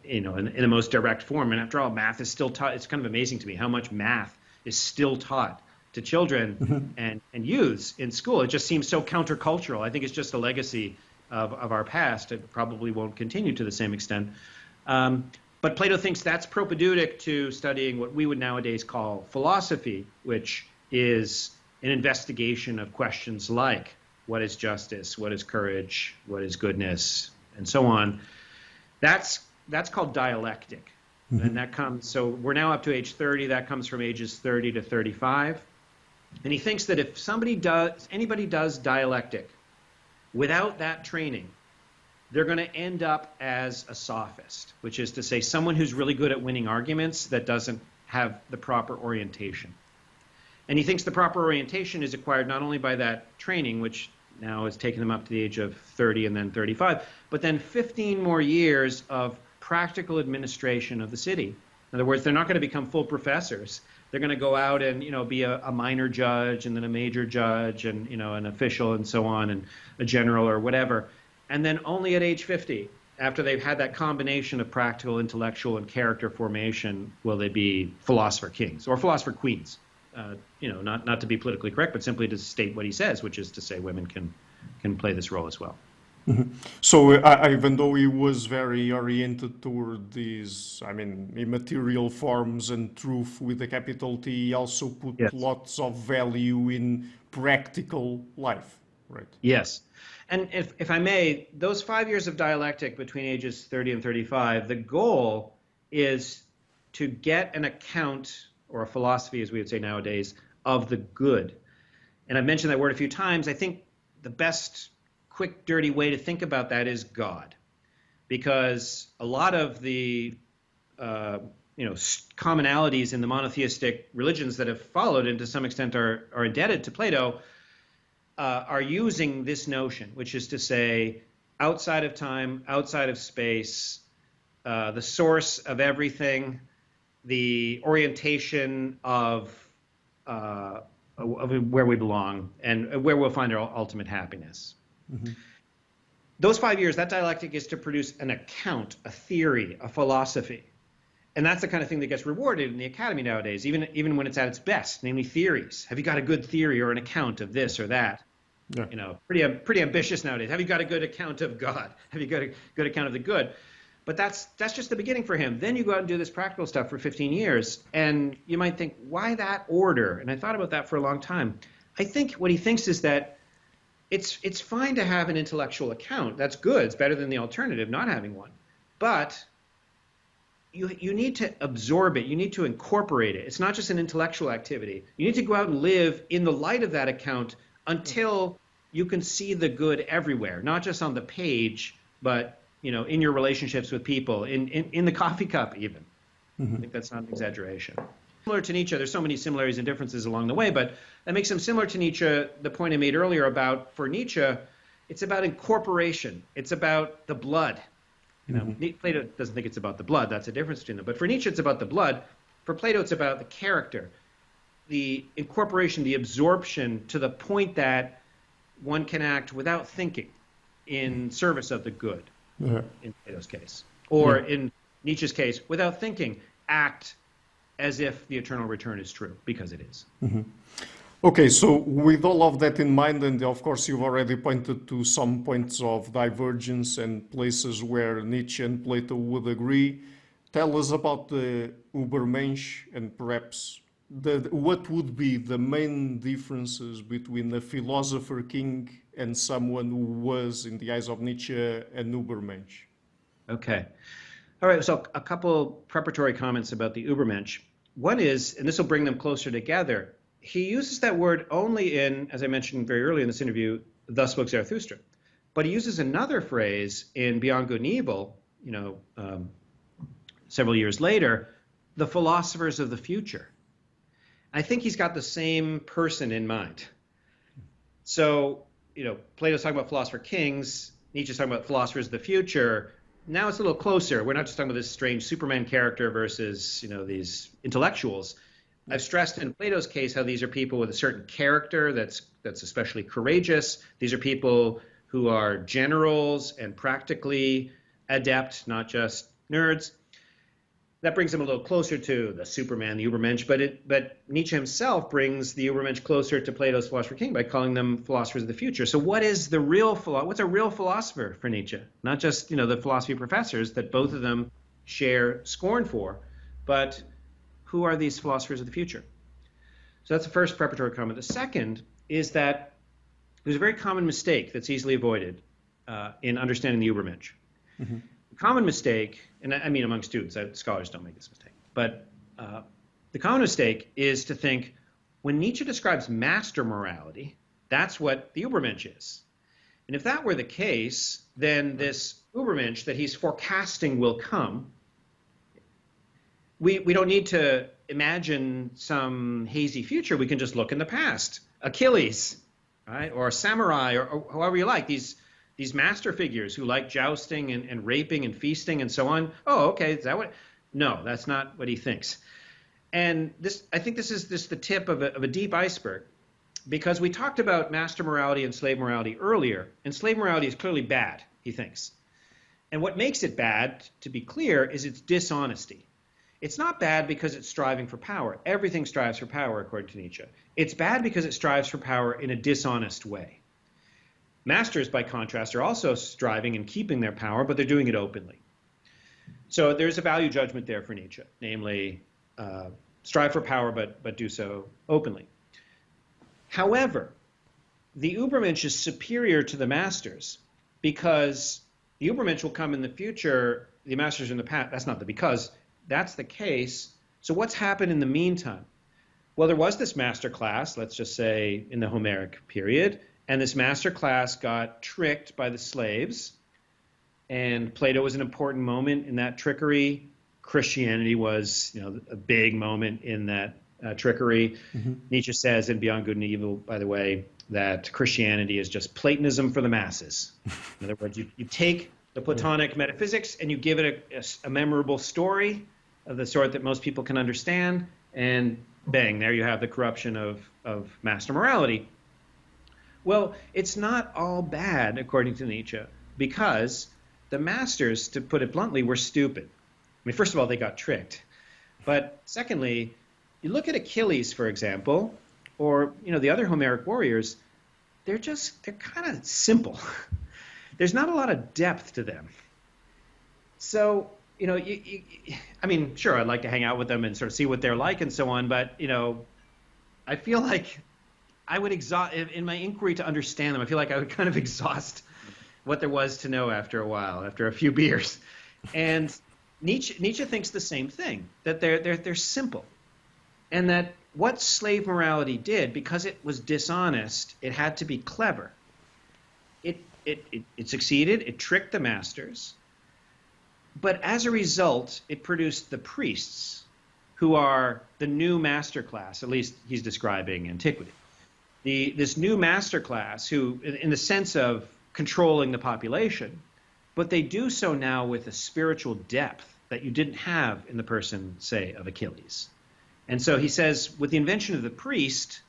in the most direct form. And after all, math is still taught. It's kind of amazing to me how much math is still taught to children and youths in school. It just seems so countercultural. I think it's just a legacy of our past. It probably won't continue to the same extent. But Plato thinks that's propedeutic to studying what we would nowadays call philosophy, which is an investigation of questions like what is justice, what is courage, what is goodness, and so on. That's called dialectic. And that comes, so we're now up to age 30, that comes from ages 30 to 35. And he thinks that if anybody does dialectic without that training, they're going to end up as a sophist, which is to say someone who's really good at winning arguments that doesn't have the proper orientation. And he thinks the proper orientation is acquired not only by that training, which now has taken them up to the age of 30 and then 35, but then 15 more years of practical administration of the city. In other words, they're not going to become full professors. They're going to go out and be a minor judge and then a major judge and an official and so on and a general or whatever. And then only at age 50, after they've had that combination of practical, intellectual, and character formation, will they be philosopher kings or philosopher queens. Not to be politically correct, but simply to state what he says, which is to say women can play this role as well. So even though he was very oriented toward these, immaterial forms and truth with a capital T, he also put Yes. lots of value in practical life, right? Yes. And if I may, those 5 years of dialectic between ages 30 and 35, the goal is to get an account, or a philosophy as we would say nowadays, of the good. And I've mentioned that word a few times. I think the best quick, dirty way to think about that is God. Because a lot of the commonalities in the monotheistic religions that have followed and to some extent are indebted to Plato are using this notion, which is to say outside of time, outside of space, the source of everything, the orientation of where we belong and where we'll find our ultimate happiness. Mm-hmm. Those 5 years, that dialectic is to produce an account, a theory, a philosophy. And that's the kind of thing that gets rewarded in the academy nowadays, even when it's at its best, namely theories. Have you got a good theory or an account of this or that? Yeah. You know, pretty ambitious nowadays. Have you got a good account of God? Have you got a good account of the good? But that's just the beginning for him. Then you go out and do this practical stuff for 15 years, and you might think, why that order? And I thought about that for a long time. I think what he thinks is that it's fine to have an intellectual account. That's good. It's better than the alternative, not having one. But you need to absorb it. You need to incorporate it. It's not just an intellectual activity. You need to go out and live in the light of that account until you can see the good everywhere, not just on the page, but in your relationships with people, in the coffee cup even. Mm-hmm. I think that's not an exaggeration. Similar to Nietzsche, there's so many similarities and differences along the way, but that makes him similar to Nietzsche. The point I made earlier about, for Nietzsche, it's about incorporation. It's about the blood. Plato doesn't think it's about the blood. That's a difference between them. But for Nietzsche, it's about the blood. For Plato, it's about the character, the incorporation, the absorption to the point that one can act without thinking in service of the good, in Plato's case. Or in Nietzsche's case, without thinking, act as if the eternal return is true, because it is. Mm-hmm. Okay, so with all of that in mind, and of course you've already pointed to some points of divergence and places where Nietzsche and Plato would agree, tell us about the Übermensch and perhaps what would be the main differences between a philosopher king and someone who was, in the eyes of Nietzsche, an Übermensch. Okay. All right, so a couple preparatory comments about the Übermensch. One is, and this will bring them closer together, he uses that word only in, as I mentioned very early in this interview, thus spoke Zarathustra. But he uses another phrase in Beyond Good and Evil, several years later, the philosophers of the future. I think he's got the same person in mind. So, Plato's talking about philosopher kings, Nietzsche's talking about philosophers of the future. Now it's a little closer. We're not just talking about this strange Superman character versus, these intellectuals. I've stressed in Plato's case how these are people with a certain character that's especially courageous. These are people who are generals and practically adept, not just nerds. That brings them a little closer to the Superman, the Übermensch, but Nietzsche himself brings the Übermensch closer to Plato's Philosopher King by calling them philosophers of the future. So what's a real philosopher for Nietzsche? Not just, the philosophy professors that both of them share scorn for, but who are these philosophers of the future? So that's the first preparatory comment. The second is that there's a very common mistake that's easily avoided in understanding the Übermensch. Mm-hmm. The common mistake, and I mean among students, scholars don't make this mistake, but the common mistake is to think when Nietzsche describes master morality, that's what the Übermensch is. And if that were the case, then this Übermensch that he's forecasting will come. We don't need to imagine some hazy future. We can just look in the past. Achilles, right? Or a samurai, or however you like, these master figures who like jousting and raping and feasting and so on. Oh, okay, is that what? No, that's not what he thinks. And I think this is the tip of a deep iceberg, because we talked about master morality and slave morality earlier, and slave morality is clearly bad, he thinks. And what makes it bad, to be clear, is its dishonesty. It's not bad because it's striving for power. Everything strives for power, according to Nietzsche. It's bad because it strives for power in a dishonest way. Masters, by contrast, are also striving and keeping their power, but they're doing it openly. So there's a value judgment there for Nietzsche, namely strive for power, but do so openly. However, the Übermensch is superior to the masters because the Übermensch will come in the future, the masters in the past. That's not the because. That's the case. So what's happened in the meantime? Well, there was this master class, let's just say in the Homeric period, and this master class got tricked by the slaves, and Plato was an important moment in that trickery. Christianity was, a big moment in that trickery. Nietzsche says in Beyond Good and Evil, by the way, that Christianity is just Platonism for the masses. In other words, you take the Platonic metaphysics and you give it a memorable story of the sort that most people can understand, and bang, there you have the corruption of master morality. Well, it's not all bad, according to Nietzsche, because the masters, to put it bluntly, were stupid. I mean, first of all, they got tricked. But secondly, you look at Achilles, for example, or the other Homeric warriors, they're kind of simple. There's not a lot of depth to them. So, I mean, sure, I'd like to hang out with them and sort of see what they're like and so on, but, I feel like I would exhaust, in my inquiry to understand them, I feel like I would kind of exhaust what there was to know after a while, after a few beers. And Nietzsche thinks the same thing, that they're simple, and that what slave morality did, because it was dishonest, it had to be clever. It succeeded, it tricked the masters, but as a result, it produced the priests, who are the new master class, at least he's describing antiquity. This new master class, who, in the sense of controlling the population, but they do so now with a spiritual depth that you didn't have in the person, say, of Achilles. And so he says, with the invention of the priest,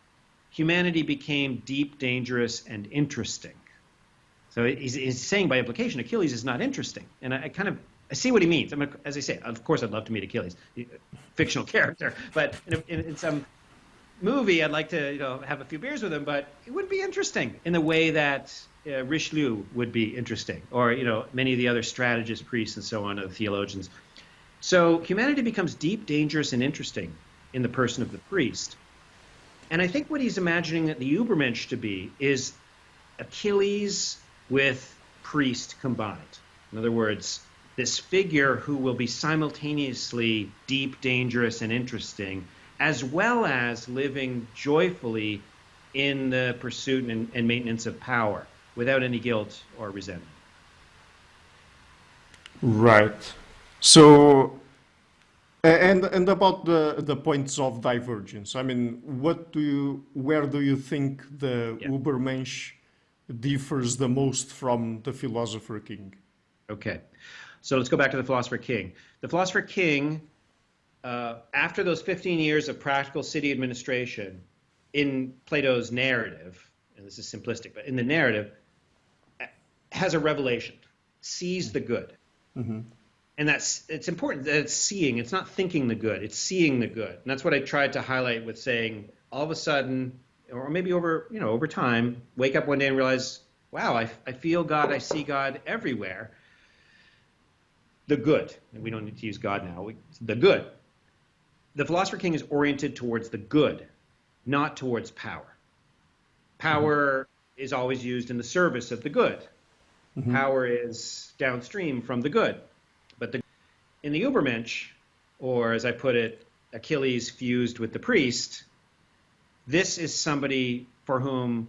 humanity became deep, dangerous, and interesting. So he's saying by implication, Achilles is not interesting. And I see what he means. As I say, of course, I'd love to meet Achilles, fictional character. But in some movie, I'd like to have a few beers with him. But it would be interesting in the way that Richelieu would be interesting, or many of the other strategists, priests, and so on, the theologians. So humanity becomes deep, dangerous, and interesting in the person of the priest. And I think what he's imagining that the Übermensch to be is Achilles with priest combined. In other words, this figure who will be simultaneously deep, dangerous, and interesting, as well as living joyfully in the pursuit and maintenance of power without any guilt or resentment. Right. So, and about the points of divergence. I mean, where do you think the Übermensch differs the most from the Philosopher King? Okay. So let's go back to the Philosopher King. The Philosopher King, after those 15 years of practical city administration, in Plato's narrative, and this is simplistic, but in the narrative, has a revelation, sees the good. Mm-hmm. And it's important that it's seeing, it's not thinking the good, it's seeing the good. And that's what I tried to highlight with saying, all of a sudden, or maybe over time, wake up one day and realize, wow, I feel God, I see God everywhere. The good, and we don't need to use God now, the good. The Philosopher King is oriented towards the good, not towards power. Power is always used in the service of the good. Mm-hmm. Power is downstream from the good. But in the Übermensch, or as I put it, Achilles fused with the priest, this is somebody for whom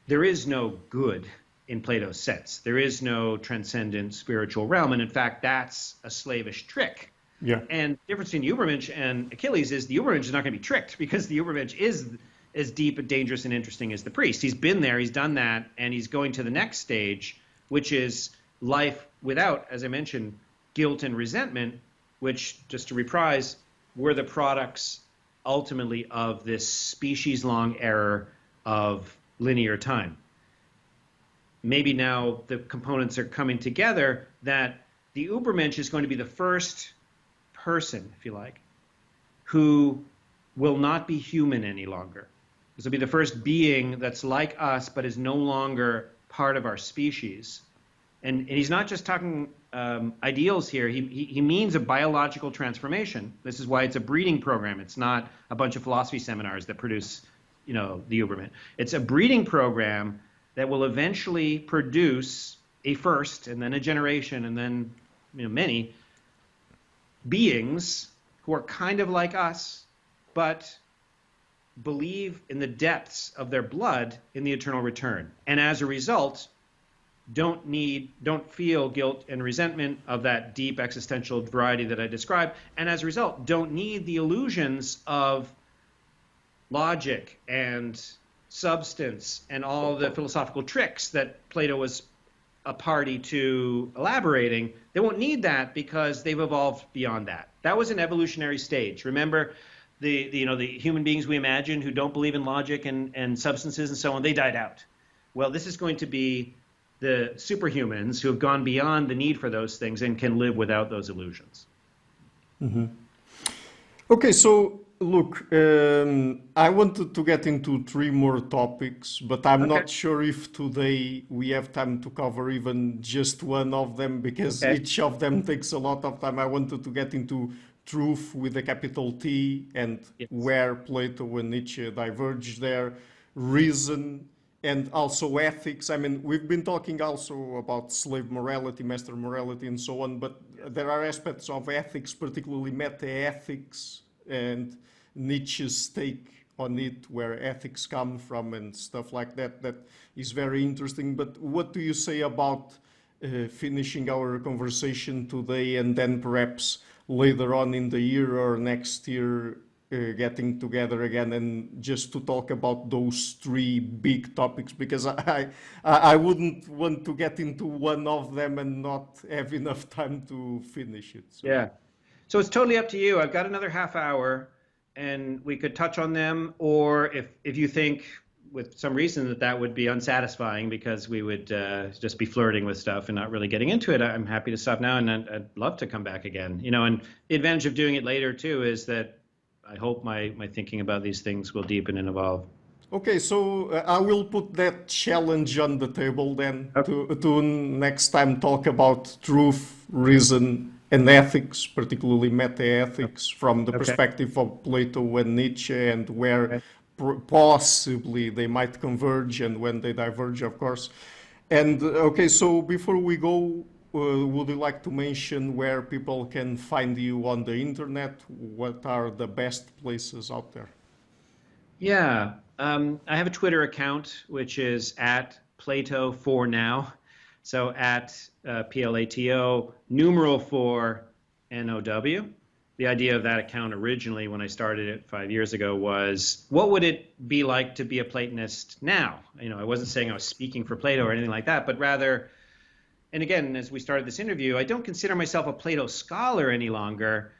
there is no good in Plato's sense. There is no transcendent spiritual realm, and in fact, that's a slavish trick. Yeah. And the difference between the Übermensch and Achilles is the Übermensch is not going to be tricked, because the Übermensch is as deep and dangerous and interesting as the priest. He's been there, he's done that, and he's going to the next stage, which is life without, as I mentioned, guilt and resentment, which, just to reprise, were the products ultimately of this species-long error of linear time. Maybe now the components are coming together that the Übermensch is going to be the first person, if you like, who will not be human any longer. This will be the first being that's like us, but is no longer part of our species. And he's not just talking ideals here. He means a biological transformation. This is why it's a breeding program. It's not a bunch of philosophy seminars that produce, the Übermensch. It's a breeding program that will eventually produce a first, and then a generation, and then many beings who are kind of like us, but believe in the depths of their blood in the eternal return, and as a result, don't feel guilt and resentment of that deep existential variety that I described, and as a result, don't need the illusions of logic and substance and all the philosophical tricks that Plato was a party to elaborating. They won't need that because they've evolved beyond that. That was an evolutionary stage. Remember, the human beings we imagine who don't believe in logic and substances and so on, they died out. Well, this is going to be the superhumans who have gone beyond the need for those things and can live without those illusions. Mm-hmm. Okay, so look, I wanted to get into 3 more topics, but I'm not sure if today we have time to cover even just one of them, because each of them takes a lot of time. I wanted to get into truth with a capital T and where Plato and Nietzsche diverge there, reason, and also ethics. I mean, we've been talking also about slave morality, master morality, and so on, but there are aspects of ethics, particularly meta-ethics, and Nietzsche's take on it, where ethics come from and stuff like that, that is very interesting. But what do you say about finishing our conversation today and then perhaps later on in the year or next year getting together again and just to talk about those 3 big topics, because I wouldn't want to get into one of them and not have enough time to finish it. So. Yeah. So it's totally up to you. I've got another half hour and we could touch on them, or if you think with some reason that would be unsatisfying because we would just be flirting with stuff and not really getting into it, I'm happy to stop now, and I'd love to come back again. And the advantage of doing it later too is that I hope my thinking about these things will deepen and evolve. Okay, so I will put that challenge on the table then to next time talk about truth, reason, and ethics, particularly meta-ethics, from the perspective of Plato and Nietzsche, and where possibly they might converge and when they diverge, of course. And okay, so before we go, would you like to mention where people can find you on the internet? What are the best places out there? Yeah, I have a Twitter account, which is at Plato for now. So at PLATO, numeral 4 NOW. The idea of that account originally, when I started it 5 years ago, was what would it be like to be a Platonist now? I wasn't saying I was speaking for Plato or anything like that, but rather, and again, as we started this interview, I don't consider myself a Plato scholar any longer.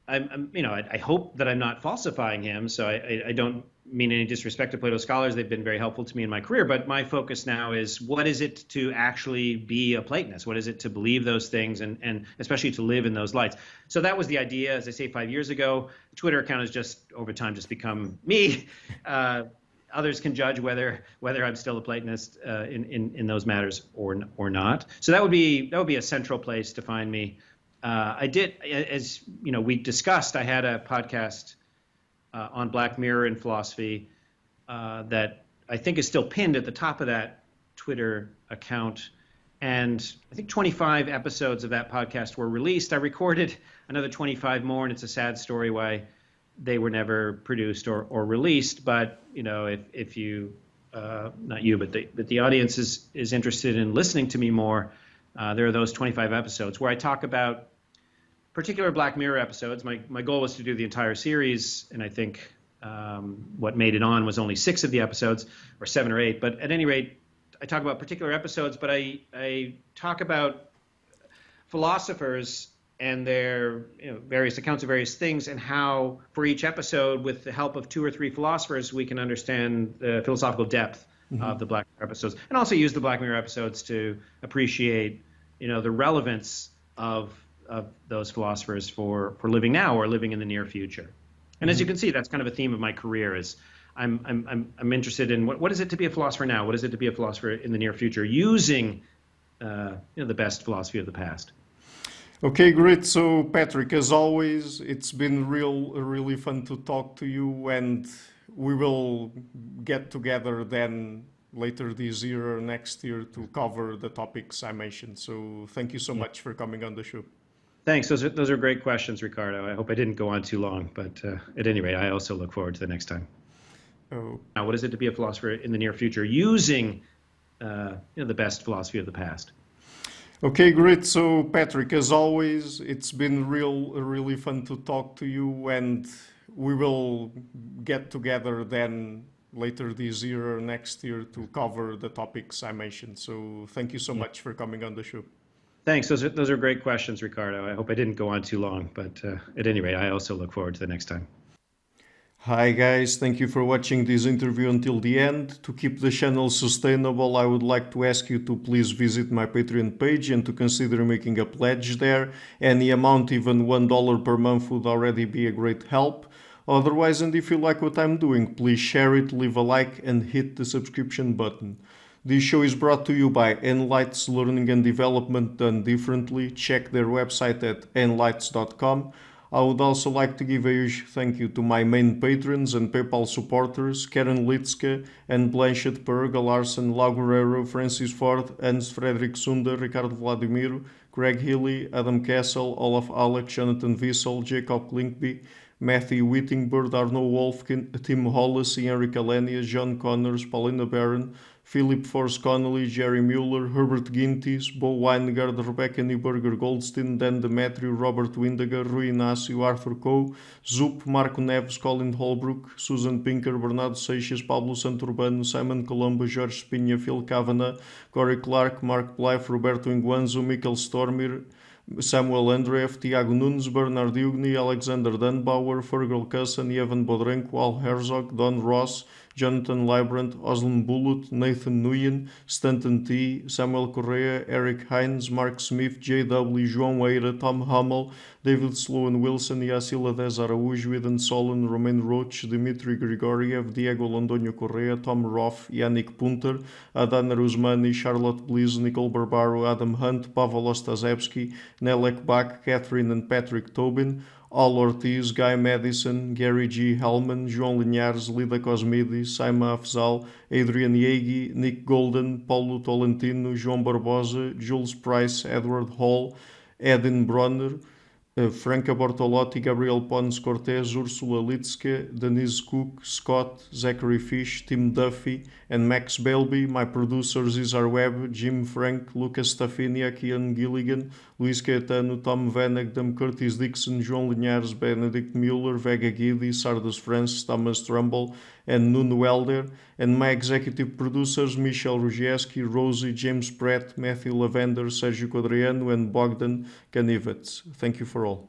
I hope that I'm not falsifying him, so I don't mean any disrespect to Plato scholars. They've been very helpful to me in my career, but my focus now is what is it to actually be a Platonist? What is it to believe those things and especially to live in those lights? So that was the idea, as I say, 5 years ago. The Twitter account has just, over time, just become me. Others can judge whether I'm still a Platonist in those matters or not. So that would be a central place to find me. I did, as we discussed, I had a podcast on Black Mirror and philosophy that I think is still pinned at the top of that Twitter account. And I think 25 episodes of that podcast were released. I recorded another 25 more, and it's a sad story why they were never produced or released. But if you, not you, but the audience is interested in listening to me more, there are those 25 episodes where I talk about particular Black Mirror episodes. My goal was to do the entire series, and I think what made it on was only 6 of the episodes, or 7 or 8. But at any rate, I talk about particular episodes, but I talk about philosophers and their various accounts of various things, and how for each episode, with the help of 2 or 3 philosophers, we can understand the philosophical depth of the Black Mirror episodes, and also use the Black Mirror episodes to appreciate the relevance of those philosophers for living now or living in the near future. And as you can see, that's kind of a theme of my career. Is I'm interested in what is it to be a philosopher now? What is it to be a philosopher in the near future, using the best philosophy of the past. Okay, great. So Patrick, as always, it's been really fun to talk to you, and we will get together then later this year or next year to cover the topics I mentioned. So thank you so much for coming on the show. Thanks. Those are great questions, Ricardo. I hope I didn't go on too long, but at any rate, I also look forward to the next time. Oh. Now, what is it to be a philosopher in the near future using the best philosophy of the past? Okay, great. So, Patrick, as always, it's been really fun to talk to you, and we will get together then later this year or next year to cover the topics I mentioned. So, thank you so Yeah. much for coming on the show. Thanks. Those are great questions, Ricardo. I hope I didn't go on too long, but at any rate, I also look forward to the next time. Hi guys, thank you for watching this interview until the end. To keep the channel sustainable, I would like to ask you to please visit my Patreon page and to consider making a pledge there. Any amount, even $1 per month, would already be a great help. Otherwise, and if you like what I'm doing, please share it, leave a like and hit the subscription button. This show is brought to you by Enlights Learning and Development Done Differently. Check their website at enlights.com. I would also like to give a huge thank you to my main patrons and PayPal supporters, Karen Litske and Blanchett Perga, Larsen, Lau Guerrero, Francis Ford, Hans Frederick Sunder, Ricardo Vladimiro, Greg Healy, Adam Castle, Olaf Alex, Jonathan Wissel, Jacob Klinkby, Matthew Whittingbird, Arno Wolfkin, Tim Hollis, Henry Kalenia, John Connors, Paulina Barron, Philip Force Connolly, Jerry Mueller, Herbert Gintis, Bo Weingard, Rebecca Neuberger Goldstein, Dan Demetrio, Robert Windiger, Rui Inácio, Arthur Coe, Zup, Marco Neves, Colin Holbrook, Susan Pinker, Bernardo Seixas, Pablo Santurbano, Simon Colombo, Jorge Spinha, Phil Kavanagh, Corey Clark, Mark Blythe, Roberto Inguanzo, Michael Stormir, Samuel Andreev, Tiago Nunes, Bernard Ugni, Alexander Dunbauer, Fergal Cusson, Evan Bodrenko, Al Herzog, Don Ross, Jonathan Librand, Oslan Bullitt, Nathan Nguyen, Stanton T, Samuel Correa, Eric Hines, Mark Smith, J.W., João Eira, Tom Hummel, David Sloan Wilson, Yacila Dez Araújo, Eden Solon, Romain Roach, Dmitry Grigoriev, Diego Londonio Correa, Tom Roth, Yannick Punter, Adana Rusmani, Charlotte Bliss, Nicole Barbaro, Adam Hunt, Pavel Ostazewski, Nelek Bach, Catherine and Patrick Tobin, Al Ortiz, Guy Madison, Gary G. Hellman, João Linhares, Lida Cosmides, Saima Afzal, Adrian Yegi, Nick Golden, Paulo Tolentino, João Barbosa, Jules Price, Edward Hall, Edin Bronner, Franca Bortolotti, Gabriel Pons Cortez, Ursula Litske, Denise Cook, Scott, Zachary Fish, Tim Duffy, and Max Belby. My producers Izar Webb, Jim Frank, Lucas Stafiniak, Ian Gilligan, Luís Caetano, Tom Vanagdam, Curtis Dixon, João Linhares, Benedict Mueller, Vega Guidi, Sardas France, Thomas Trumbull, and Nuno Welder. And my executive producers Michel Rugieski, Rosie, James Pratt, Matthew Lavender, Sergio Codriano, and Bogdan Kanivets. Thank you for all.